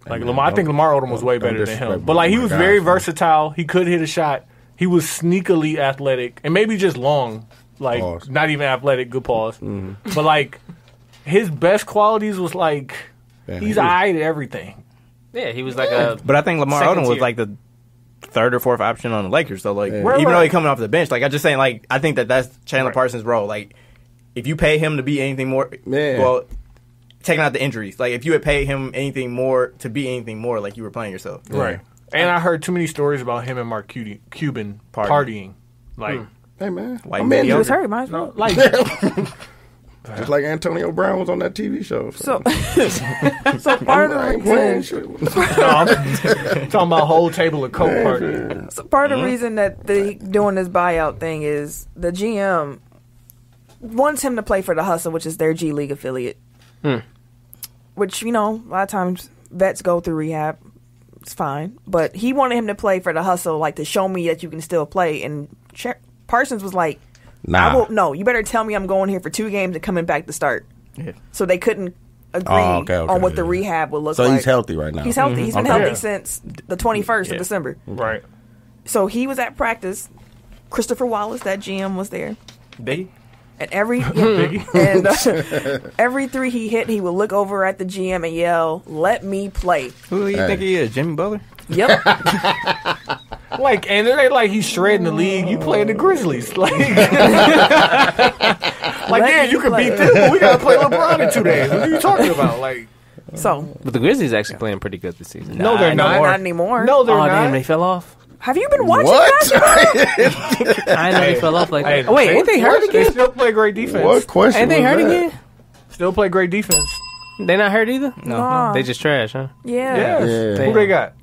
Speaker 4: Like
Speaker 1: man,
Speaker 4: Lamar, I think
Speaker 1: don't-
Speaker 4: Lamar Odom was way
Speaker 1: don't
Speaker 4: better than him.
Speaker 1: disrespect
Speaker 4: But like he
Speaker 1: my
Speaker 4: was
Speaker 1: guy,
Speaker 4: very
Speaker 1: man.
Speaker 4: versatile. He could hit a shot. He was sneakily athletic and maybe just long. Like
Speaker 1: Pause.
Speaker 4: not even athletic, good pause. But like his best qualities was like
Speaker 1: Yeah,
Speaker 4: he's
Speaker 1: he was-
Speaker 4: eyed at everything.
Speaker 3: Yeah, he was like a.
Speaker 5: But I think Lamar
Speaker 3: Second
Speaker 5: Odom was
Speaker 3: tier.
Speaker 5: like the third or fourth option on the Lakers. So like,
Speaker 1: Yeah.
Speaker 5: even
Speaker 4: Right,
Speaker 5: though
Speaker 4: right.
Speaker 5: he's coming off the bench, like I just saying, like I think that's Chandler
Speaker 4: Right.
Speaker 5: Parsons' role. Like, if you pay him to be anything more,
Speaker 1: Yeah.
Speaker 5: well, taking out the injuries, like if you had paid him anything more to be anything more, like you were playing yourself.
Speaker 4: Right. And I heard too many stories about him and Mark Cuban partying. Like,
Speaker 1: Hey man,
Speaker 5: White
Speaker 1: I'm in
Speaker 2: He
Speaker 5: mediocre.
Speaker 2: was hurt, might as well.
Speaker 4: like
Speaker 1: just like Antonio Brown was on that TV show.
Speaker 2: So, so part of
Speaker 1: I
Speaker 2: the
Speaker 1: ain't playing
Speaker 2: reason,
Speaker 1: shit.
Speaker 4: I'm talking about a whole table of coke party.
Speaker 2: so part of the reason that they doing this buyout thing is the GM wants him to play for the Hustle, which is their G League affiliate. Which, you know, a lot of times vets go through rehab. It's fine. But he wanted him to play for the Hustle, like to show me that you can still play. And Parsons was like,
Speaker 1: Nah.
Speaker 2: no, you better tell me I'm going here for 2 games and coming back to start.
Speaker 5: Yeah.
Speaker 2: So they couldn't agree on what the rehab would look like.
Speaker 1: So he's healthy right now.
Speaker 2: He's healthy. He's been healthy since the 21st of December.
Speaker 4: Right.
Speaker 2: So he was at practice. Christopher Wallace, that GM, was there.
Speaker 5: Biggie?
Speaker 2: And every three he hit, he would look over at the GM and yell, "Let me play."
Speaker 5: Who do you think he is? Jimmy Butler?
Speaker 2: Yep.
Speaker 4: Like, and it ain't like he's shredding the league. You play the Grizzlies. Like, yeah, you can beat them, but we got to play LeBron in 2 days. What are you talking about? Like,
Speaker 3: but the Grizzlies actually playing pretty good this season.
Speaker 4: No, they're not.
Speaker 2: Not anymore.
Speaker 4: No, they're not.
Speaker 3: Damn, they fell off.
Speaker 2: Have you been watching
Speaker 3: that? I know they fell off like that. Wait, ain't they hurt again?
Speaker 4: They still play great defense.
Speaker 1: What question?
Speaker 3: Ain't they hurt again?
Speaker 4: Still play great defense.
Speaker 3: They not hurt either?
Speaker 2: No.
Speaker 3: They just trash, huh?
Speaker 2: Yeah.
Speaker 4: Who they got?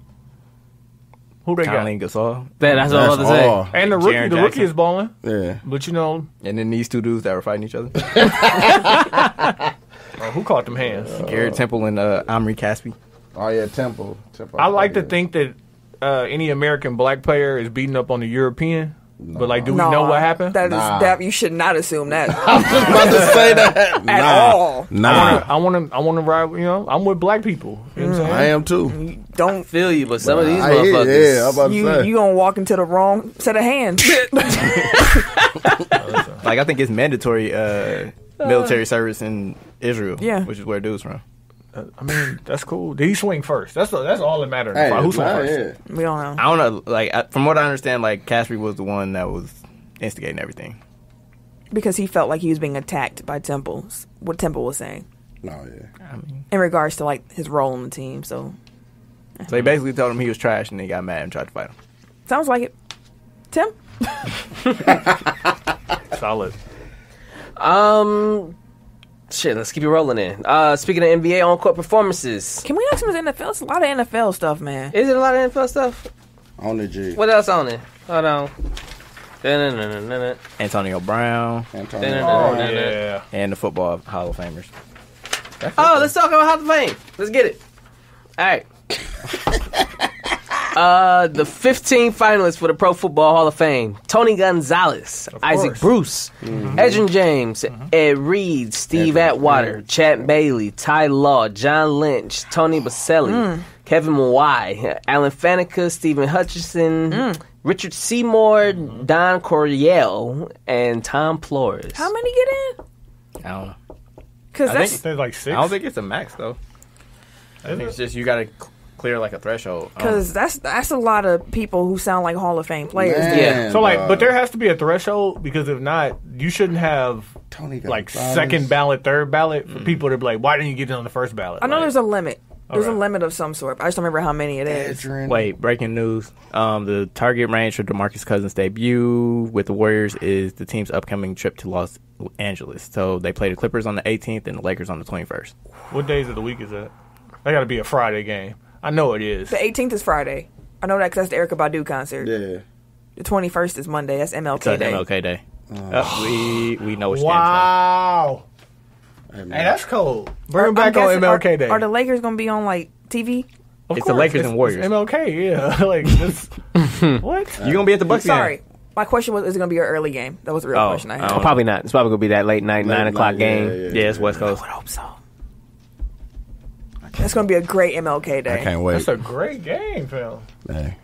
Speaker 5: Colin Gasol.
Speaker 3: That's all to say.
Speaker 4: And the rookie is balling.
Speaker 1: Yeah.
Speaker 4: But you know.
Speaker 5: And then these two dudes that were fighting each other.
Speaker 4: Who caught them hands?
Speaker 5: Garrett Temple and Omri Caspi.
Speaker 1: Oh, yeah, Temple.
Speaker 4: I like to think that any American black player is beating up on the European. But, like, do we know what happened?
Speaker 2: That you should not assume that.
Speaker 1: I was just about to say that.
Speaker 2: At all.
Speaker 4: I want to ride, I'm with black people. You know what I'm saying?
Speaker 1: I am too.
Speaker 2: Don't
Speaker 3: feel you, but some of these motherfuckers.
Speaker 1: Yeah, I'm about to say.
Speaker 2: You gonna walk into the wrong set of hands.
Speaker 5: Like, I think it's mandatory military service in Israel.
Speaker 2: Yeah.
Speaker 5: Which is where dude's from.
Speaker 4: I mean, that's cool. Did he swing first? That's all that matters.
Speaker 1: Hey,
Speaker 4: Who swung first?
Speaker 1: Yeah.
Speaker 2: We don't know.
Speaker 5: I don't know. Like, from what I understand, like, Caspi was the one that was instigating everything.
Speaker 2: Because he felt like he was being attacked by Temple. What Temple was saying.
Speaker 1: No, yeah.
Speaker 5: I mean,
Speaker 2: in regards to, like, his role on the team, so.
Speaker 5: So he basically told him he was trash and he got mad and tried to fight him.
Speaker 2: Sounds like it. Tim?
Speaker 4: Solid.
Speaker 3: Shit, let's keep it rolling in. Speaking of NBA on-court performances.
Speaker 2: Can we knock some of the NFL? It's a lot of NFL stuff, man.
Speaker 3: Is it a lot of NFL stuff?
Speaker 1: On the G.
Speaker 3: What else on it? Hold on.
Speaker 5: Antonio Brown.
Speaker 4: Yeah.
Speaker 5: And the football Hall of Famers.
Speaker 3: Let's talk about Hall of Fame. Let's get it. All right. The 15 finalists for the Pro Football Hall of Fame: Tony Gonzalez, Isaac Bruce, Edgerrin James, Ed Reed, Steve Atwater, Chat Bailey, Ty Law, John Lynch, Tony Baselli, Kevin Mawai, Alan Faneca, Stephen Hutchinson, Richard Seymour, Don Coryell, and Tom Flores.
Speaker 2: How many get in?
Speaker 5: I don't know.
Speaker 2: Because
Speaker 4: I think there's like 6.
Speaker 5: I don't think it's a max, though. I think it's just you got to clear like a threshold.
Speaker 2: Because that's a lot of people who sound like Hall of Fame players.
Speaker 3: Yeah.
Speaker 4: So but there has to be a threshold, because if not, you shouldn't have like second ballot, third ballot for people to be like, why didn't you get it on the first ballot?
Speaker 2: I know
Speaker 4: like,
Speaker 2: there's a limit. There's a limit of some sort. I just don't remember how many it is.
Speaker 5: Wait, breaking news. The target range for DeMarcus Cousins' debut with the Warriors is the team's upcoming trip to Los Angeles. So they play the Clippers on the 18th and the Lakers on the 21st.
Speaker 4: What days of the week is that? That got to be a Friday game. I know it is.
Speaker 2: The 18th is Friday. I know that because that's the Erykah Badu concert.
Speaker 1: Yeah.
Speaker 2: The 21st is Monday. That's MLK Day.
Speaker 5: MLK Day. We know which
Speaker 4: Wow. Hey, that's cold. Bring them back on MLK Day.
Speaker 2: Are the Lakers going to be on, like, TV?
Speaker 5: It's the Lakers and Warriors.
Speaker 4: It's MLK, yeah. Like, this, what?
Speaker 5: You going to be at the Bucks game?
Speaker 2: Sorry. My question was, is it going to be an early game? That was the real question I had.
Speaker 3: Probably not. It's probably going to be that late night, 9 o'clock game.
Speaker 5: Yeah, it's West Coast.
Speaker 2: I would hope so. It's going to be a great MLK Day.
Speaker 1: I can't wait.
Speaker 4: That's a great game, Phil.
Speaker 1: Hey.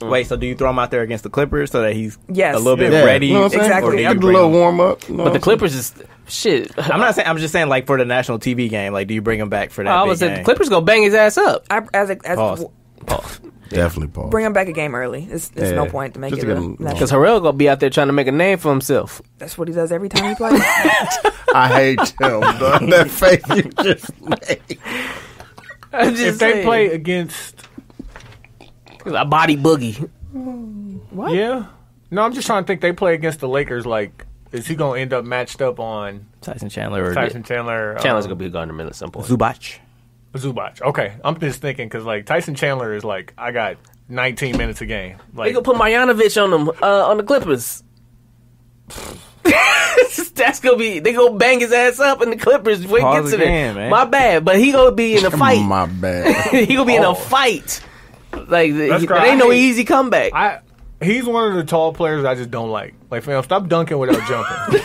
Speaker 5: Wait, so do you throw him out there against the Clippers so that he's
Speaker 2: Yes.
Speaker 5: a little bit
Speaker 1: Yeah.
Speaker 5: ready?
Speaker 1: You know what I'm saying?
Speaker 2: Exactly.
Speaker 5: Or do you
Speaker 1: I do a
Speaker 5: bring
Speaker 1: little
Speaker 5: him-
Speaker 1: warm up.
Speaker 3: But the Clippers is shit.
Speaker 5: I'm just saying like for the national TV game, like do you bring him back for that
Speaker 3: I
Speaker 5: big
Speaker 3: was saying
Speaker 5: game?
Speaker 3: the Clippers gonna bang his ass up.
Speaker 5: Pause.
Speaker 1: Definitely, Paul.
Speaker 2: Bring him back a game early. It's no point to make
Speaker 1: Just
Speaker 2: it
Speaker 1: to
Speaker 2: a
Speaker 1: get him-
Speaker 2: national.
Speaker 3: Because Harrell gonna be out there trying to make a name for himself.
Speaker 2: That's what he does every time he plays.
Speaker 1: I hate him. Dog. That face you just made.
Speaker 3: I'm just
Speaker 4: If they
Speaker 3: saying.
Speaker 4: play against,
Speaker 3: a body boogie.
Speaker 2: What?
Speaker 4: yeah. No, I'm just trying to think. They play against the Lakers. Like, is he gonna end up matched up on
Speaker 5: Tyson Chandler or
Speaker 4: Tyson Chandler?
Speaker 3: Chandler's gonna be a Gardner Mill at some point.
Speaker 5: Zubac.
Speaker 4: Zubac. Okay, I'm just thinking because like Tyson Chandler is like, I got 19 minutes a game.
Speaker 3: They
Speaker 4: Like,
Speaker 3: gonna put Marjanovic on them on the Clippers. That's gonna be. They gonna bang his ass up in the Clippers when he
Speaker 5: Pause
Speaker 3: gets to
Speaker 5: again,
Speaker 3: there.
Speaker 5: man.
Speaker 3: My bad, but he gonna be in a fight.
Speaker 1: My bad.
Speaker 3: He gonna be in a fight. Like
Speaker 4: That's
Speaker 3: that
Speaker 4: great.
Speaker 3: ain't no easy comeback.
Speaker 4: he's one of the tall players I just don't like. Like, fam, stop dunking without jumping.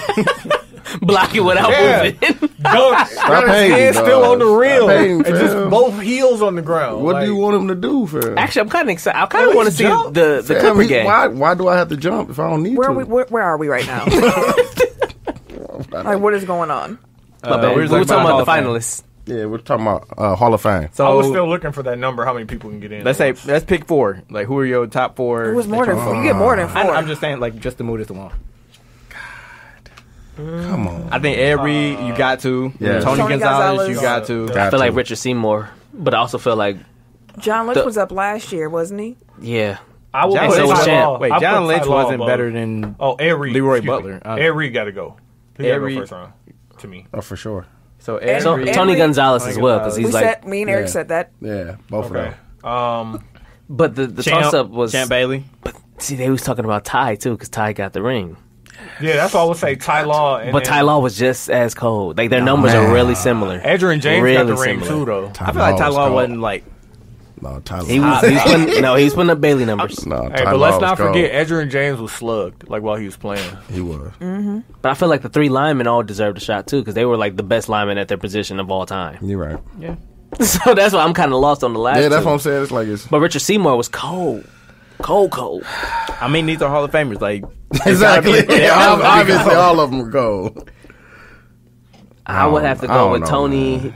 Speaker 3: Block it without moving.
Speaker 4: Got his
Speaker 1: hating,
Speaker 4: hand still
Speaker 1: dog.
Speaker 4: on the reel.
Speaker 1: Stop hating,
Speaker 4: And just
Speaker 1: fam.
Speaker 4: both heels on the ground.
Speaker 1: What
Speaker 4: Like,
Speaker 1: do you want him to do, fam?
Speaker 3: Actually, I'm kind of excited. I kind of want to see
Speaker 4: jump.
Speaker 3: the
Speaker 1: Fam,
Speaker 3: Clipper
Speaker 1: he-
Speaker 3: game.
Speaker 1: Why do I have to jump if I don't need
Speaker 2: Where
Speaker 1: to?
Speaker 2: are we? Where are we right now? Like, what is going on?
Speaker 3: My bad.
Speaker 5: we
Speaker 3: We
Speaker 5: were
Speaker 3: were
Speaker 5: talking
Speaker 3: talking
Speaker 5: about
Speaker 3: about the
Speaker 5: Hall of
Speaker 3: finalists.
Speaker 1: Yeah, we're talking about Hall of Fame.
Speaker 5: So
Speaker 4: I was still looking for that number. How many people can get in?
Speaker 5: let's pick 4. Like, who are your top 4?
Speaker 2: It was more than 4. You get more than 4.
Speaker 5: I'm just saying, like, just to move this along.
Speaker 1: Come on.
Speaker 5: I think Avery, you got to.
Speaker 1: Yeah.
Speaker 5: Tony
Speaker 2: Tony
Speaker 5: Gonzalez, you
Speaker 2: Gonzalez.
Speaker 5: got to.
Speaker 3: I feel like Richard Seymour, but I also feel like
Speaker 2: John Lynch was up last year, wasn't he?
Speaker 3: yeah.
Speaker 4: I will
Speaker 5: John
Speaker 4: put
Speaker 3: so was
Speaker 4: Ty
Speaker 3: Champ.
Speaker 4: Law.
Speaker 5: Wait,
Speaker 4: I
Speaker 5: John
Speaker 4: put
Speaker 5: Lynch
Speaker 4: Ty Law
Speaker 5: wasn't
Speaker 4: above.
Speaker 5: better than
Speaker 4: Leroy
Speaker 5: Leroy
Speaker 4: excuse
Speaker 5: Butler.
Speaker 4: Me. Avery got to go. He got to
Speaker 5: Avery-
Speaker 4: go first round to me.
Speaker 1: Oh, for sure.
Speaker 5: So
Speaker 2: And-
Speaker 3: So
Speaker 5: Avery.
Speaker 3: Tony Gonzalez
Speaker 5: Tony
Speaker 3: as well, because
Speaker 5: Gonzalez.
Speaker 3: he's
Speaker 2: We
Speaker 3: like.
Speaker 2: said, me and Eric
Speaker 1: Yeah.
Speaker 2: said that.
Speaker 1: Yeah, both
Speaker 4: Okay.
Speaker 1: of them.
Speaker 3: But the
Speaker 5: Champ,
Speaker 3: toss up was.
Speaker 5: Champ Bailey.
Speaker 3: But see, they was talking about Ty too, because Ty got the ring.
Speaker 4: Yeah, that's why I would say Ty Law. And
Speaker 3: But Ty Law was just as cold. Like their numbers
Speaker 1: man.
Speaker 3: are really similar.
Speaker 4: Adrian James
Speaker 3: really
Speaker 4: got the ring
Speaker 3: similar.
Speaker 4: too, though.
Speaker 5: I feel like Ty Law
Speaker 1: was
Speaker 5: wasn't like.
Speaker 1: No, Tyler.
Speaker 3: He was putting up Bailey numbers.
Speaker 1: No,
Speaker 4: Hey,
Speaker 1: Ty
Speaker 4: but
Speaker 1: Law
Speaker 4: let's
Speaker 1: was
Speaker 4: not
Speaker 1: cold.
Speaker 4: forget Adrian James was slugged like while he was playing.
Speaker 1: He was.
Speaker 3: But I feel like the 3 linemen all deserved a shot too, because they were like the best linemen at their position of all time.
Speaker 1: You're right.
Speaker 5: Yeah.
Speaker 3: So that's why I'm kind of lost on the last.
Speaker 1: Yeah, that's
Speaker 3: two.
Speaker 1: what I'm saying. It's like it's
Speaker 3: But Richard Seymour was cold. Cold.
Speaker 5: I mean, these are Hall of Famers. Like,
Speaker 1: exactly.
Speaker 5: They're all gonna be
Speaker 1: Obviously,
Speaker 5: cold.
Speaker 1: all of them are gold.
Speaker 3: I would have to
Speaker 1: I
Speaker 3: go
Speaker 1: don't
Speaker 3: with
Speaker 1: know,
Speaker 3: Tony,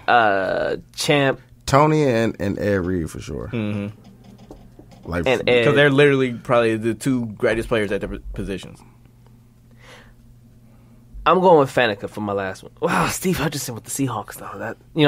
Speaker 3: Champ,
Speaker 1: Tony and Ed Reed for sure.
Speaker 5: Mm-hmm.
Speaker 1: Like
Speaker 3: and Ed.
Speaker 5: because they're literally probably the 2 greatest players at their positions.
Speaker 3: I'm going with Faneca for my last one. Wow, Steve Hutchinson with the Seahawks though.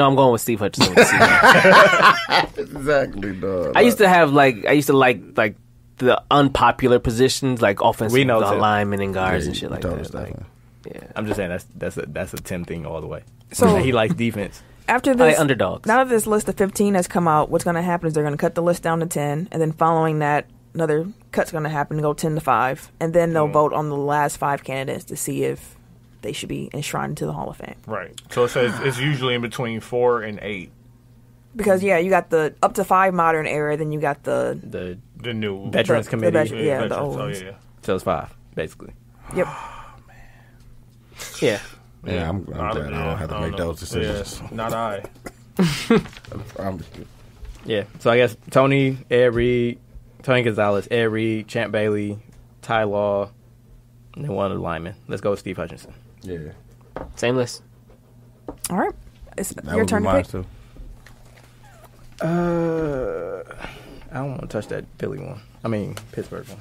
Speaker 3: I'm going with Steve Hutchinson with the Seahawks.
Speaker 1: exactly, dog.
Speaker 3: I used to like the unpopular positions like offensive
Speaker 5: We know, too.
Speaker 3: linemen and guards and
Speaker 1: Yeah,
Speaker 3: shit
Speaker 1: you
Speaker 3: like
Speaker 1: told
Speaker 3: that.
Speaker 1: us that,
Speaker 3: Like,
Speaker 1: man.
Speaker 3: yeah.
Speaker 5: I'm just saying that's a Tim thing all the way.
Speaker 2: So-
Speaker 5: he likes defense.
Speaker 2: After
Speaker 3: I
Speaker 2: this,
Speaker 3: like underdogs.
Speaker 2: now that this list of 15 has come out, what's going to happen is they're going to cut the list down to 10, and then following that, another cut's going to happen to go 10 to 5, and then they'll vote on the last 5 candidates to see if they should be enshrined into the Hall of Fame.
Speaker 4: Right. So it says it's usually in between 4 and 8.
Speaker 2: Because you got the up to 5 modern era, then you got the
Speaker 4: The new
Speaker 5: Veterans
Speaker 2: the
Speaker 5: Committee.
Speaker 2: veteran- yeah, the
Speaker 4: veterans.
Speaker 2: old
Speaker 4: Oh,
Speaker 2: ones.
Speaker 4: yeah.
Speaker 5: So it's 5, basically.
Speaker 2: Yep.
Speaker 3: Yeah.
Speaker 1: Yeah, I'm glad I don't have to make those decisions.
Speaker 4: Yeah, not I.
Speaker 5: Yeah. So I guess Tony, Ed Reed, Tony Gonzalez, Ed Reed, Champ Bailey, Ty Law, and then one of the linemen. Let's go with Steve Hutchinson.
Speaker 1: Yeah,
Speaker 3: Same list.
Speaker 2: All right. It's
Speaker 1: that
Speaker 2: your
Speaker 1: would be
Speaker 2: turn to
Speaker 1: mine
Speaker 2: pick.
Speaker 1: too.
Speaker 5: I don't want to touch that Philly one. I mean Pittsburgh one.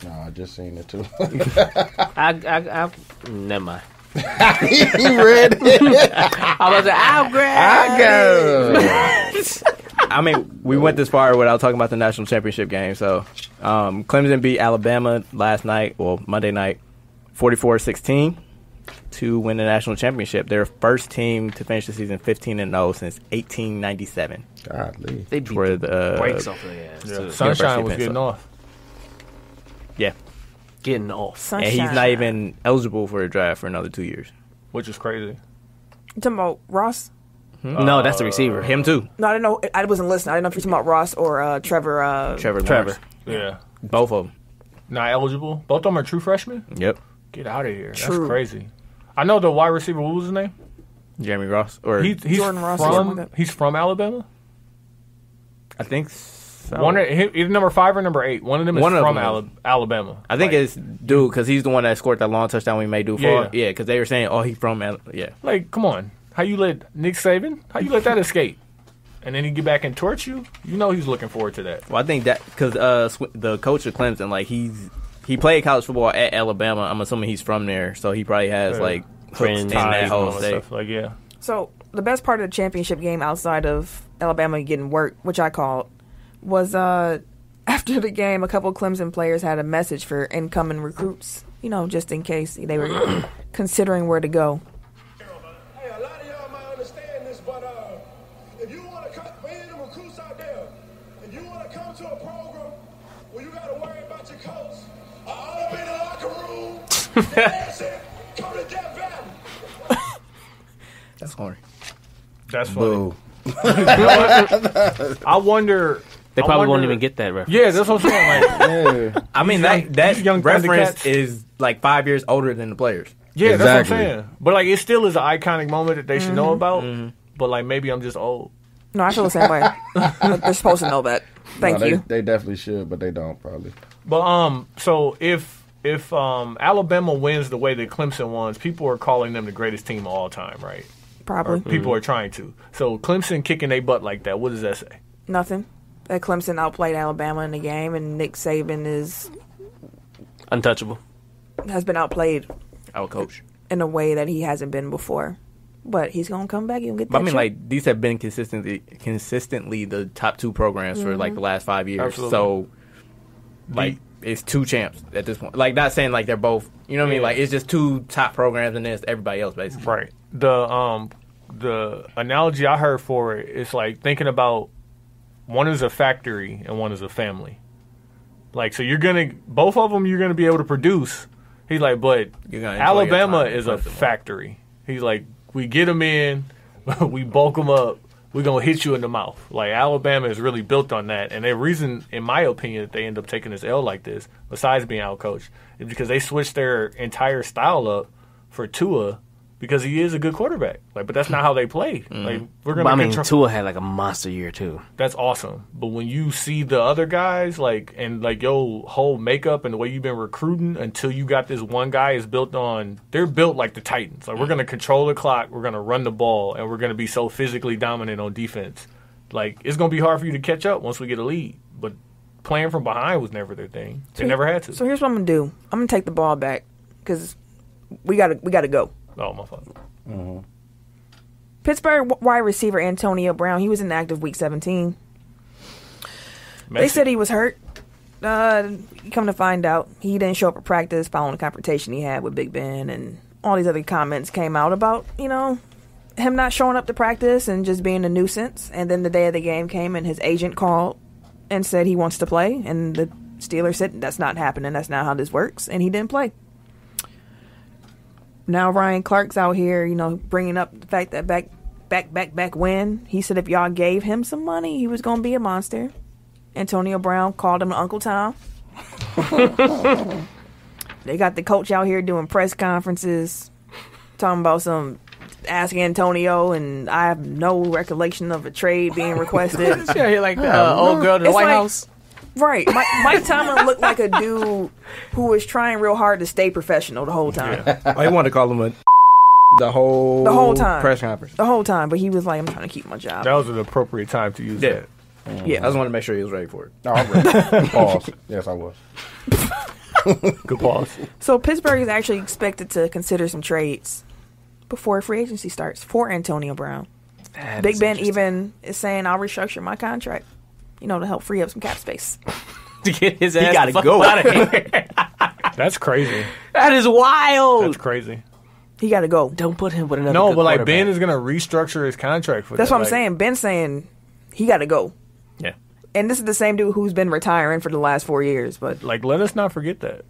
Speaker 1: No, I just seen it too.
Speaker 3: I never mind.
Speaker 1: he read it.
Speaker 3: I was like, I'll grab.
Speaker 1: I go.
Speaker 5: I mean, we went this far without talking about the national championship game. So, Clemson beat Alabama last night, Monday night, 44-16 to win the national championship. They're first team to finish the season 15-0 since 1897.
Speaker 1: Godly.
Speaker 3: They beat
Speaker 5: For
Speaker 3: the
Speaker 5: the
Speaker 3: brakes off their ass.
Speaker 4: Yeah.
Speaker 3: too.
Speaker 4: Sunshine was
Speaker 5: University of
Speaker 4: getting off.
Speaker 5: Yeah,
Speaker 3: Getting off.
Speaker 2: Sunshine.
Speaker 5: and he's not even eligible for a draft for another 2 years.
Speaker 4: Which is crazy.
Speaker 2: You talking about Ross?
Speaker 3: No, that's the receiver.
Speaker 5: Him too.
Speaker 2: No, I didn't know. I wasn't listening. I didn't know if you're talking about Ross or Trevor.
Speaker 5: Trevor.
Speaker 3: Trevor.
Speaker 4: Yeah.
Speaker 5: Both of them.
Speaker 4: Not eligible. Both of them are true freshmen?
Speaker 5: Yep.
Speaker 4: Get out of here.
Speaker 2: True.
Speaker 4: That's crazy. I know the wide receiver, what was his name?
Speaker 5: Jeremy Ross, or
Speaker 4: He's
Speaker 2: Jordan Ross or something like that.
Speaker 4: he's from Alabama?
Speaker 5: I think so.
Speaker 4: Either number 5 or number 8. One of them is
Speaker 5: One of
Speaker 4: from
Speaker 5: them
Speaker 4: Alabama.
Speaker 5: I think
Speaker 4: Like-
Speaker 5: it's dude because he's the one that scored that long touchdown we made do for.
Speaker 4: Yeah.
Speaker 5: Yeah, because they were saying, oh, he's from yeah.
Speaker 4: Like, come on. How you let Nick Saban? How you let that escape? And then he get back and torch you? You know he's looking forward to that.
Speaker 5: Well, I think that because the coach of Clemson, like he played college football at Alabama. I'm assuming he's from there, so he probably has
Speaker 4: Yeah.
Speaker 5: like hooks
Speaker 3: Friends
Speaker 5: in
Speaker 3: and
Speaker 5: that
Speaker 4: Ties and
Speaker 5: whole
Speaker 4: all that
Speaker 5: state.
Speaker 4: stuff. Like, yeah.
Speaker 2: So the best part of the championship game outside of Alabama getting worked, which I called, was after the game, a couple Clemson players had a message for incoming recruits. Just in case they were considering where to go.
Speaker 10: Hey, a lot of y'all might understand this, but if you want to come, for any of them recruits out there, if you want to come to a program where you got to worry about your coach, all up in the locker room, that's it. Come to Death Valley.
Speaker 5: That's horny.
Speaker 4: That's funny.
Speaker 1: Boo.
Speaker 4: I wonder.
Speaker 3: They probably won't
Speaker 4: wonder-
Speaker 3: even get that reference.
Speaker 4: Yeah, that's what I'm saying. Like,
Speaker 5: I mean
Speaker 4: These
Speaker 5: that
Speaker 4: young
Speaker 5: reference
Speaker 4: Thundercats.
Speaker 5: is like 5 years older than the players.
Speaker 4: Yeah,
Speaker 1: Exactly.
Speaker 4: that's what I'm saying. But like, it still is an iconic moment that they should know about. But like, maybe I'm just old.
Speaker 2: No, I feel the same way. They're supposed to know that. Thank
Speaker 1: No,
Speaker 2: you.
Speaker 1: They definitely should, but they don't probably.
Speaker 4: But so if Alabama wins the way that Clemson won, people are calling them the greatest team of all time, right?
Speaker 2: Probably.
Speaker 4: Or people are trying to. So Clemson kicking their butt like that, what does that say?
Speaker 2: Nothing. That Clemson outplayed Alabama in the game, and Nick Saban
Speaker 3: Untouchable.
Speaker 2: has been outplayed
Speaker 5: Our coach.
Speaker 2: in a way that he hasn't been before. But he's gonna come back. He'll get that.
Speaker 5: But I mean,
Speaker 2: chip.
Speaker 5: like, these have been consistently the top 2 programs for like the last 5 years.
Speaker 4: Absolutely.
Speaker 5: So, like, it's 2 champs at this point. Like, not saying like they're both. You know what I mean? Like, it's just 2 top programs, and then it's everybody else basically.
Speaker 4: Right. The analogy I heard for it is like thinking about one is a factory and one is a family. Like, so both of them you're gonna be able to produce. He's like, but
Speaker 5: You're gonna enjoy
Speaker 4: Alabama
Speaker 5: your time
Speaker 4: is a
Speaker 5: with them.
Speaker 4: factory. He's like, we get them in, we bulk them up, we're gonna hit you in the mouth. Like, Alabama is really built on that, and the reason, in my opinion, that they end up taking this L like this, besides being outcoached, is because they switched their entire style up for Tua. Because he is a good quarterback, like, but that's not how they play. Like, we're gonna.
Speaker 3: But I mean, Tua had like a monster year too.
Speaker 4: That's awesome. But when you see the other guys, like, and like your whole makeup and the way you've been recruiting until you got this one guy is built on, they're built like the Titans. Like, we're going to control the clock, we're going to run the ball, and we're going to be so physically dominant on defense. Like, it's going to be hard for you to catch up once we get a lead. But playing from behind was never their thing. They never had to.
Speaker 2: So here's what I'm gonna do. I'm gonna take the ball back because we gotta go.
Speaker 4: Oh, my fault.
Speaker 2: Pittsburgh wide receiver Antonio Brown. He was inactive week 17. They said he was hurt. Come to find out, he didn't show up at practice following the confrontation he had with Big Ben, and all these other comments came out about, him not showing up to practice and just being a nuisance. And then the day of the game came, and his agent called and said he wants to play, and the Steelers said that's not happening. That's not how this works, and he didn't play. Now Ryan Clark's out here, bringing up the fact that back when he said if y'all gave him some money, he was gonna be a monster. Antonio Brown called him Uncle Tom. They got the coach out here doing press conferences, talking about ask Antonio, and I have no recollection of a trade being requested.
Speaker 3: Yeah, he like old girl to the
Speaker 2: It's
Speaker 3: White
Speaker 2: like-
Speaker 3: House.
Speaker 2: Right. Mike Tomlin looked like a dude who was trying real hard to stay professional the whole time.
Speaker 5: I wanted to call him the whole
Speaker 2: time.
Speaker 5: press conference.
Speaker 2: The whole time. But he was like, I'm trying to keep my job.
Speaker 4: That was an appropriate time to use that.
Speaker 2: Yeah.
Speaker 5: I just wanted to make sure he was ready for it.
Speaker 1: No, I'm ready. Pause. Yes, I was.
Speaker 4: Good pause.
Speaker 2: So Pittsburgh is actually expected to consider some trades before free agency starts for Antonio Brown.
Speaker 3: That
Speaker 2: Big
Speaker 3: is
Speaker 2: Ben
Speaker 3: interesting.
Speaker 2: even is saying, I'll restructure my contract, to help free up some cap space.
Speaker 3: to get his ass
Speaker 5: gotta
Speaker 3: the fuck
Speaker 5: go.
Speaker 3: out of here.
Speaker 4: That's crazy.
Speaker 3: That is wild.
Speaker 4: That's crazy.
Speaker 2: He got to go.
Speaker 3: Don't put him with another.
Speaker 4: No,
Speaker 3: good
Speaker 4: but like
Speaker 3: quarterback.
Speaker 4: Ben is going to restructure his contract for
Speaker 2: That's
Speaker 4: that.
Speaker 2: what I'm
Speaker 4: Like,
Speaker 2: saying. Ben's saying he got to go.
Speaker 5: Yeah.
Speaker 2: And this is the same dude who's been retiring for the last 4 years, but
Speaker 4: Like, let us not forget that.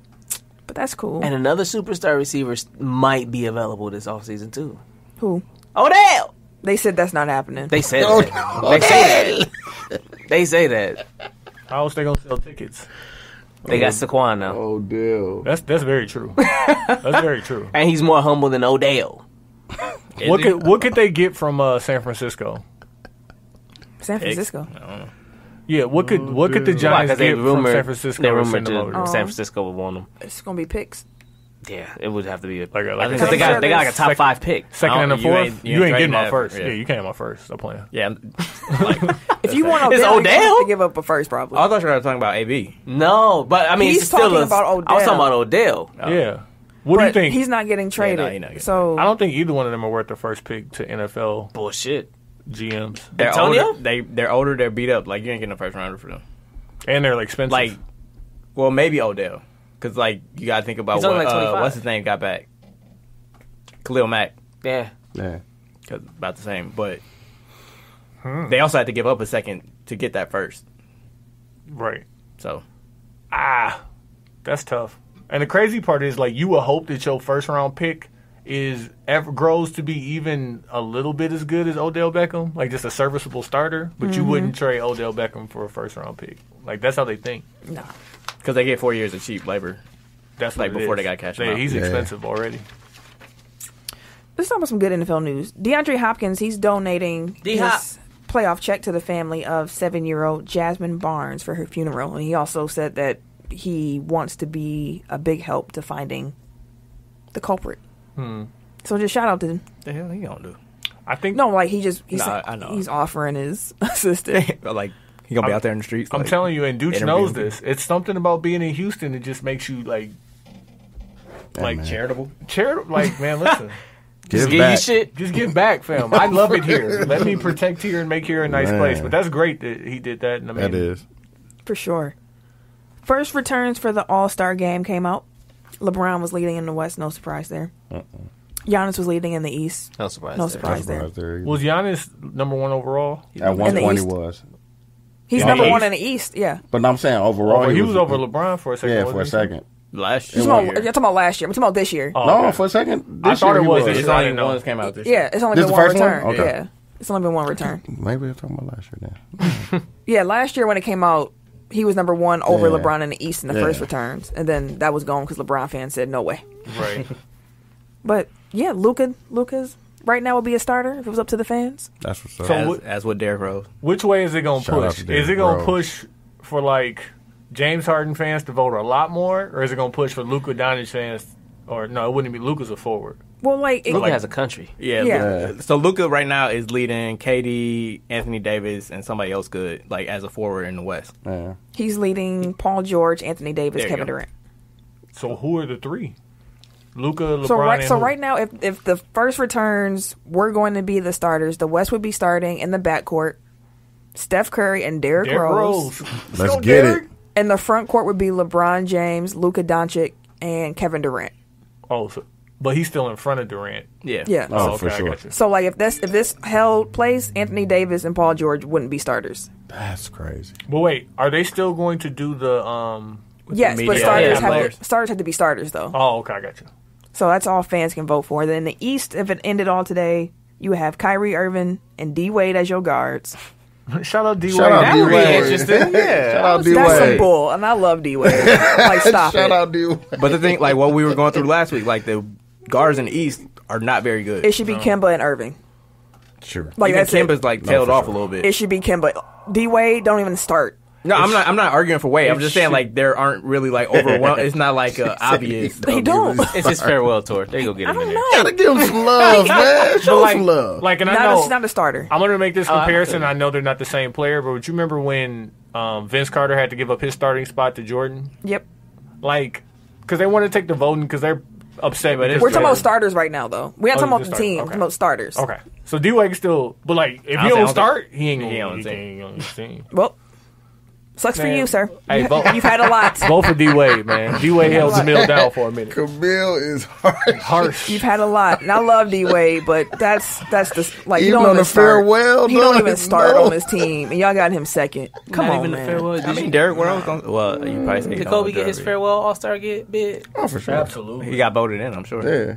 Speaker 2: that's cool.
Speaker 3: And another superstar receiver might be available this offseason too.
Speaker 2: Who?
Speaker 3: Odell.
Speaker 2: They said that's not happening.
Speaker 3: They said that. They say that. They say that.
Speaker 4: How else they going to sell tickets?
Speaker 3: They got Saquon now,
Speaker 1: Oh, deal.
Speaker 4: That's very true. That's very true.
Speaker 3: and he's more humble than Odell.
Speaker 4: What could they get from San Francisco?
Speaker 2: San Francisco.
Speaker 4: Yeah, what could the Giants
Speaker 3: Because they
Speaker 4: get from
Speaker 3: rumored,
Speaker 4: San Francisco?
Speaker 3: they
Speaker 4: to
Speaker 3: rumored
Speaker 4: send them over
Speaker 3: to
Speaker 4: there?
Speaker 3: San Francisco would want him.
Speaker 2: It's going to be picks.
Speaker 3: Yeah, it would have to be.
Speaker 4: Like a
Speaker 3: Because they got like a top
Speaker 4: second-
Speaker 3: 5 pick.
Speaker 4: Second and a
Speaker 5: You
Speaker 4: fourth?
Speaker 5: ain't-
Speaker 4: You
Speaker 5: you
Speaker 4: ain't
Speaker 5: ain't
Speaker 4: getting my
Speaker 5: trading
Speaker 4: first.
Speaker 5: that,
Speaker 4: Yeah,
Speaker 5: yeah.
Speaker 4: you can't have my first. I'm playing.
Speaker 5: Yeah.
Speaker 2: If you want
Speaker 3: It's
Speaker 2: Odell, you have
Speaker 3: Odell?
Speaker 2: to give up a first, probably.
Speaker 5: I thought you were talking about AB.
Speaker 3: No, but I mean,
Speaker 2: He's
Speaker 3: it's still
Speaker 2: talking about Odell.
Speaker 3: I was talking about Odell.
Speaker 4: Yeah. What do you
Speaker 2: But
Speaker 4: think?
Speaker 2: he's not getting traded.
Speaker 5: he not getting
Speaker 2: so
Speaker 4: I don't think either one of them are worth the first pick to NFL
Speaker 3: Bullshit.
Speaker 4: GMs.
Speaker 5: They're
Speaker 3: Antonio?
Speaker 5: older. They're older. They're beat up. Like, you ain't getting a first rounder for them.
Speaker 4: And they're expensive.
Speaker 5: Like, well, maybe Odell, because like you gotta think about
Speaker 3: He's only
Speaker 5: what
Speaker 3: like 25.
Speaker 5: what's his name got back. Khalil Mack,
Speaker 3: Yeah.
Speaker 1: Yeah.
Speaker 5: cause about the same, but they also had to give up a second to get that first.
Speaker 4: right.
Speaker 5: So
Speaker 4: That's tough. And the crazy part is, like, you would hope that your first round pick grows to be even a little bit as good as Odell Beckham, like just a serviceable starter, but you wouldn't trade Odell Beckham for a first round pick. Like, that's how they think.
Speaker 2: no.
Speaker 5: because they get 4 years of cheap labor.
Speaker 4: That's
Speaker 5: Like,
Speaker 4: what it
Speaker 5: before
Speaker 4: is.
Speaker 5: they gotta catch him out.
Speaker 4: He's
Speaker 1: Yeah.
Speaker 4: expensive already.
Speaker 2: Let's talk about some good NFL news. DeAndre Hopkins, he's donating his playoff check to the family of 7-year-old Jasmine Barnes for her funeral. And he also said that he wants to be a big help to finding the culprit. So just shout out to him.
Speaker 5: The hell he gonna do?
Speaker 4: I think
Speaker 5: I know.
Speaker 2: he's offering his assistance.
Speaker 5: Like he gonna be out there in the streets.
Speaker 4: I'm
Speaker 5: like,
Speaker 4: telling you, and Dooch knows
Speaker 5: interviewing
Speaker 4: this. It's something about being in Houston that just makes you like
Speaker 5: charitable.
Speaker 4: Like, man, listen.
Speaker 3: Just give you shit.
Speaker 4: Just give back, fam. I love it here. Let me protect here and make here a nice
Speaker 1: Man.
Speaker 4: place. But that's great that he did that. And I mean,
Speaker 1: That is.
Speaker 2: For sure. First returns for the All-Star game came out. LeBron was leading in the West. No surprise there. Giannis was leading in the East.
Speaker 3: No surprise.
Speaker 2: No
Speaker 3: there.
Speaker 2: surprise there.
Speaker 4: was Giannis number one overall?
Speaker 1: At one
Speaker 2: the
Speaker 1: point he
Speaker 2: East.
Speaker 1: was.
Speaker 2: He's
Speaker 4: In
Speaker 2: number
Speaker 4: the
Speaker 2: one
Speaker 4: East?
Speaker 2: in the East. Yeah.
Speaker 1: But I'm saying overall,
Speaker 4: He was over LeBron for a second.
Speaker 1: Yeah,
Speaker 4: wasn't
Speaker 1: for a
Speaker 4: he?
Speaker 1: second.
Speaker 5: Last
Speaker 2: You're
Speaker 5: year.
Speaker 2: talking about last year. I'm talking about this year.
Speaker 4: Oh,
Speaker 1: No,
Speaker 4: okay.
Speaker 1: for a second.
Speaker 4: I
Speaker 1: This
Speaker 4: thought
Speaker 1: year
Speaker 4: it
Speaker 1: he
Speaker 4: was
Speaker 1: was.
Speaker 4: this
Speaker 5: It's
Speaker 4: year. I
Speaker 5: only
Speaker 4: didn't know.
Speaker 5: one that came out this year.
Speaker 2: Yeah, it's only
Speaker 1: This
Speaker 2: been
Speaker 1: the
Speaker 2: one
Speaker 1: first one?
Speaker 2: return.
Speaker 1: Okay.
Speaker 2: Yeah. It's only been one return.
Speaker 1: Maybe we're talking about last year then.
Speaker 2: Yeah, last year when it came out, he was number one over
Speaker 1: Yeah.
Speaker 2: LeBron in the East in the
Speaker 1: Yeah.
Speaker 2: first returns. And then that was gone because LeBron fans said no way.
Speaker 4: Right.
Speaker 2: But yeah, Luka's right now would be a starter if it was up to the fans.
Speaker 1: That's what's up.
Speaker 4: So
Speaker 5: As with Derrick Rose.
Speaker 4: Which way is it going to
Speaker 1: Shout out
Speaker 4: push?
Speaker 1: to Derrick
Speaker 4: Is it going to
Speaker 1: Rose.
Speaker 4: push for like James Harden fans to vote a lot more, or is it going to push for Luka Doncic fans? Or no, it wouldn't be Luka's a forward.
Speaker 2: Well, like,
Speaker 3: Luka has a country.
Speaker 5: Yeah.
Speaker 2: Yeah.
Speaker 5: So Luka right now is leading KD, Anthony Davis, and somebody else good, like as a forward in the West.
Speaker 1: Yeah.
Speaker 2: he's leading Paul George, Anthony Davis,
Speaker 5: There you
Speaker 2: Kevin
Speaker 5: go.
Speaker 2: Durant.
Speaker 4: So who are the three? Luka, LeBron,
Speaker 2: So
Speaker 4: and who?
Speaker 2: right now, if the first returns were going to be the starters, the West would be starting in the backcourt, Steph Curry and Derrick Rose.
Speaker 1: Let's get it.
Speaker 2: And the front court would be LeBron James, Luka Doncic, and Kevin Durant.
Speaker 4: Oh, but he's still in front of Durant.
Speaker 5: Yeah.
Speaker 2: Yeah.
Speaker 1: Oh,
Speaker 4: okay,
Speaker 1: for
Speaker 4: I
Speaker 1: sure.
Speaker 4: got you.
Speaker 2: So like if this held place, Anthony Davis and Paul George wouldn't be starters.
Speaker 1: That's crazy.
Speaker 4: But wait, are they still going to do the
Speaker 2: Yes,
Speaker 5: the
Speaker 2: but
Speaker 5: media
Speaker 2: starters
Speaker 5: players.
Speaker 2: have to be starters though.
Speaker 4: Oh, okay, I got you.
Speaker 2: So that's all fans can vote for. Then in the East, if it ended all today, you have Kyrie Irving and D Wade as your guards.
Speaker 4: Shout out D Wade.
Speaker 1: Shout out
Speaker 3: That
Speaker 1: D
Speaker 3: would be
Speaker 1: Wade.
Speaker 3: interesting. Yeah.
Speaker 1: Shout out D
Speaker 2: That's some
Speaker 1: Wade.
Speaker 2: bull, and I love D Wade. Like stop
Speaker 1: Shout
Speaker 2: it.
Speaker 1: out D Wade.
Speaker 5: But the thing, like what we were going through last week, like the guards in the East are not very good.
Speaker 2: It should be Kemba and Irving.
Speaker 1: Sure.
Speaker 2: Like
Speaker 5: Even
Speaker 2: that's it.
Speaker 5: Kemba's like
Speaker 1: No,
Speaker 5: tailed
Speaker 1: for
Speaker 5: off
Speaker 1: sure.
Speaker 5: a little bit.
Speaker 2: It should be Kemba. D Wade don't even start.
Speaker 5: No, I'm not arguing for Wade. I'm
Speaker 4: It
Speaker 5: just saying
Speaker 4: should-
Speaker 5: like there aren't really like overwhelmed. It's not like obvious.
Speaker 2: They don't.
Speaker 3: It's his farewell tour. They go get
Speaker 2: I
Speaker 3: him in
Speaker 2: don't
Speaker 3: there.
Speaker 2: know.
Speaker 1: Gotta give him some love, man. Show
Speaker 4: But
Speaker 1: some love.
Speaker 4: Like, and I
Speaker 2: Not
Speaker 4: know
Speaker 2: a, not a starter.
Speaker 4: I'm going to make this
Speaker 3: I
Speaker 4: comparison.
Speaker 3: feel
Speaker 4: I know they're not the same player, but would you remember when Vince Carter had to give up his starting spot to Jordan?
Speaker 2: Yep.
Speaker 4: Like, because they want to take the voting because they're upset.
Speaker 5: but
Speaker 4: because
Speaker 2: We're talking
Speaker 4: Jordan-
Speaker 2: about starters right now, though. We're not
Speaker 4: Oh,
Speaker 2: talking about
Speaker 4: just
Speaker 2: the
Speaker 4: starters.
Speaker 2: team. We're
Speaker 4: Okay.
Speaker 2: talking about starters.
Speaker 4: Okay, so D Wade still, but like if
Speaker 5: I
Speaker 4: he
Speaker 5: don't
Speaker 4: don't
Speaker 5: think-
Speaker 4: start, he ain't
Speaker 5: he
Speaker 4: gonna
Speaker 5: on the team.
Speaker 4: he ain't on the team.
Speaker 2: Well, sucks for
Speaker 4: Man.
Speaker 2: you, sir.
Speaker 4: Hey, vote.
Speaker 2: You've had a lot.
Speaker 4: Vote for D Wade, man. D Wade held the mill down for a minute.
Speaker 1: Camille is harsh.
Speaker 4: Harsh.
Speaker 2: You've had a lot, and I love D Wade, but that's the like you
Speaker 1: Even
Speaker 2: don't
Speaker 1: on
Speaker 2: even
Speaker 1: the
Speaker 2: start.
Speaker 1: farewell,
Speaker 2: He don't
Speaker 1: no,
Speaker 2: even start
Speaker 1: no.
Speaker 2: on this team, and y'all got him second. Come
Speaker 3: Not
Speaker 2: on,
Speaker 3: even
Speaker 2: man.
Speaker 3: the farewell.
Speaker 5: I mean, Derrick Rose. Well, you probably say
Speaker 3: Did
Speaker 5: he don't
Speaker 3: Kobe get his
Speaker 5: deserve it.
Speaker 3: farewell All-Star get bid?
Speaker 1: Oh, for sure.
Speaker 4: Absolutely.
Speaker 5: He got voted in. I'm sure.
Speaker 1: Yeah.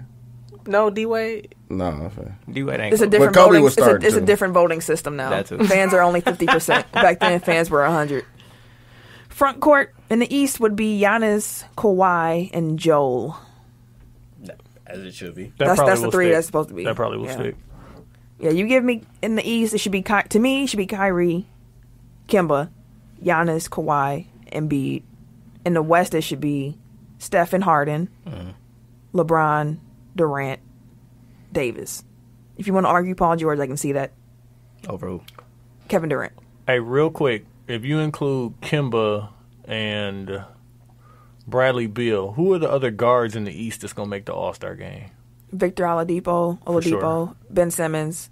Speaker 3: No, D-Wade.
Speaker 1: No, fair.
Speaker 5: D-Wade ain't.
Speaker 2: It's a
Speaker 5: Kobe.
Speaker 2: different
Speaker 1: Kobe
Speaker 2: voting.
Speaker 1: was starting,
Speaker 2: It's a
Speaker 1: too.
Speaker 2: different voting system now.
Speaker 5: That too.
Speaker 2: Fans are only 50%. Back then, fans were 100. Front court in the East would be Giannis, Kawhi, and Joel.
Speaker 5: As it should be.
Speaker 4: That
Speaker 2: That's
Speaker 4: probably
Speaker 2: the
Speaker 4: will
Speaker 2: three
Speaker 4: stick.
Speaker 2: that's supposed to be.
Speaker 4: That probably will
Speaker 2: Yeah.
Speaker 4: stick.
Speaker 2: Yeah, you give me in the East. It should be to me. It should be Kyrie, Kemba, Giannis, Kawhi, Embiid. In the West, it should be Steph and Harden, LeBron, Durant, Davis. If you want to argue Paul George, I can see that.
Speaker 5: Over who?
Speaker 2: Kevin Durant.
Speaker 4: Hey, real quick, if you include Kimba and Bradley Beal, who are the other guards in the East that's gonna make the All-Star game?
Speaker 2: Victor Oladipo,
Speaker 4: sure.
Speaker 2: Ben Simmons.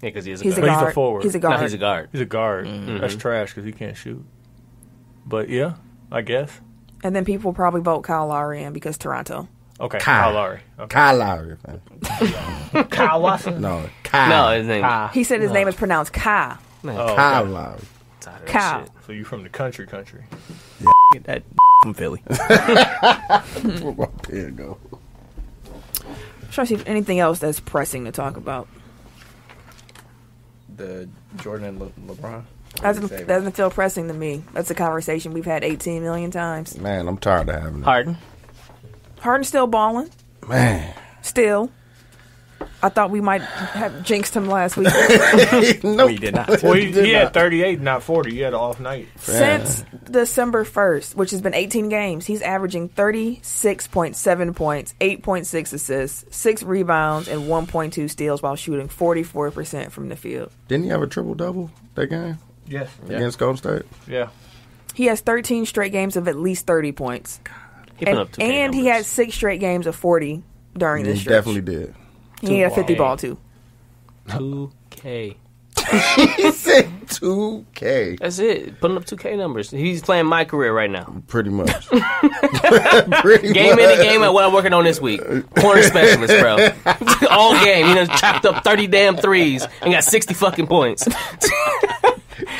Speaker 3: Yeah, because he's a
Speaker 2: He's a
Speaker 3: guard.
Speaker 4: But he's a
Speaker 2: guard.
Speaker 4: forward.
Speaker 2: He's a guard.
Speaker 3: No, he's a guard.
Speaker 4: He's a guard.
Speaker 5: Mm-hmm.
Speaker 4: That's trash because he can't shoot. But yeah, I guess.
Speaker 2: And then people will probably vote Kyle Lowry in because Toronto.
Speaker 4: Okay,
Speaker 1: Kyle.
Speaker 4: Kyle Lowry. Okay.
Speaker 1: Kyle Lowry, man.
Speaker 4: Kyle Watson.
Speaker 1: No, Kyle.
Speaker 3: No, his name.
Speaker 2: He said his name is pronounced Kyle.
Speaker 4: Oh,
Speaker 1: Kyle
Speaker 4: okay.
Speaker 1: Lowry.
Speaker 3: Tired of that
Speaker 2: Kyle.
Speaker 3: shit.
Speaker 4: So you from the country?
Speaker 5: That from Philly.
Speaker 1: Where my pen go?
Speaker 2: I'm trying to see if anything else that's pressing to talk about.
Speaker 5: The Jordan and LeBron.
Speaker 2: That doesn't feel pressing to me. That's a conversation we've had 18 million times.
Speaker 1: Man, I'm tired of having it.
Speaker 3: Harden.
Speaker 2: Harden's still balling.
Speaker 1: Man,
Speaker 2: Still. I thought we might have jinxed him last week.
Speaker 5: No, he did not.
Speaker 4: Well, he had 38, not 40. He had an off night.
Speaker 2: Since December 1st, which has been 18 games, he's averaging 36.7 points, 8.6 assists, 6 rebounds, and 1.2 steals while shooting 44% from the field.
Speaker 1: Didn't he have a triple-double that game?
Speaker 4: Yes.
Speaker 1: Against Golden State?
Speaker 4: Yeah.
Speaker 2: He has 13 straight games of at least 30 points.
Speaker 3: He put up 2K
Speaker 2: and he had 6 straight games of 40 during this
Speaker 1: He
Speaker 2: stretch.
Speaker 1: definitely did.
Speaker 2: He had a 50 ball, too.
Speaker 3: 2K.
Speaker 1: He said 2K.
Speaker 3: That's it. Putting up 2K numbers. He's playing my career right now.
Speaker 1: Pretty much.
Speaker 3: Game in and game out. What I'm working on this week. Corner specialist, bro. All game. You know, chopped up 30 damn threes and got 60 fucking points.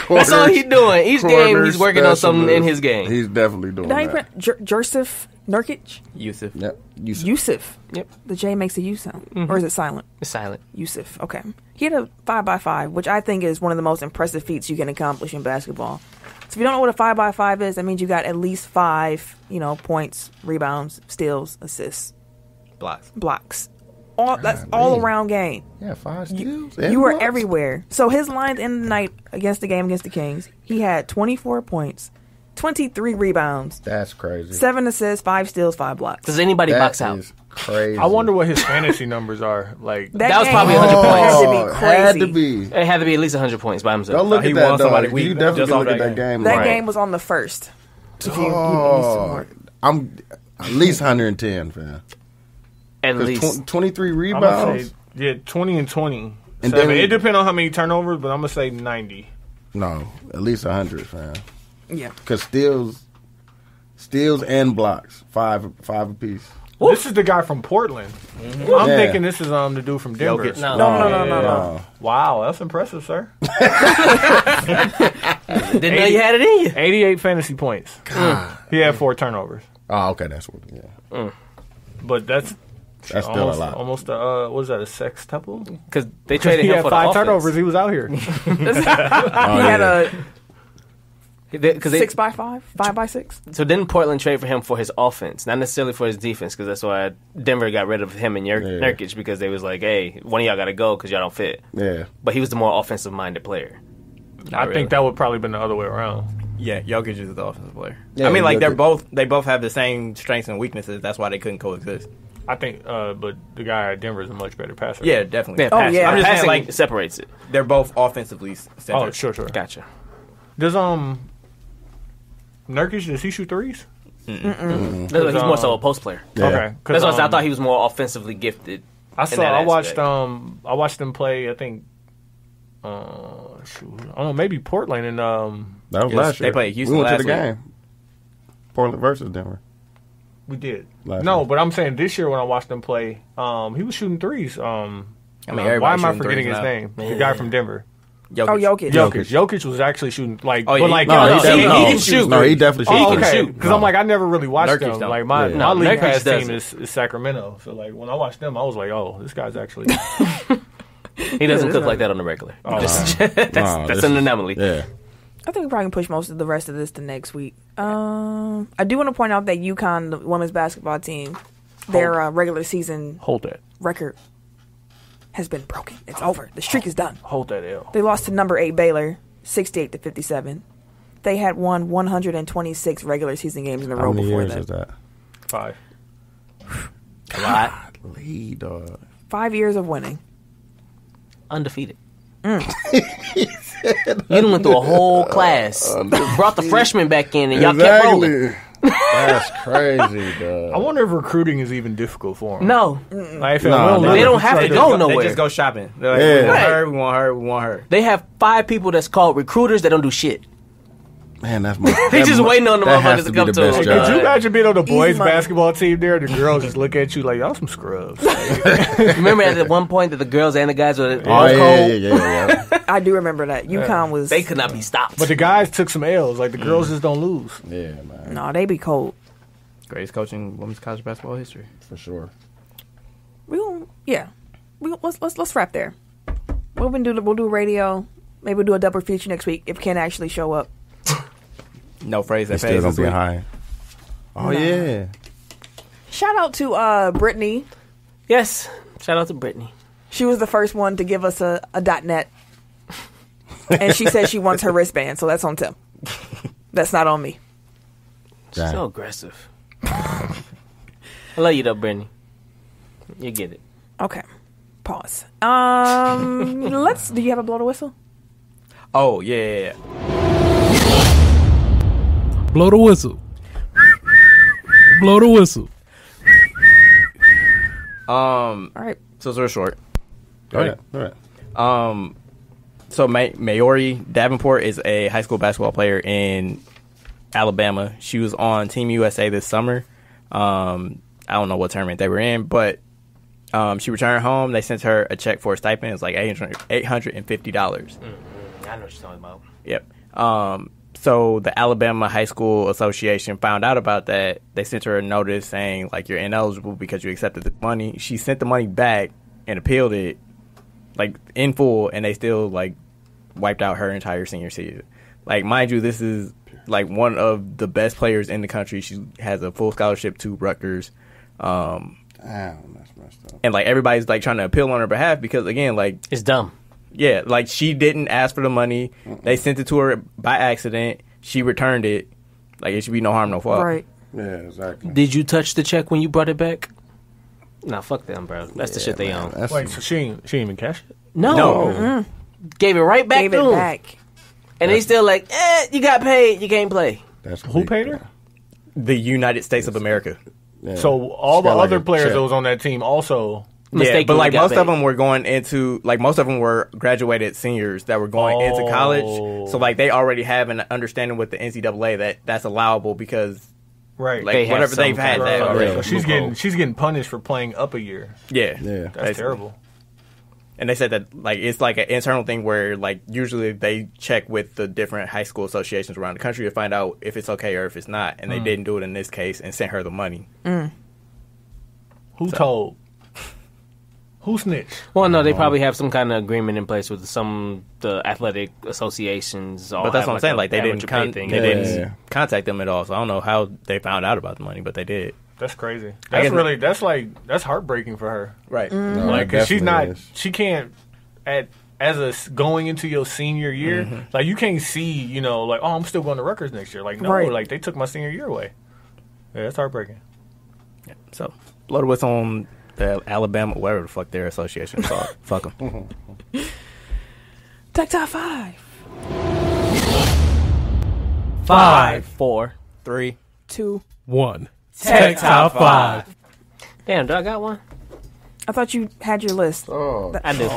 Speaker 3: That's all he's doing. Each game, he's working on something in his game.
Speaker 1: He's definitely doing that.
Speaker 2: Joseph Nurkic?
Speaker 5: Yusuf.
Speaker 1: Yep.
Speaker 2: Yusuf.
Speaker 3: Yep.
Speaker 2: The J makes a U sound. Or is it silent?
Speaker 3: It's silent.
Speaker 2: Yusuf. Okay. He had a 5x5, which I think is one of the most impressive feats you can accomplish in basketball. So if you don't know what a 5x5 is, that means you got at least 5, points, rebounds, steals, assists, blocks. That's all around game.
Speaker 1: Yeah, 5 steals.
Speaker 2: You were everywhere. So his lines in the night against the Kings, he had 24 points, 23 rebounds.
Speaker 1: That's crazy.
Speaker 2: 7 assists, 5 steals, 5 blocks.
Speaker 3: Does anybody box out?
Speaker 1: Crazy.
Speaker 4: I wonder what his fantasy numbers are. Like
Speaker 3: that was probably 100 points.
Speaker 2: Had to be crazy.
Speaker 1: Had to be.
Speaker 3: It had to be at least 100 points by himself.
Speaker 1: Go look
Speaker 5: He
Speaker 1: at that,
Speaker 5: won
Speaker 1: though.
Speaker 5: somebody
Speaker 1: You definitely
Speaker 5: just
Speaker 1: can
Speaker 5: off
Speaker 1: look at
Speaker 5: that
Speaker 1: that game.
Speaker 2: That
Speaker 1: Right.
Speaker 2: game was on the first.
Speaker 1: I'm at least 110, fam.
Speaker 3: At least
Speaker 1: 23
Speaker 4: I'm gonna
Speaker 1: rebounds.
Speaker 4: say, 20 and 20.
Speaker 1: And
Speaker 4: Seven.
Speaker 1: then-
Speaker 4: It depends on how many turnovers, but I'm gonna say 90.
Speaker 1: No, at least 100, fam.
Speaker 2: Yeah.
Speaker 1: Because steals and blocks, five apiece.
Speaker 4: This is the guy from Portland. I'm thinking this is the dude from Denver.
Speaker 5: Jokic.
Speaker 2: No.
Speaker 4: Wow, that's impressive, sir.
Speaker 3: Didn't know you had it in you.
Speaker 4: 88 fantasy points. He had 4 turnovers.
Speaker 1: Oh, okay, that's what. Yeah,
Speaker 4: But that's
Speaker 1: still
Speaker 4: almost,
Speaker 1: a lot.
Speaker 4: Almost what was that, a sextuple?
Speaker 3: Because they traded
Speaker 4: He
Speaker 3: him
Speaker 4: had
Speaker 3: for
Speaker 4: 5
Speaker 3: the
Speaker 4: turnovers.
Speaker 3: offense.
Speaker 4: He was out here.
Speaker 2: He had a
Speaker 3: Because
Speaker 2: 6x5, 5x6.
Speaker 3: So didn't Portland trade for him for his offense, not necessarily for his defense? Because that's why Denver got rid of him and Nurkic, because they was like, "Hey, one of y'all got to go because y'all don't fit."
Speaker 1: Yeah,
Speaker 3: but he was the more offensive-minded player.
Speaker 4: I think that would probably been the other way around.
Speaker 5: Yeah, Jokic is the offensive player.
Speaker 1: Yeah,
Speaker 5: I mean, like
Speaker 1: Jokic.
Speaker 5: they both have the same strengths and weaknesses. That's why they couldn't coexist.
Speaker 4: I think, but the guy at Denver is a much better passer.
Speaker 5: Yeah, definitely.
Speaker 3: Yeah, passing.
Speaker 2: yeah.
Speaker 5: I'm just saying,
Speaker 3: Passing
Speaker 5: like,
Speaker 3: separates it.
Speaker 5: they're both offensively centered.
Speaker 4: Oh, sure.
Speaker 3: Gotcha.
Speaker 4: Does Nurkic, does he shoot threes?
Speaker 3: He's more so a post player.
Speaker 1: Yeah.
Speaker 4: Okay,
Speaker 3: That's why I thought he was more offensively gifted.
Speaker 4: I watched them play. I think, I don't know, maybe Portland and
Speaker 1: that was last year.
Speaker 5: They played Houston
Speaker 1: We went
Speaker 5: last
Speaker 1: to the
Speaker 5: week.
Speaker 1: game. Portland versus Denver.
Speaker 4: we did.
Speaker 1: Last
Speaker 4: No,
Speaker 1: year.
Speaker 4: but I'm saying this year when I watched them play, he was shooting threes.
Speaker 5: I mean,
Speaker 4: why
Speaker 5: everybody's
Speaker 4: am I
Speaker 5: shooting
Speaker 4: forgetting
Speaker 5: threes
Speaker 4: his
Speaker 5: now.
Speaker 4: name? The guy from Denver.
Speaker 5: Jokic.
Speaker 2: Jokic.
Speaker 4: Jokic was actually shooting like,
Speaker 5: Oh, yeah,
Speaker 4: but like
Speaker 1: No,
Speaker 3: No,
Speaker 1: he definitely
Speaker 3: he didn't shoot.
Speaker 1: No, he definitely
Speaker 4: Oh,
Speaker 1: shoots.
Speaker 3: can
Speaker 4: okay.
Speaker 3: shoot.
Speaker 4: Because I'm like, I never really watched
Speaker 5: Nurkic
Speaker 4: them.
Speaker 5: don't.
Speaker 4: Like my
Speaker 1: Yeah.
Speaker 4: my league
Speaker 3: Nurkic
Speaker 4: pass team
Speaker 3: doesn't.
Speaker 4: is Sacramento. So like when I watched them, I was like, oh, this guy's actually.
Speaker 3: He doesn't cook like that on the regular. That's an anomaly.
Speaker 1: Yeah.
Speaker 2: I think we probably can push most of the rest of this to next week. I do want to point out that UConn, the women's basketball team, their regular season
Speaker 4: Hold that.
Speaker 2: record has been broken. It's over. The streak is done.
Speaker 4: Hold that L.
Speaker 2: They lost to number 8 Baylor, 68-57. They had won 126 regular season games in a
Speaker 1: How
Speaker 2: row
Speaker 1: many
Speaker 2: before
Speaker 1: years
Speaker 2: that.
Speaker 1: is that?
Speaker 4: 5.
Speaker 3: A lot.
Speaker 1: Lead, dog.
Speaker 2: 5 years of winning.
Speaker 3: Undefeated. You done went through a whole class. Brought the freshmen back in and y'all kept rolling.
Speaker 1: That's crazy, dog.
Speaker 4: I wonder if recruiting is even difficult for them.
Speaker 3: No.
Speaker 4: Like, if
Speaker 1: No,
Speaker 4: we
Speaker 3: they don't have to go
Speaker 5: They
Speaker 3: nowhere.
Speaker 5: just go shopping. They're like,
Speaker 1: Yeah.
Speaker 5: we want
Speaker 3: Right.
Speaker 5: her, we want her, we want her.
Speaker 3: They have 5 people that's called recruiters that don't do shit.
Speaker 1: Man, that's my.
Speaker 3: They just waiting on the
Speaker 1: that has
Speaker 3: motherfuckers to
Speaker 1: be
Speaker 3: come
Speaker 1: the
Speaker 3: to
Speaker 1: best
Speaker 3: them.
Speaker 1: job.
Speaker 4: Could you imagine being on the boys'
Speaker 2: money.
Speaker 4: basketball team there? The girls just look at you like, y'all some scrubs.
Speaker 3: Remember at one point that the girls and the guys were
Speaker 1: Oh,
Speaker 3: all cold?
Speaker 1: yeah.
Speaker 2: I do remember that. UConn was...
Speaker 3: They could not be stopped.
Speaker 4: But the guys took some L's. Like, the girls just don't lose.
Speaker 1: Yeah, man,
Speaker 2: No, they be cold.
Speaker 5: Greatest coach in women's college basketball history.
Speaker 1: for sure.
Speaker 2: Let's wrap there. We'll do radio. Maybe we'll do a double feature next week if Ken actually show up.
Speaker 5: No phrase
Speaker 1: They
Speaker 5: that
Speaker 1: still
Speaker 5: pays
Speaker 1: gonna
Speaker 5: this
Speaker 1: be
Speaker 5: week.
Speaker 1: high. Oh shout
Speaker 2: Shout out to Brittany.
Speaker 3: yes. Shout out to Brittany.
Speaker 2: She was the first one to give us a .net. And she said she wants her wristband, so that's on Tim. That's not on me.
Speaker 3: She's so aggressive. I love you though, Brittany. You get it.
Speaker 2: Okay. Pause. Do you have a blow the whistle?
Speaker 5: Oh, yeah.
Speaker 6: Blow the whistle. Blow the whistle.
Speaker 2: All right.
Speaker 5: So it's real short.
Speaker 1: All right.
Speaker 5: So Maori Davenport is a high school basketball player in Alabama. She was on Team USA this summer. I don't know what tournament they were in, but she returned home. They sent her a check for a stipend. It's like $850.
Speaker 3: I know what you're talking about.
Speaker 5: Yep. So the Alabama High School Association found out about that. They sent her a notice saying, like, you're ineligible because you accepted the money. She sent the money back and appealed it, like, in full, and they still, like, wiped out her entire senior season. Like, mind you, this is, like, one of the best players in the country. She has a full scholarship to Rutgers.
Speaker 1: Damn, that's messed up.
Speaker 5: And, like, everybody's, like, trying to appeal on her behalf because, again, like...
Speaker 3: It's dumb.
Speaker 5: Yeah, like, she didn't ask for the money. They sent it to her by accident. She returned it. Like, it should be no harm, no foul.
Speaker 2: Right.
Speaker 1: Yeah, exactly.
Speaker 3: Did you touch the check when you brought it back? Nah, fuck them, bro. That's the shit they own.
Speaker 4: Wait, so she ain't even cash it?
Speaker 3: No. Gave it right back
Speaker 2: Gave
Speaker 3: to
Speaker 2: it
Speaker 3: them.
Speaker 2: back.
Speaker 3: And they still like, you got paid. You can't play.
Speaker 1: That's
Speaker 4: Who paid her?
Speaker 5: The United States of America.
Speaker 1: Yeah.
Speaker 4: So all
Speaker 1: She
Speaker 4: the
Speaker 1: got, like,
Speaker 4: other
Speaker 1: a
Speaker 4: players
Speaker 1: check.
Speaker 4: that was on that team also...
Speaker 5: Yeah,
Speaker 3: Mistakenly
Speaker 5: but like
Speaker 3: got
Speaker 5: most of
Speaker 3: paid.
Speaker 5: them were going into, like most of them were graduated seniors that were going into college. So like they already have an understanding with the NCAA that that's allowable because
Speaker 4: Right.
Speaker 5: like
Speaker 3: They have
Speaker 5: whatever
Speaker 3: some
Speaker 5: they've had
Speaker 3: kind
Speaker 5: that
Speaker 3: of-
Speaker 5: already.
Speaker 4: So she's getting punished for playing up a year.
Speaker 5: Yeah,
Speaker 1: Yeah.
Speaker 4: That's
Speaker 5: basically.
Speaker 4: terrible.
Speaker 5: And they said that like it's like an internal thing where like usually they check with the different high school associations around the country to find out if it's okay or if it's not, and they didn't do it in this case and sent her the money.
Speaker 4: Who told? Who snitched?
Speaker 3: Well, no, they probably have some kind of agreement in place with the athletic associations.
Speaker 5: But that's what I'm saying. Like they didn't
Speaker 1: Yeah.
Speaker 5: contact them at all. So I don't know how they found out about the money, but they did.
Speaker 4: That's crazy.
Speaker 5: I
Speaker 4: That's
Speaker 5: guess-
Speaker 4: that's heartbreaking for her.
Speaker 5: Right.
Speaker 1: No,
Speaker 4: Like,
Speaker 1: it
Speaker 4: 'cause she's
Speaker 1: definitely
Speaker 4: not,
Speaker 1: is.
Speaker 4: she can't, going into your senior year, like, you can't see, like, oh, I'm still going to Rutgers next year. Like, no,
Speaker 2: Right.
Speaker 4: like, they took my senior year away. Yeah, that's heartbreaking.
Speaker 5: So blow the whistle on the Alabama, whatever the fuck their association is called. Fuck them.
Speaker 2: Tech Top 5.
Speaker 3: 5, 4,
Speaker 5: 3,
Speaker 2: 2.
Speaker 6: 1. Tech Top 5.
Speaker 3: Damn, do I got one?
Speaker 2: I thought you had your list.
Speaker 1: Oh,
Speaker 3: I do.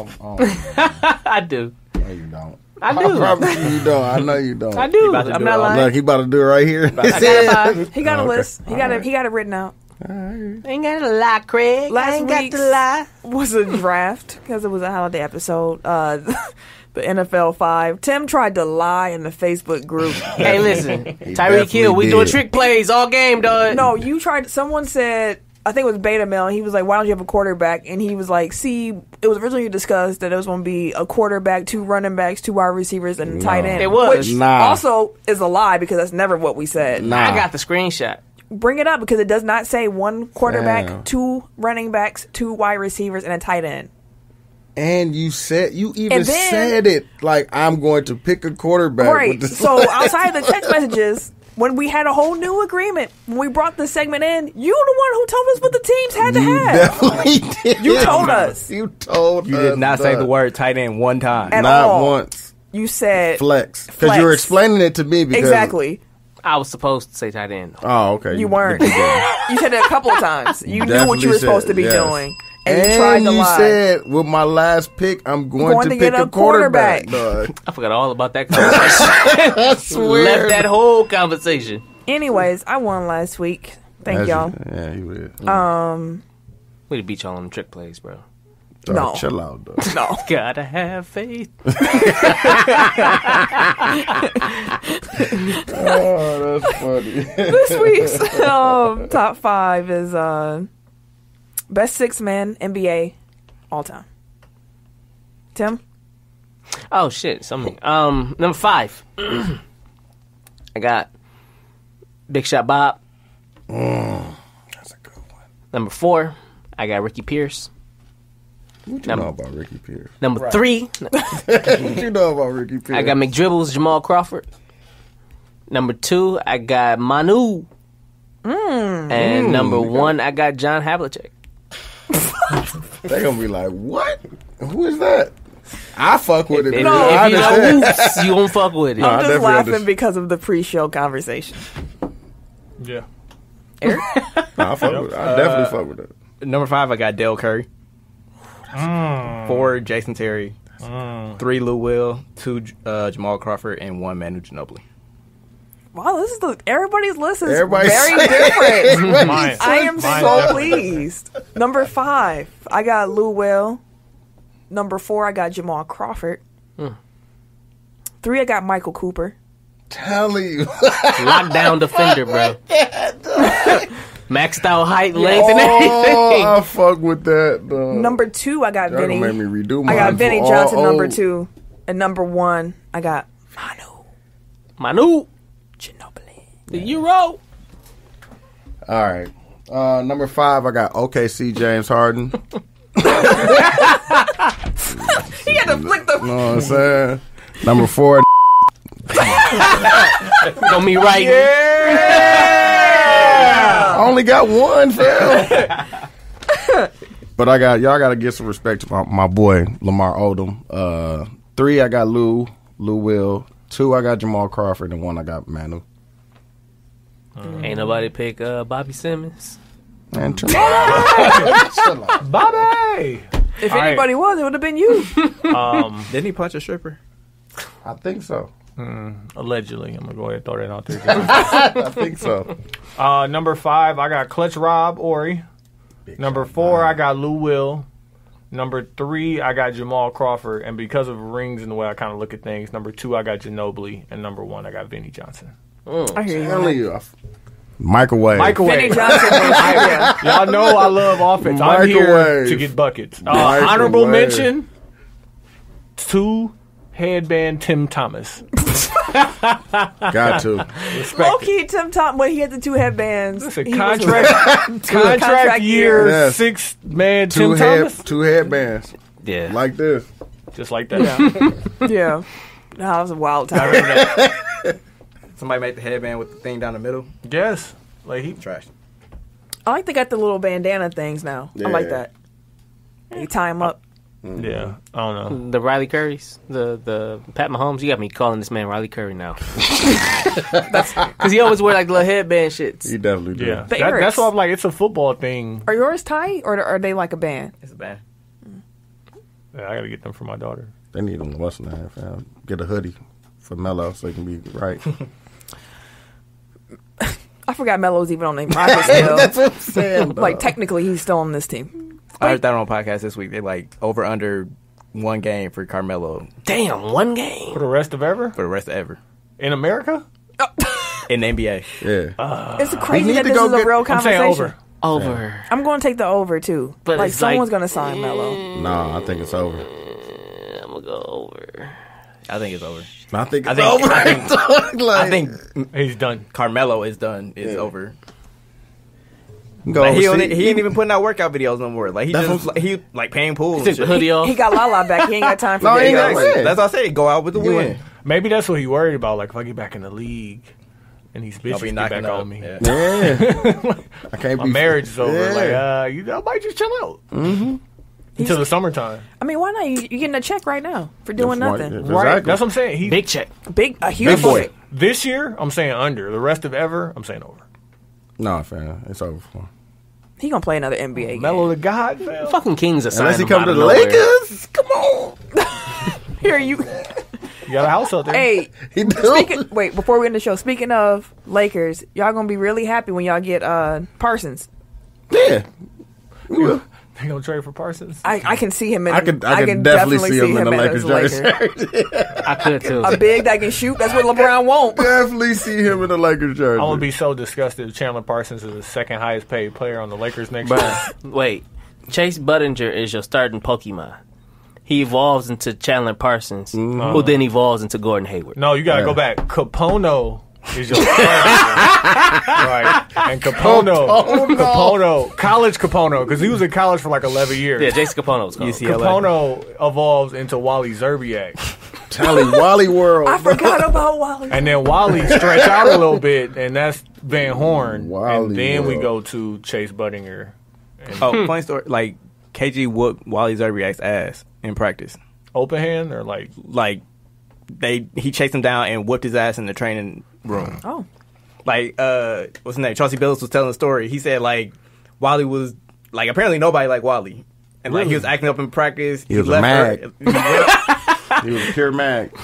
Speaker 3: I do.
Speaker 1: no, you don't.
Speaker 3: I do.
Speaker 1: I promise you don't. I know you don't.
Speaker 3: I do.
Speaker 5: about to
Speaker 3: I'm
Speaker 5: do
Speaker 3: not
Speaker 5: it all
Speaker 3: lying.
Speaker 1: Look, he about to do it right here.
Speaker 3: I got a 5.
Speaker 2: He got a
Speaker 1: okay.
Speaker 2: list. He got it written out.
Speaker 3: Ain't got to lie, Craig.
Speaker 2: Last
Speaker 3: I ain't got
Speaker 2: week's
Speaker 3: to lie.
Speaker 2: was a draft because it was a holiday episode. The NFL 5. Tim tried to lie in the Facebook group.
Speaker 3: Hey, listen. Tyreek
Speaker 1: definitely
Speaker 3: Hill, we doing
Speaker 1: did.
Speaker 3: trick plays all game, dog.
Speaker 2: No, you tried. Someone said, I think it was Beta Male. He was like, "Why don't you have a quarterback?" And he was like, "See, it was originally discussed that it was going to be a quarterback, 2 running backs, 2 wide receivers, and a tight end."
Speaker 3: It was.
Speaker 2: which
Speaker 1: Nah.
Speaker 2: also is a lie because that's never what we said.
Speaker 1: Nah.
Speaker 3: I got the screenshot.
Speaker 2: Bring it up because it does not say 1 quarterback,
Speaker 1: Damn.
Speaker 2: 2 running backs, 2 wide receivers, and a tight end.
Speaker 1: And you even
Speaker 2: And then-
Speaker 1: said it like I'm going to pick a quarterback.
Speaker 2: Right.
Speaker 1: With the
Speaker 2: So outside the text messages, when we had a whole new agreement, when we brought the segment in, you the one who told us what the teams had to
Speaker 1: you
Speaker 2: have.
Speaker 1: definitely did.
Speaker 2: You told us.
Speaker 1: You told
Speaker 5: You
Speaker 1: us.
Speaker 5: did not say
Speaker 1: dog.
Speaker 5: the word tight end one time.
Speaker 2: At
Speaker 1: Not
Speaker 2: all.
Speaker 1: once.
Speaker 2: You said
Speaker 1: Flex. Because you were
Speaker 2: Flex.
Speaker 1: explaining it to me. Because,
Speaker 2: exactly.
Speaker 3: I was supposed to say tight end.
Speaker 1: Oh, okay.
Speaker 2: You weren't.
Speaker 1: but you didn't.
Speaker 2: You said it a couple of times. You knew what
Speaker 1: Definitely
Speaker 2: you were supposed
Speaker 1: said,
Speaker 2: to be
Speaker 1: yes.
Speaker 2: doing, and you tried to lie.
Speaker 1: said with my last pick, I'm going to pick
Speaker 2: get
Speaker 1: a
Speaker 2: a
Speaker 1: quarterback.
Speaker 2: quarterback.
Speaker 1: dog.
Speaker 3: I forgot all about that conversation.
Speaker 1: I swear.
Speaker 3: Left that whole conversation.
Speaker 2: Anyways, I won last week. Thank y'all.
Speaker 1: Yeah, you did.
Speaker 3: We to beat y'all on the trick plays, bro.
Speaker 1: Dog,
Speaker 2: no.
Speaker 1: chill out, though.
Speaker 2: No.
Speaker 3: Gotta have faith.
Speaker 1: Oh, that's funny.
Speaker 2: This week's top 5 is best 6-man NBA all time. Tim?
Speaker 3: Oh shit, something. Number 5. I got Big Shot Bob.
Speaker 1: That's a good one.
Speaker 3: Number 4, I got Ricky Pierce.
Speaker 1: What you know about Ricky Pierce?
Speaker 3: Number 3,
Speaker 1: What you know about Ricky Pierce?
Speaker 3: I got McDribbles, Jamal Crawford. Number 2, I got Manu. And number 1, I got John Havlicek.
Speaker 1: They gonna be like, what? Who is that? I fuck with it.
Speaker 3: If,
Speaker 1: No,
Speaker 3: if
Speaker 1: I
Speaker 3: you know
Speaker 1: understand.
Speaker 3: Hoops, you won't fuck with it.
Speaker 2: I'm just
Speaker 1: definitely
Speaker 2: laughing
Speaker 1: understand.
Speaker 2: because of the pre-show conversation.
Speaker 4: Yeah.
Speaker 2: Eric?
Speaker 1: I fuck with it. I definitely fuck with it.
Speaker 5: Number 5, I got Dale Curry. 4, Jason Terry. 3, Lou Will. 2, Jamal Crawford, and 1, Manu Ginobili.
Speaker 2: Wow, this is everybody's list is
Speaker 1: Everybody's
Speaker 2: very
Speaker 1: saying-
Speaker 2: different.
Speaker 4: Mine.
Speaker 2: I am
Speaker 4: Mine
Speaker 2: so
Speaker 4: definitely.
Speaker 2: pleased. Number 5, I got Lou Will. Number 4, I got Jamal Crawford. 3, I got Michael Cooper.
Speaker 1: Telling you.
Speaker 3: Lockdown defender, bro. Maxed out height, length, and everything.
Speaker 1: Oh, I fuck with that.
Speaker 2: Number 2, I got
Speaker 1: Y'all
Speaker 2: Vinny.
Speaker 1: gonna make me redo
Speaker 2: I
Speaker 1: mine
Speaker 2: got
Speaker 1: for
Speaker 2: Vinny
Speaker 1: all
Speaker 2: Johnson, number
Speaker 1: old.
Speaker 2: 2. And number 1, I got
Speaker 3: Manu.
Speaker 2: Ginobili.
Speaker 3: The Euro.
Speaker 1: All right. Number 5, I got OKC James Harden.
Speaker 2: He had to flick the...
Speaker 1: You know what I'm saying? Number 4,
Speaker 3: Don't be right.
Speaker 1: I only got 1, fam. But y'all gotta give some respect to my boy Lamar Odom. 3, I got Lou Will. 2, I got Jamal Crawford, and 1, I got Manu.
Speaker 3: Ain't nobody pick Bobby Simmons.
Speaker 1: And chill
Speaker 4: Bobby.
Speaker 2: If
Speaker 4: All right.
Speaker 2: anybody was, it would have been you.
Speaker 5: Didn't he punch a stripper?
Speaker 1: I think so.
Speaker 4: Allegedly. I'm going to go ahead and throw that out there.
Speaker 1: I think so.
Speaker 4: Number 5, I got Clutch Rob Ori. Number 4, I got Lou Will. Number 3, I got Jamal Crawford. And because of rings and the way I kind of look at things, number 2, I got Ginobili. And number 1, I got Vinny Johnson.
Speaker 2: I hear you.
Speaker 1: Telling you. Microwave.
Speaker 4: Microwave.
Speaker 2: Vinny Johnson. Yeah.
Speaker 4: Y'all know I love offense. I'm here
Speaker 1: Microwave.
Speaker 4: to get buckets.
Speaker 1: Microwave.
Speaker 4: Honorable mention, 2 headband Tim Thomas.
Speaker 1: Got to.
Speaker 4: Respect it.
Speaker 2: Low-key, Tim Tom, when he had the 2 headbands.
Speaker 4: Listen,
Speaker 2: he was-
Speaker 4: contract year,
Speaker 1: Yes.
Speaker 4: 6-man Tim Thomas.
Speaker 1: 2 headbands.
Speaker 3: Yeah.
Speaker 1: Like this.
Speaker 4: Just like that.
Speaker 2: Yeah. That was a wild
Speaker 5: I
Speaker 2: time.
Speaker 5: remember that. Somebody made the headband with the thing down the middle.
Speaker 4: Yes. Like he
Speaker 5: Trash.
Speaker 2: I like they got the little bandana things now. I like
Speaker 1: Yeah.
Speaker 2: that. You tie them up.
Speaker 4: Yeah. I don't know.
Speaker 3: The Riley Currys, the Pat Mahomes. You got me calling this man Riley Curry now. Because he always wear like little headband shits.
Speaker 1: You definitely do.
Speaker 4: Yeah.
Speaker 2: The
Speaker 4: That's
Speaker 2: Erics.
Speaker 4: why I'm like, it's a football thing.
Speaker 2: Are yours tight or are they like a band?
Speaker 5: It's bad.
Speaker 4: Yeah, I got to get them for my daughter.
Speaker 1: They need them what's the name, fam. Get a hoodie for Melo so he can be right.
Speaker 2: I forgot Melo's even on the Rockets still.
Speaker 1: That's what I'm saying.
Speaker 2: Like technically he's still on this team.
Speaker 5: I heard that on a podcast this week. They like over under 1 game for Carmelo
Speaker 3: Damn, 1 game.
Speaker 4: For the rest of ever?
Speaker 5: for the rest of ever
Speaker 4: In America?
Speaker 5: in the NBA.
Speaker 1: Yeah.
Speaker 2: It's crazy
Speaker 1: need
Speaker 2: that
Speaker 1: to
Speaker 2: this
Speaker 1: go
Speaker 2: is a
Speaker 1: get-
Speaker 2: real
Speaker 4: I'm
Speaker 2: conversation.
Speaker 4: saying over.
Speaker 3: Over.
Speaker 2: I'm going to take the over too.
Speaker 3: But
Speaker 2: like
Speaker 3: it's
Speaker 2: someone's
Speaker 3: like-
Speaker 2: going to sign Melo.
Speaker 1: No, I think it's over.
Speaker 3: I'm going to go over.
Speaker 5: I think it's over.
Speaker 1: I think it's
Speaker 5: I think-
Speaker 1: over.
Speaker 5: I think
Speaker 4: He's done.
Speaker 5: Carmelo is done. It's
Speaker 1: Yeah.
Speaker 5: over.
Speaker 1: Go
Speaker 5: Like, he
Speaker 1: overseas.
Speaker 5: ain't even putting out workout videos no more. Like he
Speaker 1: That's
Speaker 5: just
Speaker 1: what-
Speaker 5: like, he like paying pools.
Speaker 3: He took
Speaker 5: and
Speaker 3: the
Speaker 5: shit.
Speaker 3: hoodie off.
Speaker 2: He got Lala back. He ain't got time for
Speaker 1: No, he ain't
Speaker 2: videos.
Speaker 1: got-
Speaker 5: That's what I say. Go out with the
Speaker 1: You
Speaker 5: win.
Speaker 1: win.
Speaker 4: Maybe that's what he worried about. Like, if I get back in the league and these
Speaker 5: I'll
Speaker 4: bitches
Speaker 5: be
Speaker 4: get
Speaker 5: knocking
Speaker 4: back
Speaker 5: up.
Speaker 4: on me,
Speaker 5: Yeah.
Speaker 1: Yeah. I can't
Speaker 4: my
Speaker 1: be.
Speaker 4: marriage is over.
Speaker 1: Yeah.
Speaker 4: Like, I might just chill out. Mm-hmm. Until the summertime.
Speaker 2: I mean, why not? You getting a check right now for doing
Speaker 1: That's
Speaker 2: nothing.
Speaker 1: right.
Speaker 4: Right.
Speaker 1: Exactly.
Speaker 4: That's what I'm saying. He,
Speaker 3: Big check.
Speaker 2: A huge
Speaker 1: Big boy.
Speaker 2: check.
Speaker 4: this year, I'm saying under. The rest of ever, I'm saying over.
Speaker 1: No, fam. It's over for him.
Speaker 2: He gonna play another NBA game.
Speaker 4: Mellow the God, fam.
Speaker 3: Fucking Kings are
Speaker 1: Unless he
Speaker 3: signing
Speaker 1: come
Speaker 3: him
Speaker 1: to
Speaker 3: out
Speaker 1: the
Speaker 3: of nowhere.
Speaker 1: Lakers. Come on.
Speaker 2: Here you.
Speaker 4: You got a house out there.
Speaker 2: Hey,
Speaker 1: He do.
Speaker 2: wait. Before we end the show, speaking of Lakers, y'all gonna be really happy when y'all get Parsons.
Speaker 1: Yeah. We will.
Speaker 4: They gonna trade for Parsons?
Speaker 2: I can see him in.
Speaker 1: I can definitely see him in the Lakers jersey.
Speaker 3: I could too.
Speaker 2: A big that can shoot. That's what LeBron won't.
Speaker 1: Definitely see him in the Lakers jersey.
Speaker 4: I'm gonna be so disgusted if Chandler Parsons is the second highest paid player on the Lakers next
Speaker 3: Bruh,
Speaker 4: year.
Speaker 3: wait. Chase Budinger is your starting Pokemon. He evolves into Chandler Parsons, who then evolves into Gordon Hayward.
Speaker 4: No, you gotta
Speaker 1: Yeah.
Speaker 4: go back. Capono is your right? And Capono, college Capono, because he was in college for like 11 years.
Speaker 3: Yeah, Jason Capono was called.
Speaker 4: Capono evolves into Wally Zerbiak.
Speaker 1: Wally World.
Speaker 2: I forgot about Wally.
Speaker 4: And then Wally stretch out a little bit, and that's Van Horn.
Speaker 1: Wally
Speaker 4: and then we
Speaker 1: World.
Speaker 4: go to Chase Budinger. And
Speaker 5: Funny story. Like KG whooped Wally Zerbiak's ass in practice.
Speaker 4: open hand or like
Speaker 5: he chased him down and whooped his ass in the training room.
Speaker 2: Oh.
Speaker 5: Like, what's his name? Chauncey Billups was telling the story. He said, like, Wally was, like, apparently nobody liked Wally. And, like, he was acting up in practice.
Speaker 1: He was a mag. He was a pure mag.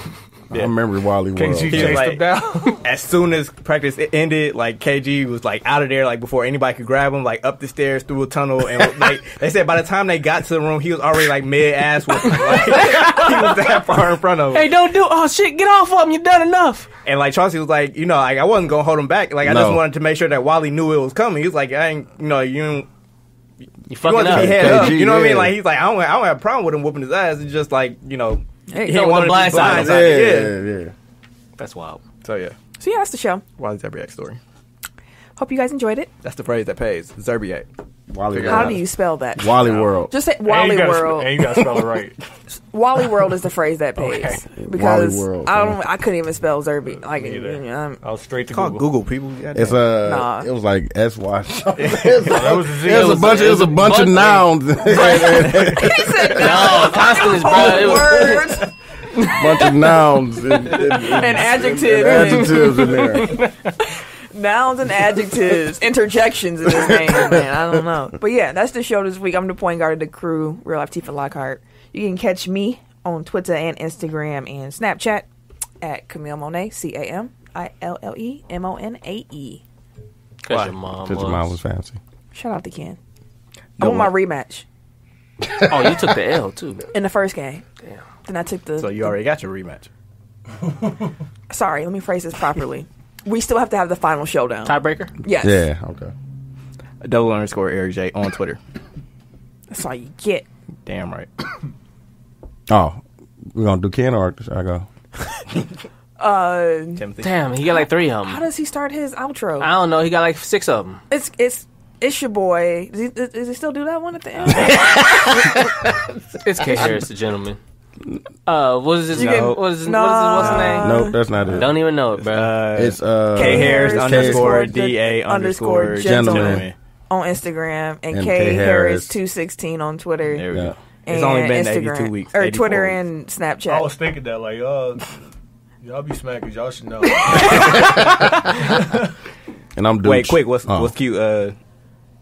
Speaker 1: Yeah. I remember Wally World.
Speaker 4: KG chased him down.
Speaker 5: As soon as practice ended, like, KG was, like, out of there, like, before anybody could grab him, like, up the stairs, through a tunnel. And, like, they said by the time they got to the room, he was already, like, mid-ass whooping. Like, he was that far in front of him.
Speaker 3: Hey, oh, shit, get off of him. You done enough.
Speaker 5: And, like, Chauncey was like, you know, like, I wasn't going to hold him back. Like, I just wanted to make sure that Wally knew it was coming. He was like, I ain't, you know, you
Speaker 3: fucking
Speaker 5: up.
Speaker 3: KG,
Speaker 5: you know what I mean? Like, he's like, I don't have a problem with him whooping his ass. It's just like, you know,
Speaker 3: hey,
Speaker 5: he didn't want to
Speaker 3: blindside.
Speaker 1: Yeah.
Speaker 3: That's wild.
Speaker 5: So, yeah.
Speaker 2: So, yeah, that's the show.
Speaker 5: Wally Zerbiak story.
Speaker 2: Hope you guys enjoyed it.
Speaker 5: That's the phrase that pays. Zerbiak.
Speaker 1: Wally
Speaker 2: How do you spell that?
Speaker 1: Wally World.
Speaker 2: Just say Wally World.
Speaker 4: And you got to spell it right.
Speaker 2: Wally World is the phrase that pays.
Speaker 4: Okay.
Speaker 2: Because
Speaker 1: Wally World,
Speaker 2: I couldn't even spell Zerby. Like,
Speaker 4: I was straight to
Speaker 5: Call
Speaker 4: Google.
Speaker 5: people.
Speaker 1: It's it was like SY.
Speaker 4: It
Speaker 1: was a bunch of nouns.
Speaker 3: No, consonants, bro. It was
Speaker 1: bunch of nouns and
Speaker 2: adjectives
Speaker 1: in there.
Speaker 2: Nouns and adjectives, interjections in this name, man. I don't know. But yeah, that's the show this week. I'm the point guard of the crew, Real Life Tifa Lockhart. You can catch me on Twitter and Instagram and Snapchat at Camille Monet, CAMILLEMONAE.
Speaker 3: Because your mom
Speaker 1: was fancy.
Speaker 2: Shout out to Ken. I want my rematch.
Speaker 3: Oh, you took the L too.
Speaker 2: In the first game.
Speaker 3: Damn.
Speaker 2: Then I took the...
Speaker 5: So you already got your rematch.
Speaker 2: Sorry, let me phrase this properly. We still have to have the final showdown.
Speaker 3: Tiebreaker?
Speaker 2: Yes.
Speaker 1: Yeah, okay.
Speaker 5: __ Eric J on Twitter.
Speaker 2: That's all you get.
Speaker 5: Damn right.
Speaker 1: Oh, we're going to do Ken or should I go?
Speaker 5: Timothy.
Speaker 3: Damn, he got like 3 of them.
Speaker 2: How does he start his outro?
Speaker 3: I don't know. He got like 6 of them.
Speaker 2: It's your boy. Does he still do that one at the end?
Speaker 3: It's K. Harris, the gentleman. What is his name? What's his name?
Speaker 1: Nope, that's not it.
Speaker 3: Don't even know it, bro.
Speaker 1: It's
Speaker 5: K. Harris _ DA _ gentleman
Speaker 2: on Instagram and K. Harris 216 on Twitter.
Speaker 5: There we go.
Speaker 2: And
Speaker 5: it's only been
Speaker 2: Instagram,
Speaker 5: 82 weeks.
Speaker 2: or Twitter
Speaker 5: weeks.
Speaker 2: and Snapchat.
Speaker 4: I was thinking that, like, y'all be smacking, y'all should know.
Speaker 1: And I'm
Speaker 5: Wait, quick, what's cute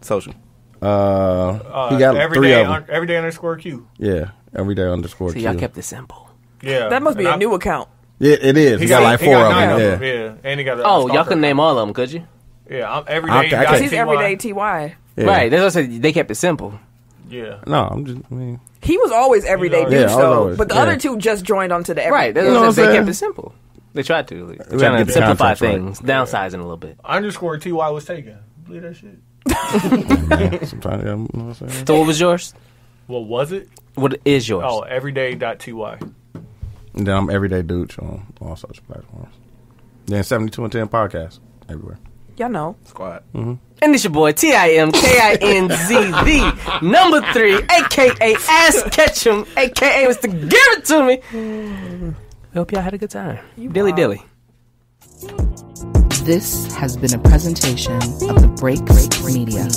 Speaker 5: social?
Speaker 1: He got
Speaker 4: everyday
Speaker 1: 3 of them.
Speaker 4: Everyday _Q.
Speaker 1: Yeah, everyday _
Speaker 3: See,
Speaker 1: Q.
Speaker 3: y'all kept it simple.
Speaker 4: Yeah.
Speaker 2: That must be a new account.
Speaker 1: Yeah, it is. He got like 4 of them.
Speaker 4: Yeah. And he got
Speaker 3: y'all couldn't name all of them, could you?
Speaker 4: Yeah, I'm everyday.
Speaker 1: Okay.
Speaker 2: He's everyday TY.
Speaker 1: Yeah.
Speaker 3: Right, that's what I said. They kept it simple.
Speaker 4: Yeah.
Speaker 1: No, I'm just. I mean,
Speaker 2: He was always everyday
Speaker 4: Yeah,
Speaker 2: dude,
Speaker 1: I was
Speaker 2: though.
Speaker 1: always-
Speaker 2: But the other two just joined onto the
Speaker 3: Right, that's
Speaker 1: You know
Speaker 3: what I
Speaker 1: what
Speaker 3: said.
Speaker 1: I'm
Speaker 3: They
Speaker 1: saying?
Speaker 3: kept it simple. They tried to. Like,
Speaker 1: We gotta
Speaker 3: trying
Speaker 1: get
Speaker 3: to
Speaker 1: the
Speaker 3: simplify
Speaker 1: contracts right.
Speaker 3: things, downsizing a little bit.
Speaker 4: _TY was taken. Believe that shit.
Speaker 1: sometimes, you know what I'm saying?
Speaker 3: So what was yours?
Speaker 4: What was it?
Speaker 3: What is yours?
Speaker 4: Oh, everyday.ty.
Speaker 1: And then I'm everyday dude on all social platforms. Then 72 and 10 podcast everywhere.
Speaker 2: Y'all know.
Speaker 5: Squad.
Speaker 3: And it's your boy TIMKINZ, the #3, aka Ask Ketchum, aka Mr. Give It To Me. I hope y'all had a good time. Dilly dilly.
Speaker 11: This has been a presentation of the Break Media.